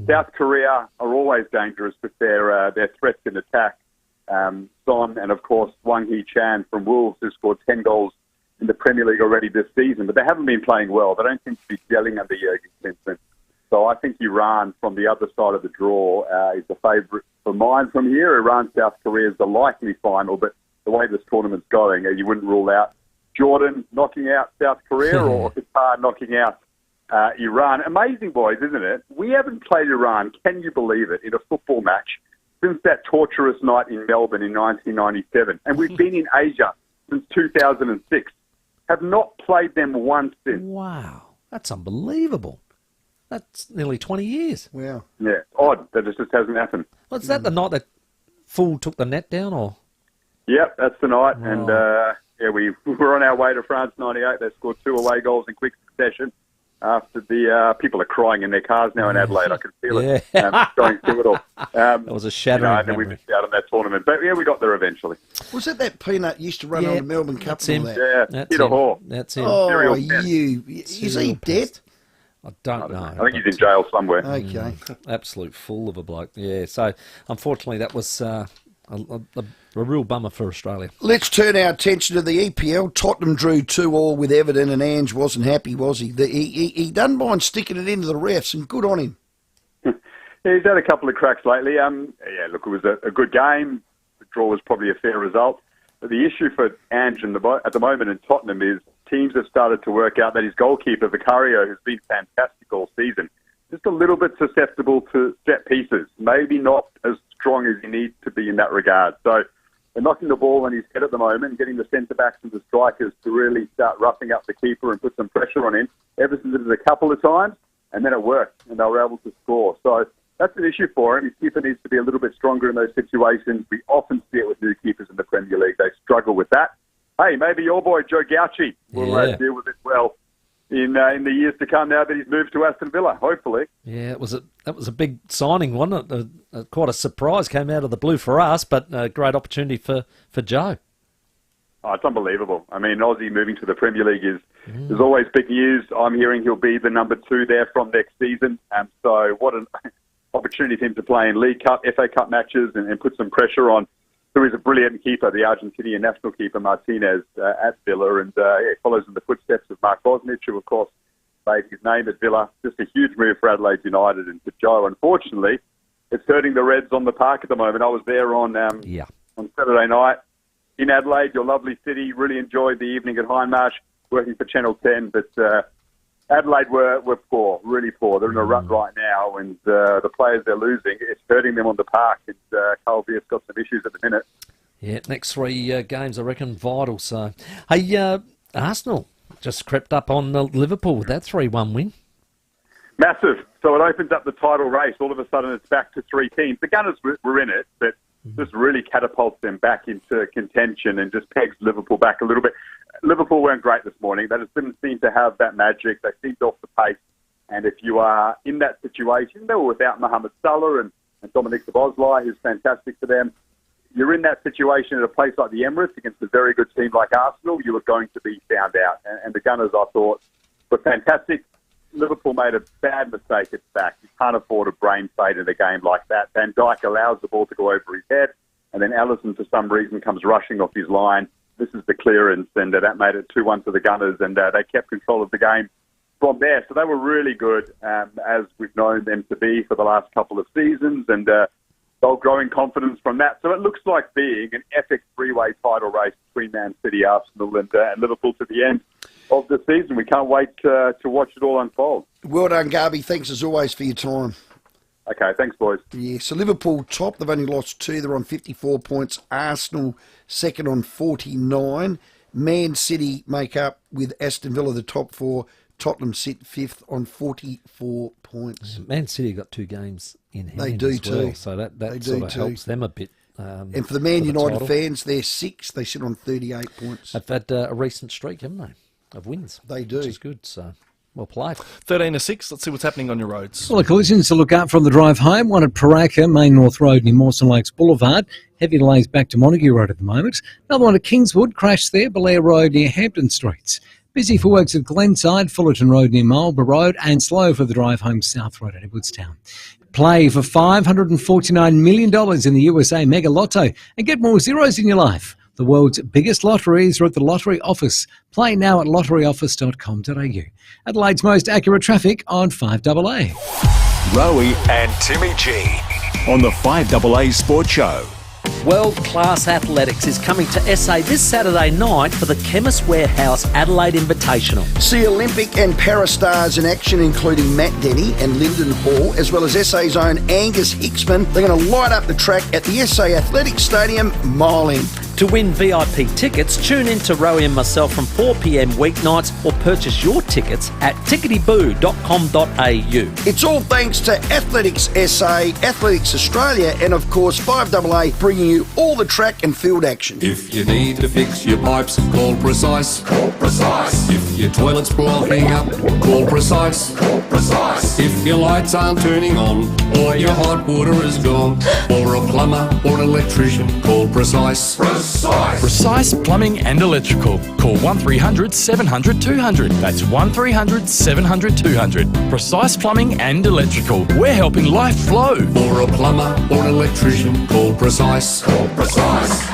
South Korea are always dangerous with their threats in attack. Son and, of course, Wang Hee-chan from Wolves, who scored 10 goals in the Premier League already this season, but they haven't been playing well. They don't seem to be gelling under Jurgen Klinsmann. So I think Iran, from the other side of the draw, is the favourite for mine from here. Iran-South Korea is the likely final, but the way this tournament's going, you wouldn't rule out Jordan knocking out South Korea or Qatar knocking out Iran. Amazing, boys, isn't it? We haven't played Iran, can you believe it, in a football match since that torturous night in Melbourne in 1997. And we've been in Asia since 2006. Have not played them once since. Wow, that's unbelievable. That's nearly 20 years. Wow. Yeah, odd that it just hasn't happened. Well, is that the night that Full took the net down, or? Yep, that's the night. Oh. And we were on our way to France 98. They scored 2 away goals in quick succession. After the people are crying in their cars now in Adelaide, I can feel it going through it all. That was a shattering and then we missed out on that tournament, but we got there eventually. Was it that Peanut used to run on the Melbourne Cup? That's him. Yeah, Peter Hall. That's him. Oh, is he dead? I don't know. I think he's in jail somewhere. Okay. Absolute fool of a bloke. Yeah. So unfortunately, that was a real bummer for Australia. Let's turn our attention to the EPL. Tottenham drew 2-2 with Everton, and Ange wasn't happy, was he? He doesn't mind sticking it into the refs, and good on him. He's had a couple of cracks lately. Look, it was a good game. The draw was probably a fair result. But the issue for Ange at the moment in Tottenham is teams have started to work out that his goalkeeper, Vicario, who's been fantastic all season, just a little bit susceptible to set pieces. Maybe not as strong as he needs to be in that regard. So they're knocking the ball on his head at the moment and getting the centre-backs and the strikers to really start roughing up the keeper and put some pressure on him. Everton did it a couple of times, and then it worked, and they were able to score. So that's an issue for him. His keeper needs to be a little bit stronger in those situations. We often see it with new keepers in the Premier League. They struggle with that. Hey, maybe your boy Joe Gauci will deal with it well in the years to come now that he's moved to Aston Villa, hopefully. Yeah, that was a big signing, wasn't it? Quite a surprise came out of the blue for us, but a great opportunity for Joe. Oh, it's unbelievable. I mean, Aussie moving to the Premier League is always big news. I'm hearing he'll be the number 2 there from next season. So what an opportunity for him to play in League Cup, FA Cup matches and put some pressure on who is a brilliant keeper, the Argentinian national keeper, Martinez, at Villa. And he follows in the footsteps of Mark Bosnich, who, of course, made his name at Villa. Just a huge move for Adelaide United. And for Joe, unfortunately, it's hurting the Reds on the park at the moment. I was there on Saturday night in Adelaide, your lovely city. Really enjoyed the evening at Hindmarsh, working for Channel 10. But Adelaide were poor, really poor. They're in a rut right now, and the players they're losing, it's hurting them on the park. And Carl Beer's got some issues at the minute. Yeah, next 3 games, I reckon, vital. So, hey, Arsenal just crept up on Liverpool with that 3-1 win. Massive. So it opens up the title race. All of a sudden, it's back to 3 teams. The Gunners were in it, but just really catapults them back into contention and just pegs Liverpool back a little bit. Liverpool weren't great this morning. They just didn't seem to have that magic. They seemed off the pace. And if you are in that situation, they were without Mohamed Salah and Dominic Szoboszlai, who's fantastic for them. You're in that situation at a place like the Emirates against a very good team like Arsenal, you are going to be found out. And the Gunners, I thought, were fantastic. Liverpool made a bad mistake at back. You can't afford a brain fade in a game like that. Van Dijk allows the ball to go over his head, and then Alisson, for some reason, comes rushing off his line. This is the clearance, and that made it 2-1 for the Gunners, and they kept control of the game from there. So they were really good, as we've known them to be for the last couple of seasons, and they'll grow in confidence from that. So it looks like being an epic 3-way title race between Man City, Arsenal, and Liverpool to the end of the season. We can't wait to watch it all unfold. Well done, Garby. Thanks as always for your time. Okay, thanks, boys. Yeah, so Liverpool top. They've only lost 2. They're on 54 points. Arsenal second on 49. Man City make up with Aston Villa the top 4. Tottenham sit 5th on 44 points. Man City got 2 games in hand. They do as well, too. so that They sort do of too. helps them a bit. And for the Man United fans, they're 6th. They sit on 38 points. They've had a recent streak, haven't they, of wins? They do. Which is good, so well played. 13-6. Let's see what's happening on your roads. Well, the collisions to look out from the drive home. One at FIVEAA, Main North Road near Mawson Lakes Boulevard. Heavy delays back to Montague Road at the moment. Another one at Kingswood, crashed there, Belair Road near Hampton Streets. Busy for works at Glenside, Fullerton Road near Marlborough Road, and slow for the drive home South Road at Edwardstown. Play for $549 million in the USA Mega Lotto and get more zeros in your life. The world's biggest lotteries are at the Lottery Office. Play now at lotteryoffice.com.au. Adelaide's most accurate traffic on 5AA. Rowie and Timmy G on the 5AA Sports Show. World-class athletics is coming to SA this Saturday night for the Chemist Warehouse Adelaide Invitational. See Olympic and para stars in action, including Matt Denny and Lyndon Hall, as well as SA's own Angus Hicksman. They're going to light up the track at the SA Athletics Stadium, Mile End. To win VIP tickets, tune in to Rowie and myself from 4 p.m. weeknights or purchase your tickets at ticketyboo.com.au. It's all thanks to Athletics SA, Athletics Australia, and of course 5AA, bringing you all the track and field action. If you need to fix your pipes, call Precise. Call Precise. If your toilet's blocking up, call Precise. Call Precise. If your lights aren't turning on or your hot water is gone, or a plumber or an electrician, call Precise. Precise Plumbing and Electrical. Call 1300 700 200. That's 1300 700 200. Precise Plumbing and Electrical. We're helping life flow. Or a plumber or an electrician, call Precise. Call Precise.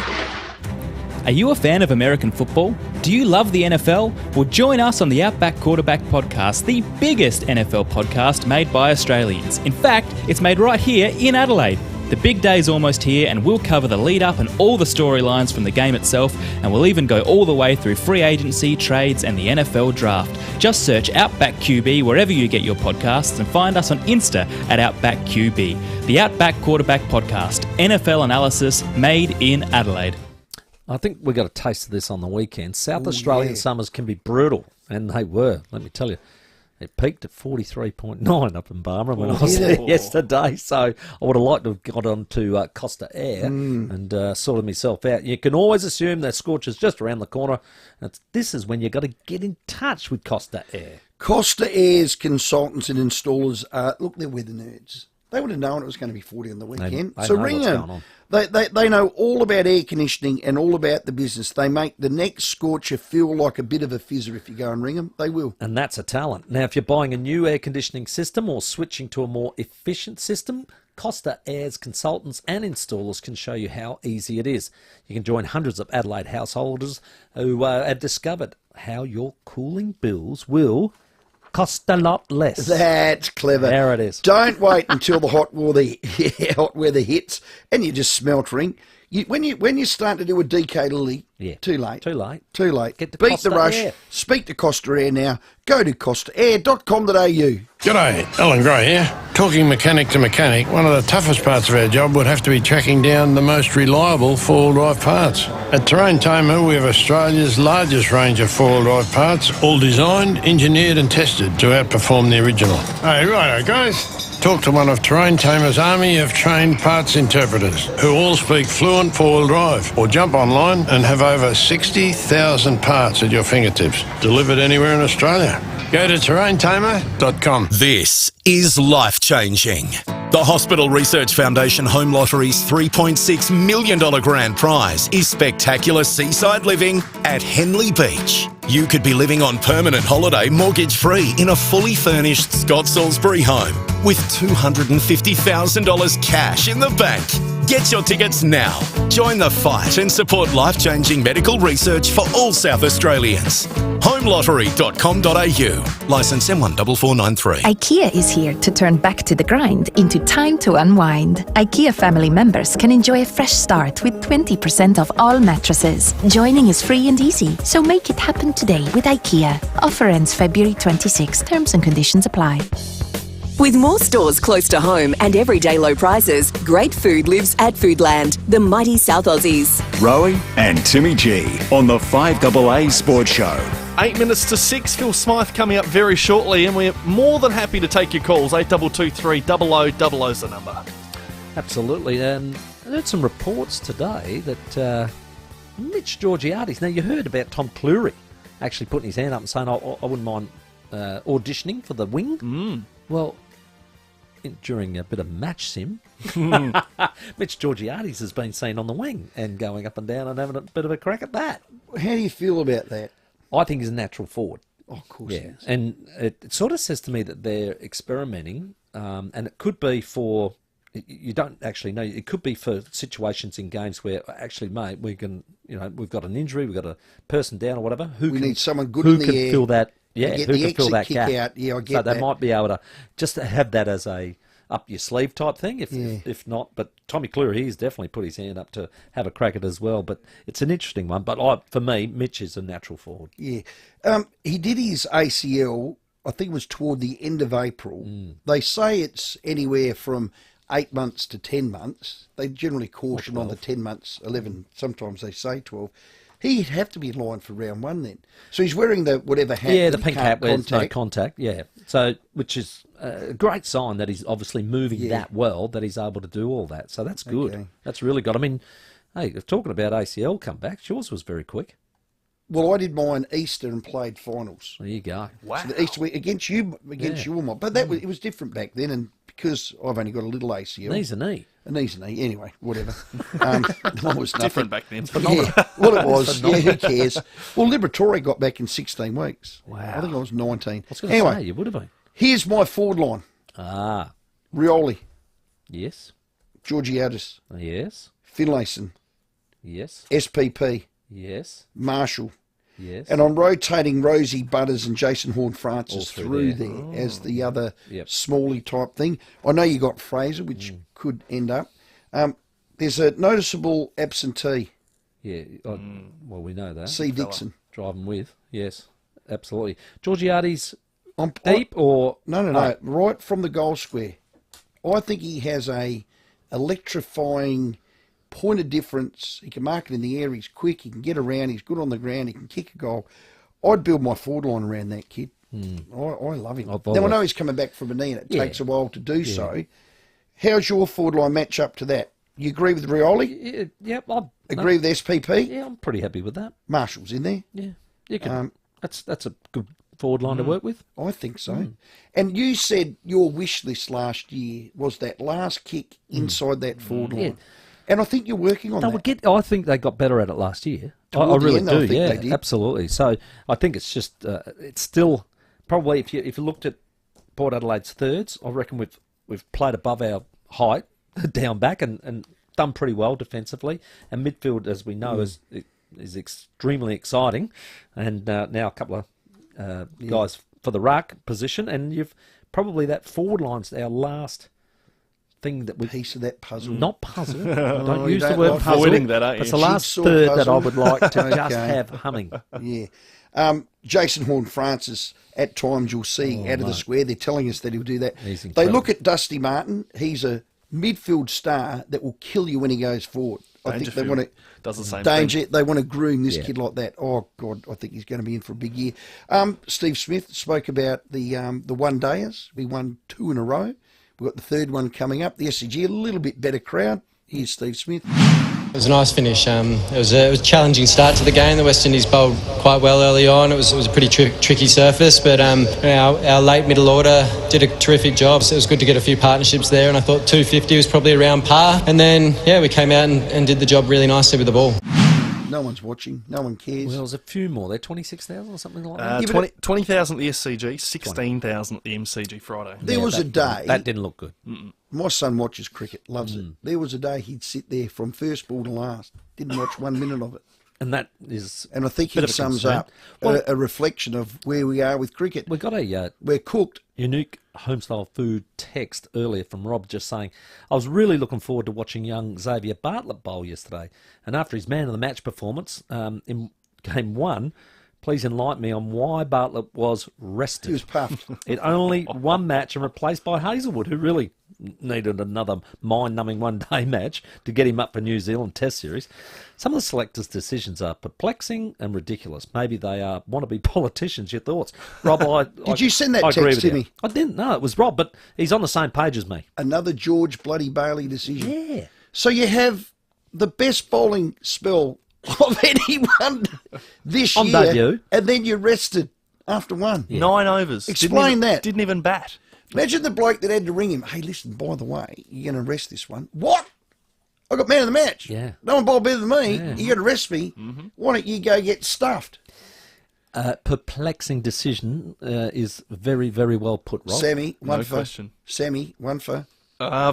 Are you a fan of American football? Do you love the NFL? Well, join us on the Outback Quarterback Podcast, the biggest NFL podcast made by Australians. In fact, it's made right here in Adelaide. The big day's almost here, and we'll cover the lead-up and all the storylines from the game itself, and we'll even go all the way through free agency, trades, and the NFL draft. Just search Outback QB wherever you get your podcasts, and find us on Insta at Outback QB. The Outback Quarterback Podcast, NFL analysis made in Adelaide. I think we got a taste of this on the weekend. South Australian summers can be brutal, and they were, let me tell you. It peaked at 43.9 up in Barmera when I was there yesterday, so I would have liked to have got on to Costa Air and sorted myself out. You can always assume that Scorcher's just around the corner. This is when you've got to get in touch with Costa Air. Costa Air's consultants and installers, look, they're weather nerds. They would have known it was going to be 40 on the weekend. They so know ring what's them. going on. They know all about air conditioning and all about the business. They make the next Scorcher feel like a bit of a fizzer if you go and ring them. They will. And that's a talent. Now, if you're buying a new air conditioning system or switching to a more efficient system, Costa Air's consultants and installers can show you how easy it is. You can join hundreds of Adelaide householders who have discovered how your cooling bills will cost a lot less. That's clever. There it is. Don't wait until the hot weather hits and you just smeltering. When you start to do a DK Lily, too late. Too late. Too late. Get to Beat Costa the rush. Air. Speak to Costa Air now. Go to costaair.com.au. G'day, Alan Gray here. Talking mechanic to mechanic, one of the toughest parts of our job would have to be tracking down the most reliable four-wheel drive parts. At Terrain Tamer, we have Australia's largest range of four-wheel drive parts, all designed, engineered and tested to outperform the original. Hey, righto guys. Talk to one of Terrain Tamer's army of trained parts interpreters who all speak fluent four-wheel drive, or jump online and have over 60,000 parts at your fingertips, delivered anywhere in Australia. Go to terraintamer.com. This is life-changing. The Hospital Research Foundation Home Lottery's $3.6 million grand prize is spectacular seaside living at Henley Beach. You could be living on permanent holiday mortgage-free in a fully furnished Scott Salisbury home with $250,000 cash in the bank. Get your tickets now. Join the fight and support life-changing medical research for all South Australians. Homelottery.com.au. Licence M14493. IKEA is here to turn back to the grind into time to unwind. IKEA family members can enjoy a fresh start with 20% off all mattresses. Joining is free and easy, so make it happen today with IKEA. Offer ends February 26. Terms and conditions apply. With more stores close to home and everyday low prices, great food lives at Foodland, the mighty South Aussies. Rowie and Timmy G on the 5AA Sports Show. 8 minutes to 6. Phil Smythe coming up very shortly, and we're more than happy to take your calls. 8223 0000 is the number. Absolutely. I heard some reports today that Mitch Georgiades, now you heard about Tom Cleary actually putting his hand up and saying, I wouldn't mind auditioning for the wing. Well, during a bit of match sim, Mitch Georgiades has been seen on the wing and going up and down and having a bit of a crack at that. How do you feel about that? I think he's a natural forward. Oh, of course he is. And it sort of says to me that they're experimenting, and it could be for, you don't actually know, it could be for situations in games where, actually, mate, we can, we've got an injury, we've got a person down or whatever. We need someone good in the can air. Fill that. Yeah, get who the can fill that exit gap? kick out. Yeah, I get so that. they might be able to just have that as a up your sleeve type thing. If not, but Tommy Cleary, he's definitely put his hand up to have a crack at it as well. But it's an interesting one. But for me, Mitch is a natural forward. Yeah, he did his ACL. I think it was toward the end of April. They say it's anywhere from 8 months to 10 months. They generally caution on the 10 months, 11. Sometimes they say 12. He'd have to be in line for round one then. So he's wearing the whatever hat. Yeah, the pink hat with no contact. Yeah, so which is a great sign that he's obviously moving that well, that he's able to do all that. So that's good. Okay. That's really good. I mean, hey, talking about ACL comebacks, yours was very quick. Well, I did mine Easter and played finals. There you go. Wow. So the Easter week against you, but that was, it was different back then, and because I've only got a little ACL. Knee's a knee. A knee's a knee. Anyway, whatever. Mine was nothing. Different back then. Yeah, well, it was. Yeah, who cares? Well, Liberatore got back in 16 weeks. Wow. I think I was 19. I was going to say, you would have been. Here's my forward line. Rioli. Yes. Georgiades. Yes. Finlayson. Yes. SPP. Yes. Marshall. Yes. And I'm rotating Rosie Butters and Jason Horn-Francis All through there. there as the other smally type thing. I know you got Fraser, which could end up. There's a noticeable absentee. Yeah, well, we know that. C. Dixon. Driving with, yes, absolutely. Georgiades deep or... No, right from the goal square. I think he has a electrifying point of difference. He can mark it in the air. He's quick. He can get around. He's good on the ground. He can kick a goal. I'd build my forward line around that kid. I love him. Now, I know he's coming back from a knee and it takes a while to do so. How's your forward line match up to that? You agree with Rioli? Yeah. Agree with SPP? Yeah, I'm pretty happy with that. Marshall's in there? Yeah. You can. That's a good forward line to work with. I think so. And you said your wish list last year was that last kick inside that forward line. And I think you're working on that. I think they got better at it last year. I really do. Yeah, absolutely. So I think it's just it's still probably if you looked at Port Adelaide's thirds, I reckon we've played above our height down back and done pretty well defensively. And midfield, as we know, is extremely exciting. And now a couple of guys for the ruck position, and you've probably that forward line's our last thing that we piece of that puzzle. Not puzzle. Don't use the word puzzle. Avoiding that, aren't you? It's the last third that I would like to just have humming. Yeah. Jason Horne-Francis, at times you'll see out of the square, they're telling us that he'll do that. They look at Dusty Martin. He's a midfield star that will kill you when he goes forward. I think they want to does the same thing. They want to groom this kid like that. Oh God, I think he's going to be in for a big year. Steve Smith spoke about the one-dayers. We won 2 in a row. We've got the third one coming up. The SCG, a little bit better crowd. Here's Steve Smith. It was a nice finish. It was a challenging start to the game. The West Indies bowled quite well early on. It was a pretty tricky surface, but our late middle order did a terrific job. So it was good to get a few partnerships there, and I thought 250 was probably around par. And then, we came out and did the job really nicely with the ball. No one's watching. No one cares. Well, there's a few more. They're 26,000 or something like that. 20,000 at the SCG, 16,000 at the MCG Friday. There was a day... That didn't look good. My son watches cricket, loves it. There was a day he'd sit there from first ball to last. Didn't watch 1 minute of it. And that is... And I think it sums up a reflection of where we are with cricket. We got a... we're cooked. Unique homestyle food text earlier from Rob just saying, I was really looking forward to watching young Xavier Bartlett bowl yesterday. And after his man of the match performance in game 1, please enlighten me on why Bartlett was rested. He was puffed. It only one match and replaced by Hazelwood, who really needed another mind-numbing one-day match to get him up for New Zealand Test Series. Some of the selectors' decisions are perplexing and ridiculous. Maybe they are wannabe politicians. Your thoughts? Rob, Did you send that text to me? I didn't. No, it was Rob, but he's on the same page as me. Another George Bloody Bailey decision. Yeah. So you have the best bowling spell of anyone this on year, debut, and then you're rested after 1. 9 overs. Explain that. Didn't even bat. Imagine the bloke that had to ring him. Hey, listen, by the way, you're going to rest this one. What? I got man of the match. Yeah. No one bowled better than me. Yeah. You got to rest me. Why don't you go get stuffed? Perplexing decision is very, very well put, Rob. Sammy, one for. Question. Sammy, one for.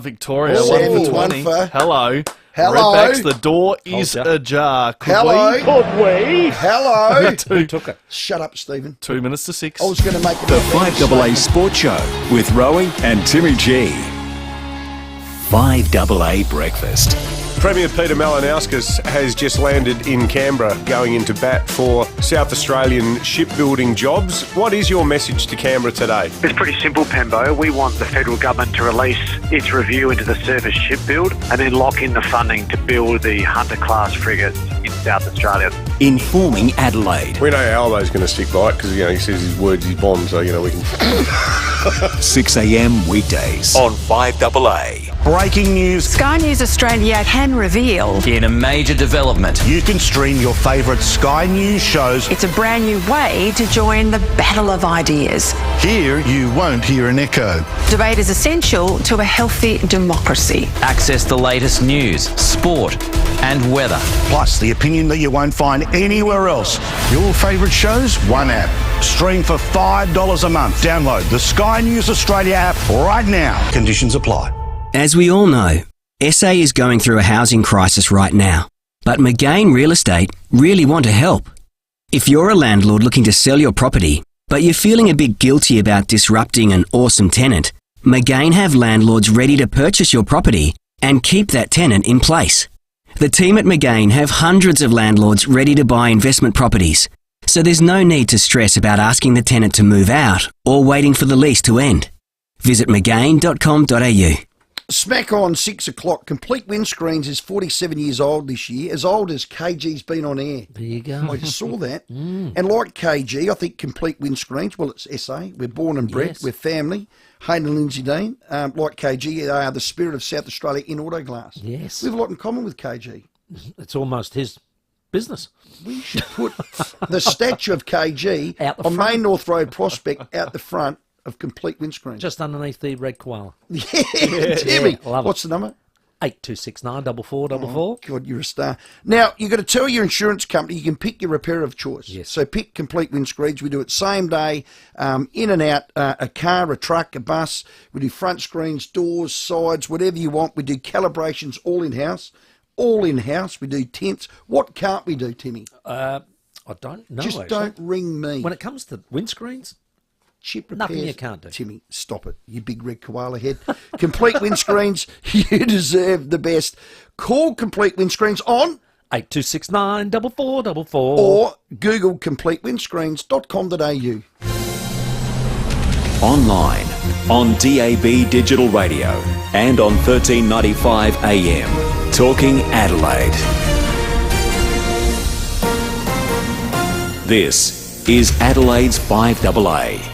Victoria, Sammy, 1 for 20. one for. Hello. Hello. Redbacks, the door is ajar. Hello. Could we? Hello. Who took it? Shut up, Stephen. 2 minutes to 6. I was going to make The 5AA Sports Show with Rowie and Timmy G. 5AA Breakfast. Premier Peter Malinauskas has just landed in Canberra going into bat for South Australian shipbuilding jobs. What is your message to Canberra today? It's pretty simple, Pembo. We want the federal government to release its review into the surface shipbuild and then lock in the funding to build the Hunter-class frigates in South Australia. Informing Adelaide. We know Albo's going to stick by it because, he says his words, his bombs, so, we can... 6 a.m. weekdays on 5AA. Breaking news. Sky News Australia can reveal In a major development, you can stream your favourite Sky News shows. it's a brand new way to join the battle of ideas. Here, you won't hear an echo. Debate is essential to a healthy democracy. Access the latest news, sport, and weather. Plus, the opinion that you won't find anywhere else. Your favourite shows, one app. Stream for $5 a month. Download the Sky News Australia app right now. Conditions apply. As we all know, SA is going through a housing crisis right now, but McGain Real Estate really want to help. If you're a landlord looking to sell your property, but you're feeling a bit guilty about disrupting an awesome tenant, McGain have landlords ready to purchase your property and keep that tenant in place. The team at McGain have hundreds of landlords ready to buy investment properties, so there's no need to stress about asking the tenant to move out or waiting for the lease to end. Visit McGain.com.au. Smack on 6 o'clock. Complete Windscreens is 47 years old this year, as old as KG's been on air. There you go. I just saw that. And like KG, I think Complete Windscreens, well, it's SA. We're born and bred. Yes. We're family. Hayden and Lindsay Dean. Like KG, they are the spirit of South Australia in auto glass. Yes. We have a lot in common with KG. It's almost his business. We should put the statue of KG Out the on front. Main North Road Prospect out the front of Complete Windscreens. Just underneath the red koala. Yeah, Timmy. Love it. What's the number? 8269 4444. God, you're a star. Now, you've got to tell your insurance company you can pick your repair of choice. Yes. So pick Complete Windscreens. We do it same day, in and out, a car, a truck, a bus. We do front screens, doors, sides, whatever you want. We do calibrations all in-house. All in-house. We do tints. What can't we do, Timmy? I don't know. Just actually. don't ring me. When it comes to windscreens, Chip repairs. nothing you can't do. Timmy, stop it. You big red koala head. Complete Windscreens. You deserve the best. Call Complete Windscreens on 8269 4444. or Google completewindscreens.com.au. Online, on DAB Digital Radio, and on 1395 AM. Talking Adelaide. This is Adelaide's 5AA.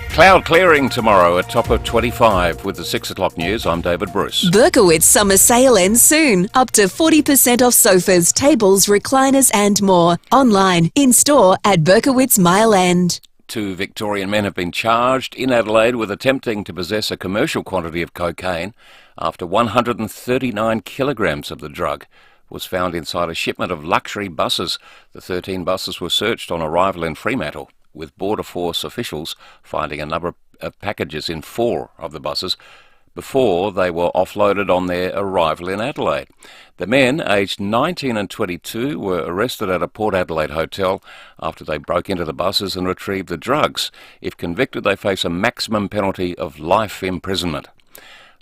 Cloud clearing tomorrow, a top of 25. With the 6 o'clock news, I'm David Bruce. Berkowitz summer sale ends soon. Up to 40% off sofas, tables, recliners and more. Online, in-store at Berkowitz Mile End. 2 Victorian men have been charged in Adelaide with attempting to possess a commercial quantity of cocaine after 139 kilograms of the drug was found inside a shipment of luxury buses. The 13 buses were searched on arrival in Fremantle, with Border Force officials finding a number of packages in 4 of the buses before they were offloaded on their arrival in Adelaide. The men, aged 19 and 22, were arrested at a Port Adelaide hotel after they broke into the buses and retrieved the drugs. If convicted, they face a maximum penalty of life imprisonment.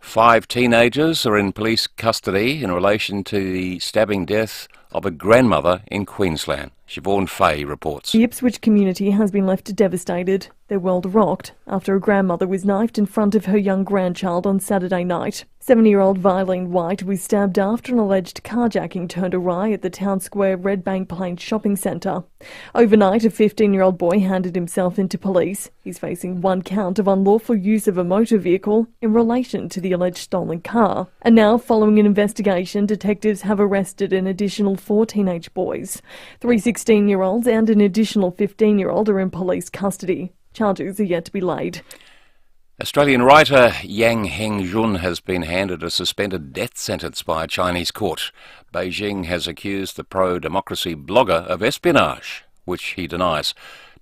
5 teenagers are in police custody in relation to the stabbing death of a grandmother in Queensland. Siobhan Fay reports. The Ipswich community has been left devastated. Their world rocked after a grandmother was knifed in front of her young grandchild on Saturday night. 70-year-old Vilene White was stabbed after an alleged carjacking turned awry at the Town Square Redbank Plains shopping centre. Overnight, a 15-year-old boy handed himself into police. He's facing 1 count of unlawful use of a motor vehicle in relation to the alleged stolen car. And now, following an investigation, detectives have arrested an additional 4 teenage boys. 3 16-year-olds and an additional 15-year-old are in police custody. Charges are yet to be laid. Australian writer Yang Hengjun has been handed a suspended death sentence by a Chinese court. Beijing has accused the pro-democracy blogger of espionage, which he denies.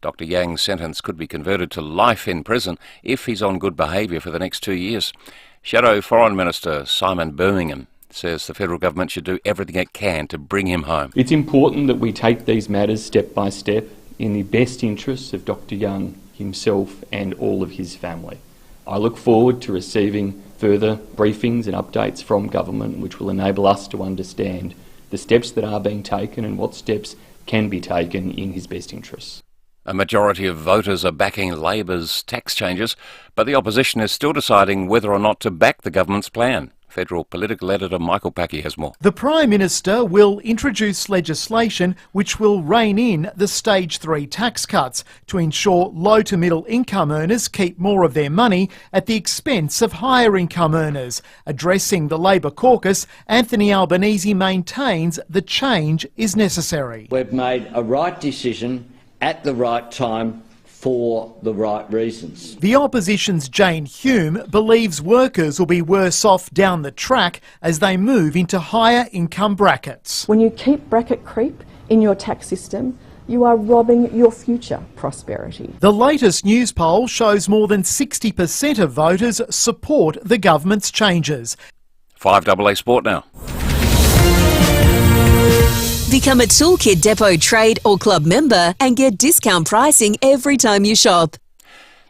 Dr. Yang's sentence could be converted to life in prison if he's on good behaviour for the next 2 years. Shadow Foreign Minister Simon Birmingham says the federal government should do everything it can to bring him home. It's important that we take these matters step by step in the best interests of Dr. Young himself and all of his family. I look forward to receiving further briefings and updates from government which will enable us to understand the steps that are being taken and what steps can be taken in his best interests. A majority of voters are backing Labor's tax changes, but the opposition is still deciding whether or not to back the government's plan. Federal political editor Michael Packy has more. The Prime Minister will introduce legislation which will rein in the Stage 3 tax cuts to ensure low to middle income earners keep more of their money at the expense of higher income earners. Addressing the Labor caucus, Anthony Albanese maintains the change is necessary. We've made a right decision at the right time for the right reasons. The opposition's Jane Hume believes workers will be worse off down the track as they move into higher income brackets. When you keep bracket creep in your tax system, you are robbing your future prosperity. The latest news poll shows more than 60% of voters support the government's changes. 5AA Sport now. Become a Toolkit Depot trade or club member and get discount pricing every time you shop.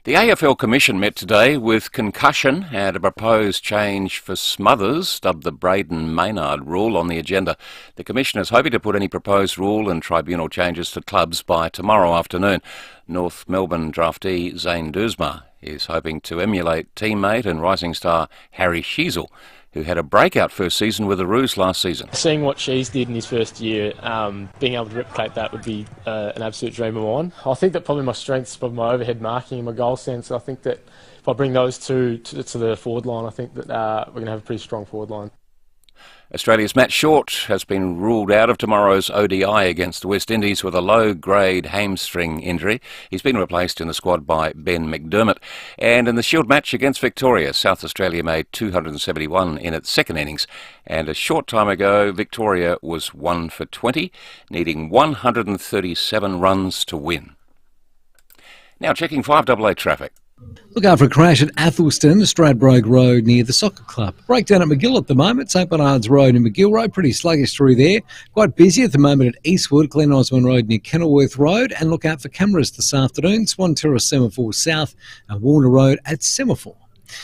The AFL Commission met today with concussion and a proposed change for smothers, dubbed the Braden-Maynard rule, on the agenda. The Commission is hoping to put any proposed rule and tribunal changes to clubs by tomorrow afternoon. North Melbourne draftee Zane Duzma is hoping to emulate teammate and rising star Harry Sheezel, who had a breakout first season with the Roos last season. Seeing what Shees did in his first year, being able to replicate that would be an absolute dream of mine. I think that probably my strengths is probably my overhead marking and my goal sense. I think that if I bring those two to the forward line, I think that we're going to have a pretty strong forward line. Australia's Matt Short has been ruled out of tomorrow's ODI against the West Indies with a low-grade hamstring injury. He's been replaced in the squad by Ben McDermott. And in the Shield match against Victoria, South Australia made 271 in its second innings. And a short time ago, Victoria was 1 for 20, needing 137 runs to win. Now checking 5AA traffic. Look out for a crash at Athelston, Stradbroke Road near the soccer club. Breakdown at McGill at the moment, St Bernard's Road and McGill Road, pretty sluggish through there. Quite busy at the moment at Eastwood, Glen Osmond Road near Kenilworth Road. And look out for cameras this afternoon, Swan Terrace Semaphore South and Warner Road at Semaphore.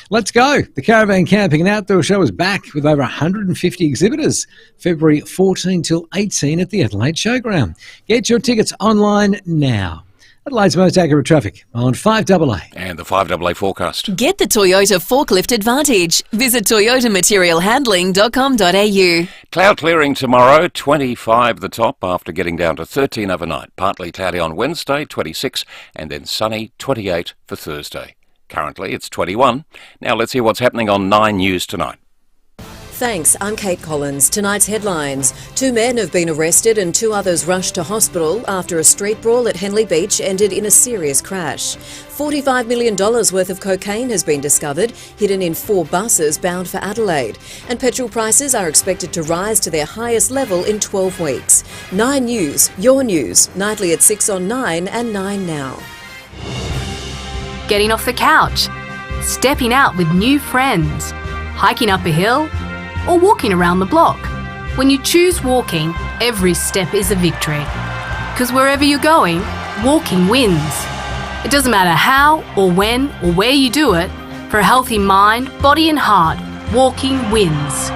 Let's go. The Caravan Camping and Outdoor Show is back with over 150 exhibitors, February 14 till 18 at the Adelaide Showground. Get your tickets online now. Adelaide's most accurate traffic on 5AA. And the 5AA forecast. Get the Toyota Forklift Advantage. Visit toyotamaterialhandling.com.au. Cloud clearing tomorrow, 25 the top after getting down to 13 overnight. Partly cloudy on Wednesday, 26, and then sunny, 28 for Thursday. Currently it's 21. Now let's hear what's happening on 9 News tonight. Thanks, I'm Kate Collins. Tonight's headlines. 2 men have been arrested and 2 others rushed to hospital after a street brawl at Henley Beach ended in a serious crash. $45 million worth of cocaine has been discovered, hidden in 4 buses bound for Adelaide. And petrol prices are expected to rise to their highest level in 12 weeks. 9 News, your news, nightly at 6 on 9 and 9 now. Getting off the couch, stepping out with new friends, hiking up a hill, or walking around the block. When you choose walking, every step is a victory. Because wherever you're going, walking wins. It doesn't matter how or when or where you do it, for a healthy mind, body and heart, walking wins.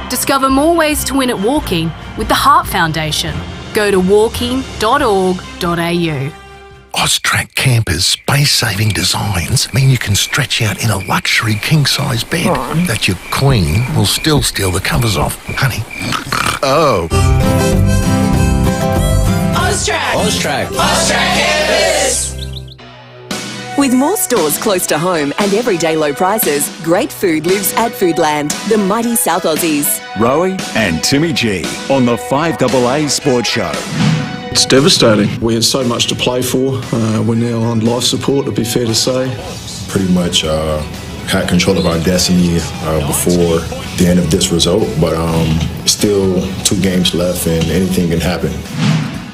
Discover more ways to win at walking with the Heart Foundation. Go to walking.org.au. Austrac Campers' space-saving designs mean you can stretch out in a luxury king-size bed that your queen will still steal the covers off. Honey. Oh. Austrac Campers! With more stores close to home and everyday low prices, great food lives at Foodland, the mighty South Aussies. Rowie and Timmy G on the 5AA Sports Show. It's devastating. We had so much to play for. We're now on life support, to be fair to say. Pretty much had control of our destiny before the end of this result, but still 2 games left and anything can happen.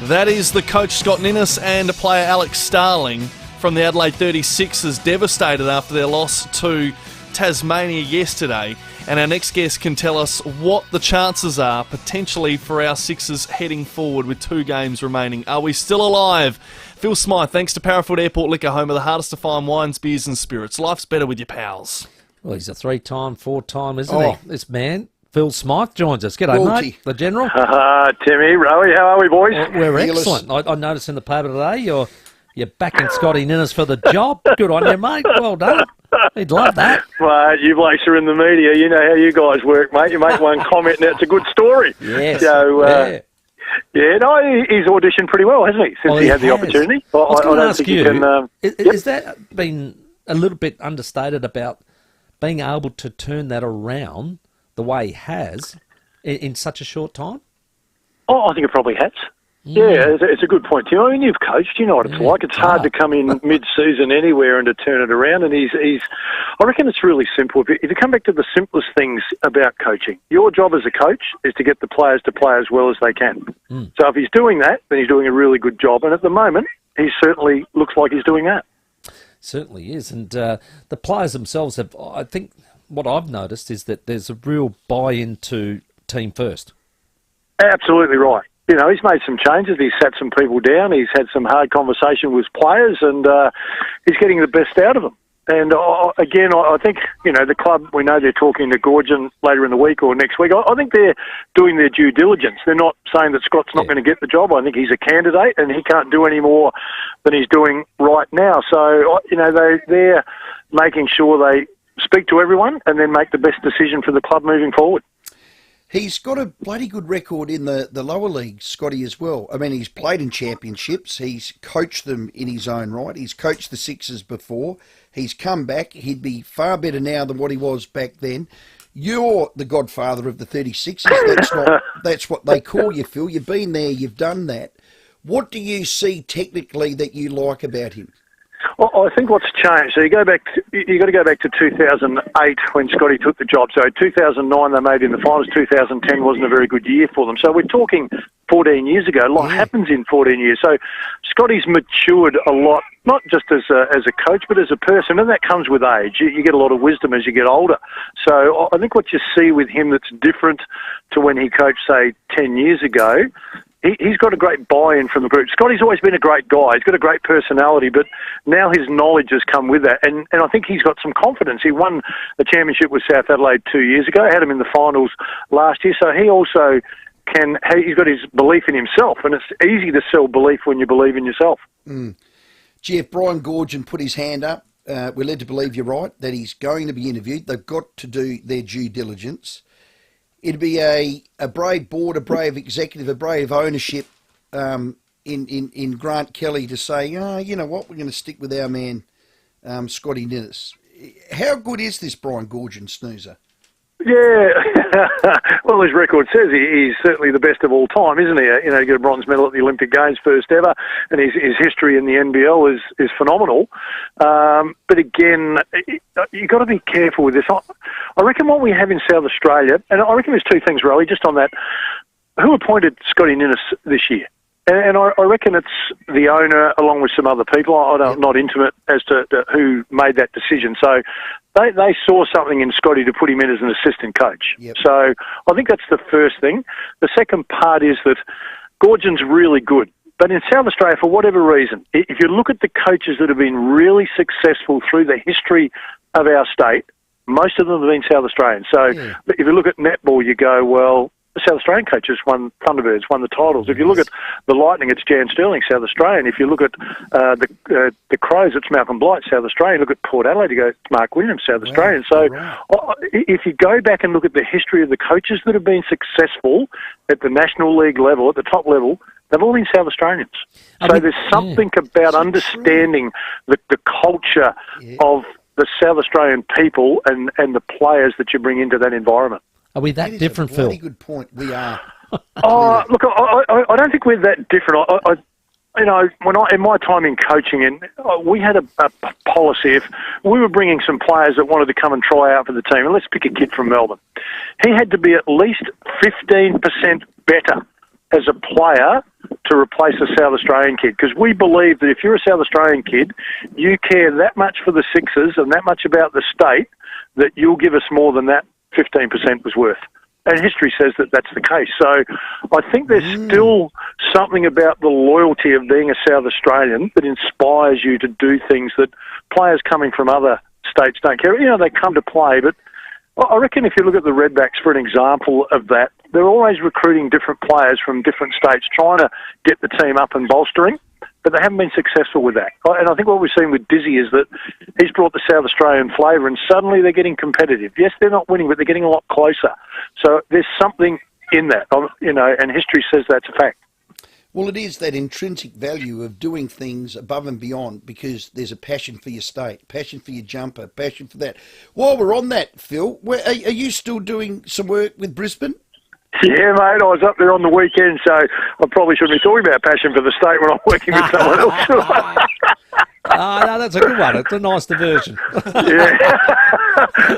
That is the coach Scott Ninnis and player Alex Starling from the Adelaide 36ers, devastated after their loss to Tasmania yesterday. And our next guest can tell us what the chances are potentially for our Sixers heading forward with 2 games remaining. Are we still alive? Phil Smythe, thanks to Parafoot Airport Liquor, home of the hardest to find wines, beers and spirits. Life's better with your pals. Well, he's a 3-time, 4-time, isn't he? This man, Phil Smythe, joins us. G'day, mate. The General. Timmy, Rowie, how are we, boys? We're excellent. I noticed in the paper today you're backing Scotty Ninnis for the job. Good on you, mate. Well done. He'd love that. Mate, you blokes are in the media. You know how you guys work, mate. You make one comment and it's a good story. Yes. So, he's auditioned pretty well, hasn't he, since he had the opportunity? I was going to ask you, has that been a little bit understated about being able to turn that around the way he has in such a short time? Oh, I think it probably has. Yeah, it's a good point, Tim. I mean, you've coached, you know what it's like. It's hard to come in mid-season anywhere and to turn it around, and he's I reckon it's really simple. If you come back to the simplest things about coaching, your job as a coach is to get the players to play as well as they can. So if he's doing that, then he's doing a really good job, and at the moment, he certainly looks like he's doing that. Certainly is, and the players themselves have, I think, what I've noticed is that there's a real buy-in to team first. Absolutely right. You know, he's made some changes. He's sat some people down. He's had some hard conversation with players, and he's getting the best out of them. And again, I think, you know, the club, we know they're talking to Gorgon later in the week or next week. I think they're doing their due diligence. They're not saying that Scott's not going to get the job. I think he's a candidate and he can't do any more than he's doing right now. So, you know, they're making sure they speak to everyone, and then make the best decision for the club moving forward. He's got a bloody good record in the lower leagues, Scotty, as well. I mean, he's played in championships. He's coached them in his own right. He's coached the Sixers before. He's come back. He'd be far better now than what he was back then. You're the godfather of the 36ers. That's what they call you, Phil. You've been there. You've done that. What do you see technically that you like about him? Well, I think what's changed. So you got to go back to 2008 when Scotty took the job. So 2009 they made it in the finals. 2010 wasn't a very good year for them. So we're talking 14 years ago. A lot happens in 14 years. So Scotty's matured a lot, not just as a coach, but as a person, and that comes with age. You get a lot of wisdom as you get older. So I think what you see with him that's different to when he coached, say, 10 years ago. He's got a great buy-in from the group. Scotty's always been a great guy. He's got a great personality, but now his knowledge has come with that. And I think he's got some confidence. He won the championship with South Adelaide 2 years ago, had him in the finals last year. So he also he's got his belief in himself, and it's easy to sell belief when you believe in yourself. Jeff, Brian Goorjian put his hand up. We're led to believe you're right, that he's going to be interviewed. They've got to do their due diligence. It'd be a brave board, a brave executive, a brave ownership in Grant Kelly to say, you know what, we're going to stick with our man, Scotty Ninnis. How good is this Brian Goorjian snoozer? Yeah, well, his record says he's certainly the best of all time, isn't he? You know, he got a bronze medal at the Olympic Games, first ever, and his history in the NBL is phenomenal. But again, you've got to be careful with this. I reckon what we have in South Australia, and I reckon there's two things, Rowie, just on that. Who appointed Scotty Ninnis this year? And I reckon it's the owner along with some other people. I'm not intimate as to who made that decision. So they saw something in Scotty to put him in as an assistant coach. So I think that's the first thing. The second part is that Goorjian's really good. But in South Australia, for whatever reason, if you look at the coaches that have been really successful through the history of our state, most of them have been South Australians. So if you look at netball, you go, well, the South Australian coaches won Thunderbirds, won the titles. If you look at the Lightning, it's Jan Sterling, South Australian. If you look at the Crows, it's Malcolm Blight, South Australian. Look at Port Adelaide, you go, it's Mark Williams, South Australian. So if you go back and look at the history of the coaches that have been successful at the National League level, at the top level, they've all been South Australians. So there's something about understanding the culture of the South Australian people and the players that you bring into that environment. Are we that different, Phil? Very good point. We are. Look, I don't think we're that different. You know, in my time in coaching, we had a policy. If we were bringing some players that wanted to come and try out for the team, and let's pick a kid from Melbourne, he had to be at least 15% better as a player to replace a South Australian kid, because we believe that if you're a South Australian kid, you care that much for the Sixers and that much about the state that you'll give us more than that 15% was worth. And history says that that's the case. So I think there's still something about the loyalty of being a South Australian that inspires you to do things that players coming from other states don't care. You know, they come to play, but I reckon if you look at the Redbacks for an example of that, they're always recruiting different players from different states, trying to get the team up and bolstering, but they haven't been successful with that. And I think what we've seen with Dizzy is that he's brought the South Australian flavour, and suddenly they're getting competitive. Yes, they're not winning, but they're getting a lot closer. So there's something in that, you know, and history says that's a fact. Well, it is that intrinsic value of doing things above and beyond because there's a passion for your state, passion for your jumper, passion for that. While we're on that, Phil, are you still doing some work with Brisbane? Yeah, mate, I was up there on the weekend, so I probably shouldn't be talking about passion for the state when I'm working with someone else. No, that's a good one. It's a nice diversion. Yeah.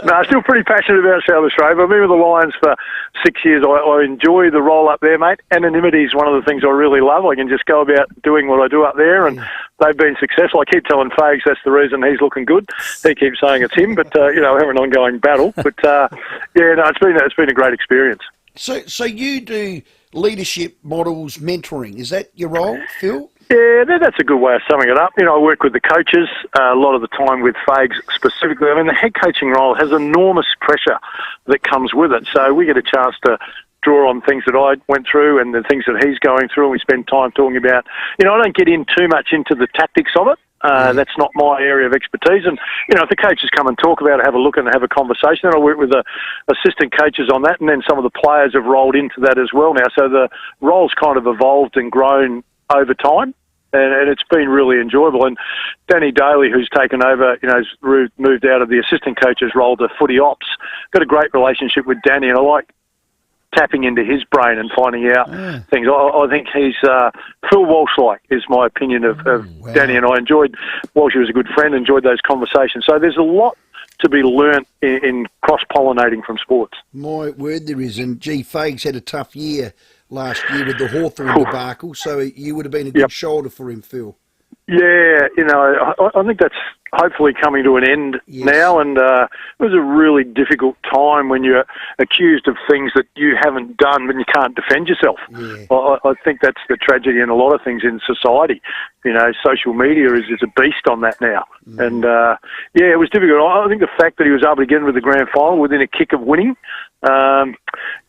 No, still pretty passionate about South Australia. I've been with the Lions for 6 years. I enjoy the role up there, mate. Anonymity is one of the things I really love. I can just go about doing what I do up there, and they've been successful. I keep telling Fags that's the reason he's looking good. He keeps saying it's him, but, you know, we have an ongoing battle. But, yeah, no, it's been a great experience. So you do leadership models, mentoring. Is that your role, Phil? Yeah, that's a good way of summing it up. You know, I work with the coaches a lot of the time with Fags specifically. I mean, the head coaching role has enormous pressure that comes with it. So we get a chance to draw on things that I went through and the things that he's going through, and we spend time talking about, you know, I don't get in too much into the tactics of it. That's not my area of expertise. And, if the coaches come and talk about it, have a look and have a conversation, then I'll work with the assistant coaches on that, and then some of the players have rolled into that as well now. So the role's kind of evolved and grown over time. And it's been really enjoyable. And Danny Daly, who's taken over, has moved out of the assistant coach's role to footy ops. Got a great relationship with Danny, and I like tapping into his brain and finding out things. I think he's Phil Walsh-like, is my opinion of Danny. And I enjoyed, Walsh was a good friend, enjoyed those conversations. So there's a lot to be learnt in cross-pollinating from sports. My word, there is. And, Fags had a tough year last year with the Hawthorn debacle, so you would have been a good shoulder for him, Phil. Yeah, I think that's hopefully coming to an end now, and it was a really difficult time when you're accused of things that you haven't done but you can't defend yourself. Yeah. I think that's the tragedy in a lot of things in society. Social media is a beast on that now. And, it was difficult. I think the fact that he was able to get into the grand final within a kick of winning, it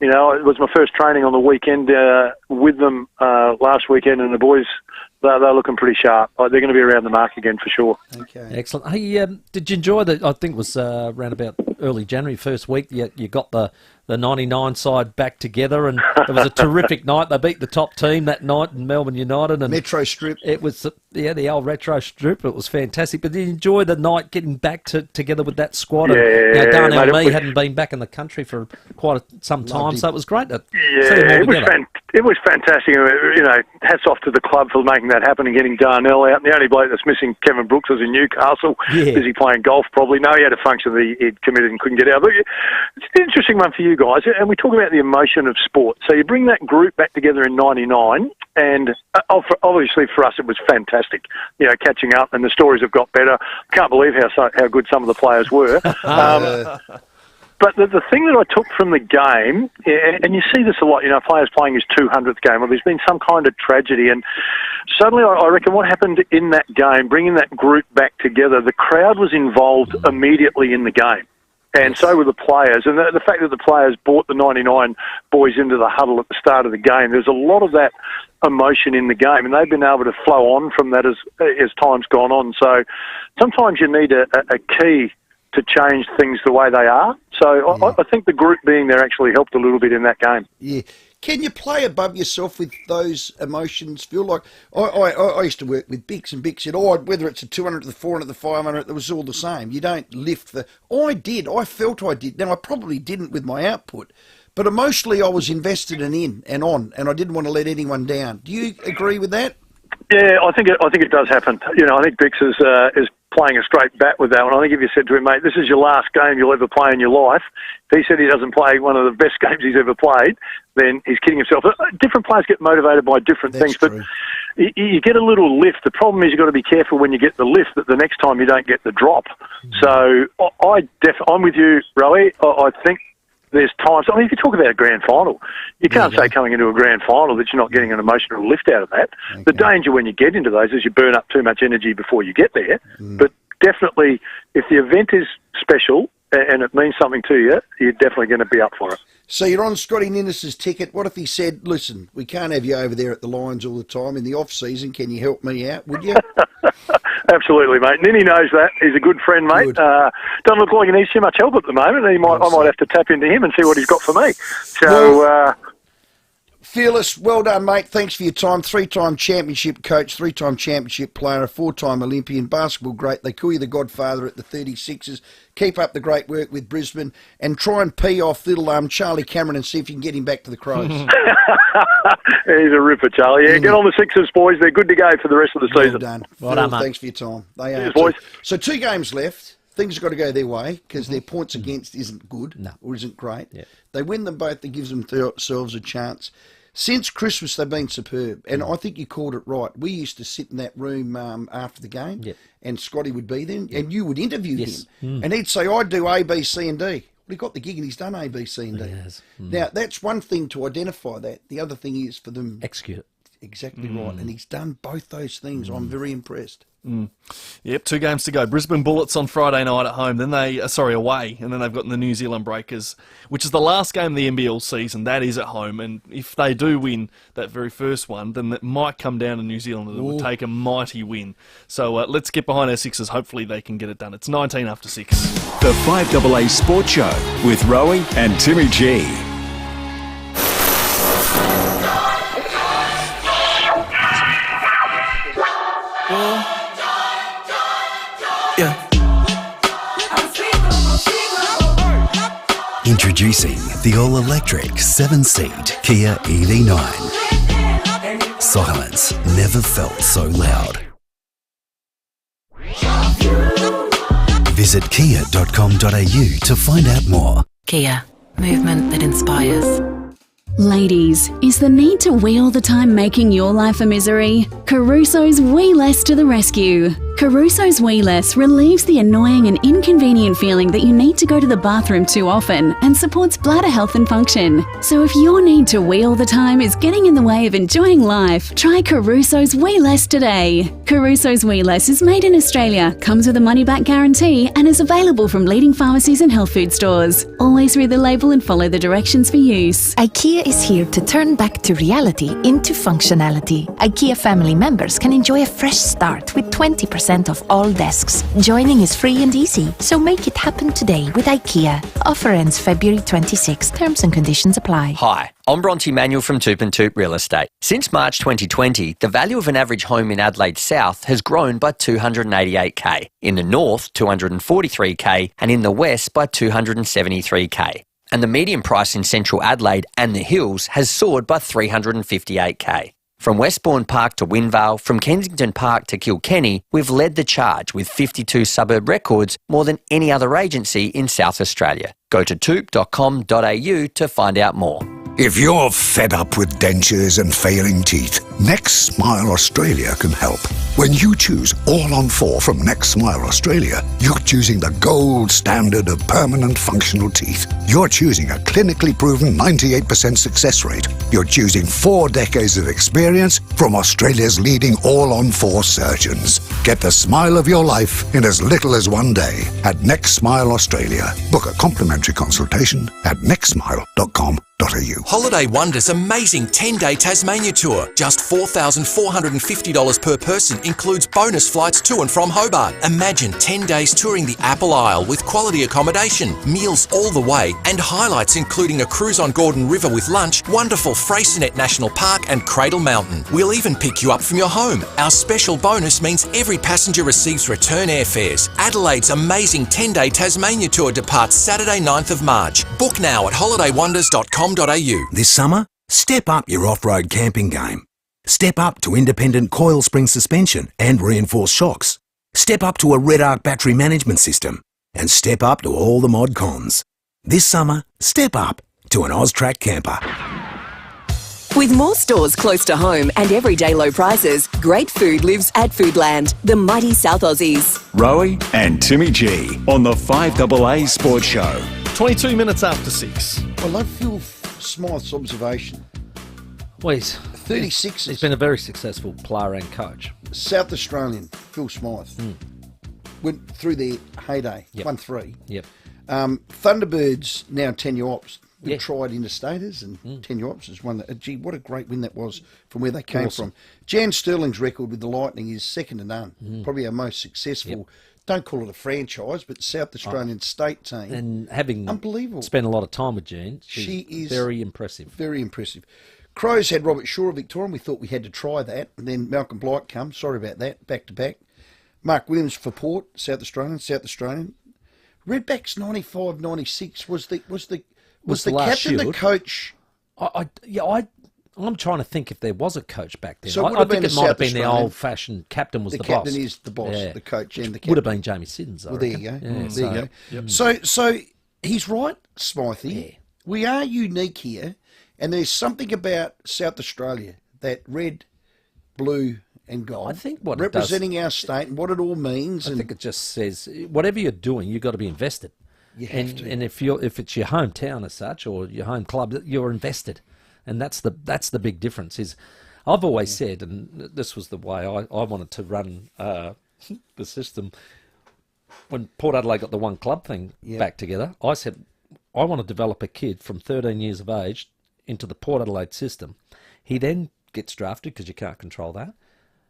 was my first training on the weekend with them last weekend, and the boys, they're looking pretty sharp. They're going to be around the mark again for sure. Okay. Excellent. Hey, did you enjoy I think it was around about early January, first week, you got the 99 side back together, and it was a terrific night. They beat the top team that night in Melbourne United. And Metro Strip. It was, the old Retro Strip. It was fantastic. But did you enjoy the night getting back together with that squad? Yeah. And, Darnell mate, and me hadn't been back in the country for quite some time, so it was great to see them all it was together. it was fantastic. Hats off to the club for making that happen and getting Darnell out. And the only bloke that's missing, Kevin Brooks, was in Newcastle. Yeah. Busy playing golf, probably. No, he had a function that he'd committed and couldn't get out. But it's an interesting one for you guys. And we talk about the emotion of sport. So you bring that group back together in '99, and obviously for us it was fantastic. Catching up, and the stories have got better. Can't believe how good some of the players were. But the thing that I took from the game, and you see this a lot, players playing his 200th game, or there's been some kind of tragedy, and suddenly I reckon what happened in that game, bringing that group back together, the crowd was involved immediately in the game. And so were the players. And the fact that the players brought the 99 boys into the huddle at the start of the game, there's a lot of that emotion in the game, and they've been able to flow on from that as time's gone on. So sometimes you need a key to change things the way they are. So I think the group being there actually helped a little bit in that game. Yeah. Can you play above yourself with those emotions, Phil? Like, I used to work with Bix, and Bix said, whether it's a 200, the 400, the 500, it was all the same. You don't lift I did. I felt I did. Now, I probably didn't with my output, but emotionally I was invested and I didn't want to let anyone down. Do you agree with that? Yeah, I think it does happen. I think Bix is playing a straight bat with that one. I think if you said to him, mate, this is your last game you'll ever play in your life, if he said he doesn't play one of the best games he's ever played, then he's kidding himself. Different players get motivated by different things, but you get a little lift. The problem is you've got to be careful when you get the lift that the next time you don't get the drop. So I'm with you, Rowie. I think there's times, if you talk about a grand final, you can't say coming into a grand final that you're not getting an emotional lift out of that. Okay. The danger when you get into those is you burn up too much energy before you get there. But definitely, if the event is special and it means something to you, you're definitely going to be up for it. So you're on Scotty Ninnis's ticket. What if he said, listen, we can't have you over there at the Lions all the time in the off-season. Can you help me out, would you? Absolutely, mate. Ninny knows that. He's a good friend, mate. Doesn't look like he needs too much help at the moment. I might have to tap into him and see what he's got for me. So, Fearless, well done, mate. Thanks for your time. 3-time championship coach, 3-time championship player, a 4-time Olympian, basketball great. They call you the Godfather at the 36ers. Keep up the great work with Brisbane and try and pee off little Charlie Cameron and see if you can get him back to the Crows. He's a ripper, Charlie. Yeah, get on the Sixers, boys. They're good to go for the rest of the season. Well done. Well done, mate. Thanks for your time. They are. Cheers, boys. So 2 games left. Things have got to go their way because their points against isn't good or isn't great. Yeah. They win them both. That gives themselves a chance. Since Christmas, they've been superb, and I think you called it right. We used to sit in that room after the game, and Scotty would be there, and you would interview him, and he'd say, "I do A, B, C, and D." Well, he got the gig, and he's done A, B, C, and D. Now, that's one thing to identify that. The other thing is for them execute exactly right. And he's done both those things. I'm very impressed. Yep, 2 games to go. Brisbane Bullets on Friday night at home, then away, and then they've got the New Zealand Breakers, which is the last game of the NBL season. That is at home, and if they do win that very first one, then it might come down to New Zealand, and it would take a mighty win. So let's get behind our Sixers. Hopefully they can get it done. It's 19 after 6. The 5AA Sports Show with Rowie and Timmy G. Introducing the all-electric 7-seat Kia EV9. Silence never felt so loud. Visit kia.com.au to find out more. Kia, movement that inspires. Ladies, is the need to wee all the time making your life a misery? Caruso's Wee Less to the rescue. Caruso's Wee Less relieves the annoying and inconvenient feeling that you need to go to the bathroom too often and supports bladder health and function. So if your need to wee all the time is getting in the way of enjoying life, try Caruso's Wee Less today. Caruso's Wee Less is made in Australia, comes with a money-back guarantee and is available from leading pharmacies and health food stores. Always read the label and follow the directions for use. IKEA is here to turn back to reality into functionality. IKEA family members can enjoy a fresh start with 20% off all desks. Joining is free and easy, so make it happen today with IKEA. Offer ends February 26. Terms and conditions apply. Hi, I'm Bronte Manuel from Toop and Toop Real Estate. Since March 2020, the value of an average home in Adelaide South has grown by $288K, in the north $243K, and in the west by $273K. And the median price in central Adelaide and the hills has soared by $358K. From Westbourne Park to Windvale, from Kensington Park to Kilkenny, we've led the charge with 52 suburb records, more than any other agency in South Australia. Go to toop.com.au to find out more. If you're fed up with dentures and failing teeth, Next Smile Australia can help. When you choose All on 4 from Next Smile Australia, you're choosing the gold standard of permanent functional teeth. You're choosing a clinically proven 98% success rate. You're choosing 4 decades of experience from Australia's leading All on 4 surgeons. Get the smile of your life in as little as 1 day at Next Smile Australia. Book a complimentary consultation at nextsmile.com.au. Holiday Wonders' amazing 10-day Tasmania tour. Just $4,450 per person includes bonus flights to and from Hobart. Imagine 10 days touring the Apple Isle with quality accommodation, meals all the way, and highlights including a cruise on Gordon River with lunch, wonderful Freycinet National Park and Cradle Mountain. We'll even pick you up from your home. Our special bonus means every passenger receives return airfares. Adelaide's amazing 10-day Tasmania tour departs Saturday 9th of March. Book now at holidaywonders.com.au. This summer, step up your off-road camping game. Step up to independent coil spring suspension and reinforced shocks. Step up to a Red Arc battery management system. And step up to all the mod cons. This summer, step up to an Oztrack camper. With more stores close to home and everyday low prices, great food lives at Foodland, the mighty South Aussies. Rowie and Timmy G on the 5AA Sports Show. 22 minutes after 6. I love Phil Smythe's observation. Well, 36. He's been a very successful player and coach. South Australian, Phil Smythe. Went through their heyday, won 3. Yep. Thunderbirds now tenure ops. We've Yeah. tried interstaters and tenure ops has won that. Gee, what a great win that was from where they came from. Jan Sterling's record with the Lightning is second to none. Probably our most successful. Don't call it a franchise, but South Australian state team. And having unbelievable. Spent a lot of time with Jan, She is very impressive. Very impressive. Crows had Robert Shaw of Victoria, and we thought we had to try that. And then Malcolm Blight comes. Sorry about that. Back to back. Mark Williams for Port, South Australian. Redbacks 95-96 was the last captain, the Shield. coach. I'm trying to think if there was a coach back then. So I think it might have been the Australian. old-fashioned captain was the boss. The captain is the boss, the coach and the captain. Would have been Jamie Siddons, I Well, there reckon. you go. Yeah, There you go. So he's right, Smythe. Yeah. We are unique here, and there's something about South Australia, that red, blue, and gold. I think what representing our state and what it all means. I think it just says whatever you're doing, you've got to be invested. You have to. And if it's your hometown as such or your home club, you're invested, and that's the big difference. Is I've always said, and this was the way I wanted to run the system. When Port Adelaide got the one club thing back together, I said, I want to develop a kid from 13 years of age into the Port Adelaide system. He then gets drafted because you can't control that.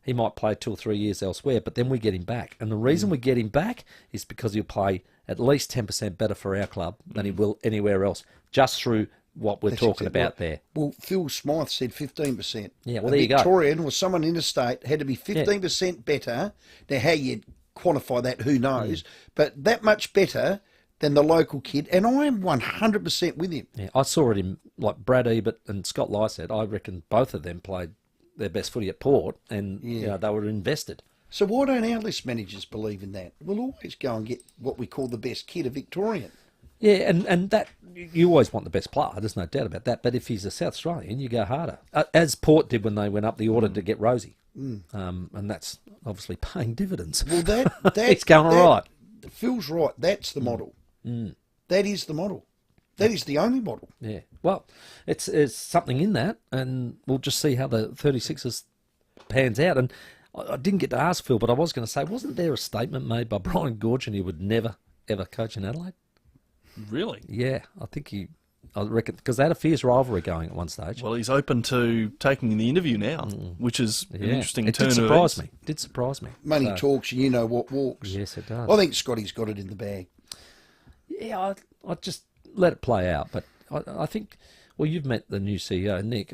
He might play 2 or 3 years elsewhere, but then we get him back. And the reason we get him back is because he'll play at least 10% better for our club than he will anywhere else, just through what we're talking about there. Well, Phil Smythe said 15%. Yeah, well, there you go. Victorian or someone interstate had to be 15% better. Now, how you quantify that, who knows? But that much better than the local kid, and I am 100% with him. Yeah, I saw it in, like Brad Ebert and Scott Lysett. I reckon both of them played their best footy at Port, and you know, they were invested. So why don't our list managers believe in that? We'll always go and get what we call the best kid, a Victorian. Yeah, and that you always want the best player, there's no doubt about that. But if he's a South Australian, you go harder. As Port did when they went up the order to get Rosie. And that's obviously paying dividends. Well, that it's going all right. Phil's right. That's the model. That is the model. That is the only model. Yeah. Well, it's something in that, and we'll just see how the 36ers pans out. And I didn't get to ask Phil, but I was going to say, wasn't there a statement made by Brian Goorjian he would never, ever coach in Adelaide? Really? Yeah, I reckon, because they had a fierce rivalry going at one stage. Well, he's open to taking the interview now, which is an interesting turn of events. events. It did surprise me. Money talks, and you know what walks. Yes, it does. I think Scotty's got it in the bag. Yeah, I just let it play out. But I think, well, you've met the new CEO, Nick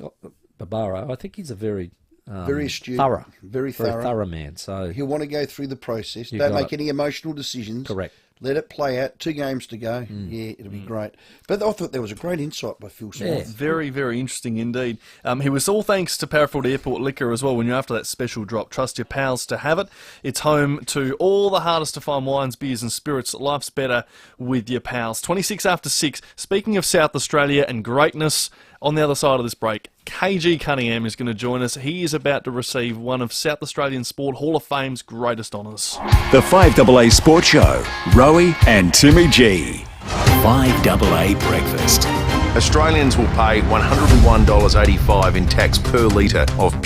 Barbaro. I think he's a very astute, very thorough man. So he'll want to go through the process. Don't make any emotional decisions. Correct. Let it play out. 2 games to go. Yeah, it'll be great. But I thought there was a great insight by Phil Smith. Yeah, very, very interesting indeed. He was all thanks to Parafield Airport Liquor as well. When you're after that special drop, trust your pals to have it. It's home to all the hardest to find wines, beers and spirits. Life's better with your pals. 26 after 6. Speaking of South Australia and greatness, on the other side of this break, KG Cunningham is going to join us. He is about to receive one of South Australian Sport Hall of Fame's greatest honours. The 5AA Sport Show, Rowie and Timmy G. 5AA Breakfast. Australians will pay $101.85 in tax per litre of pure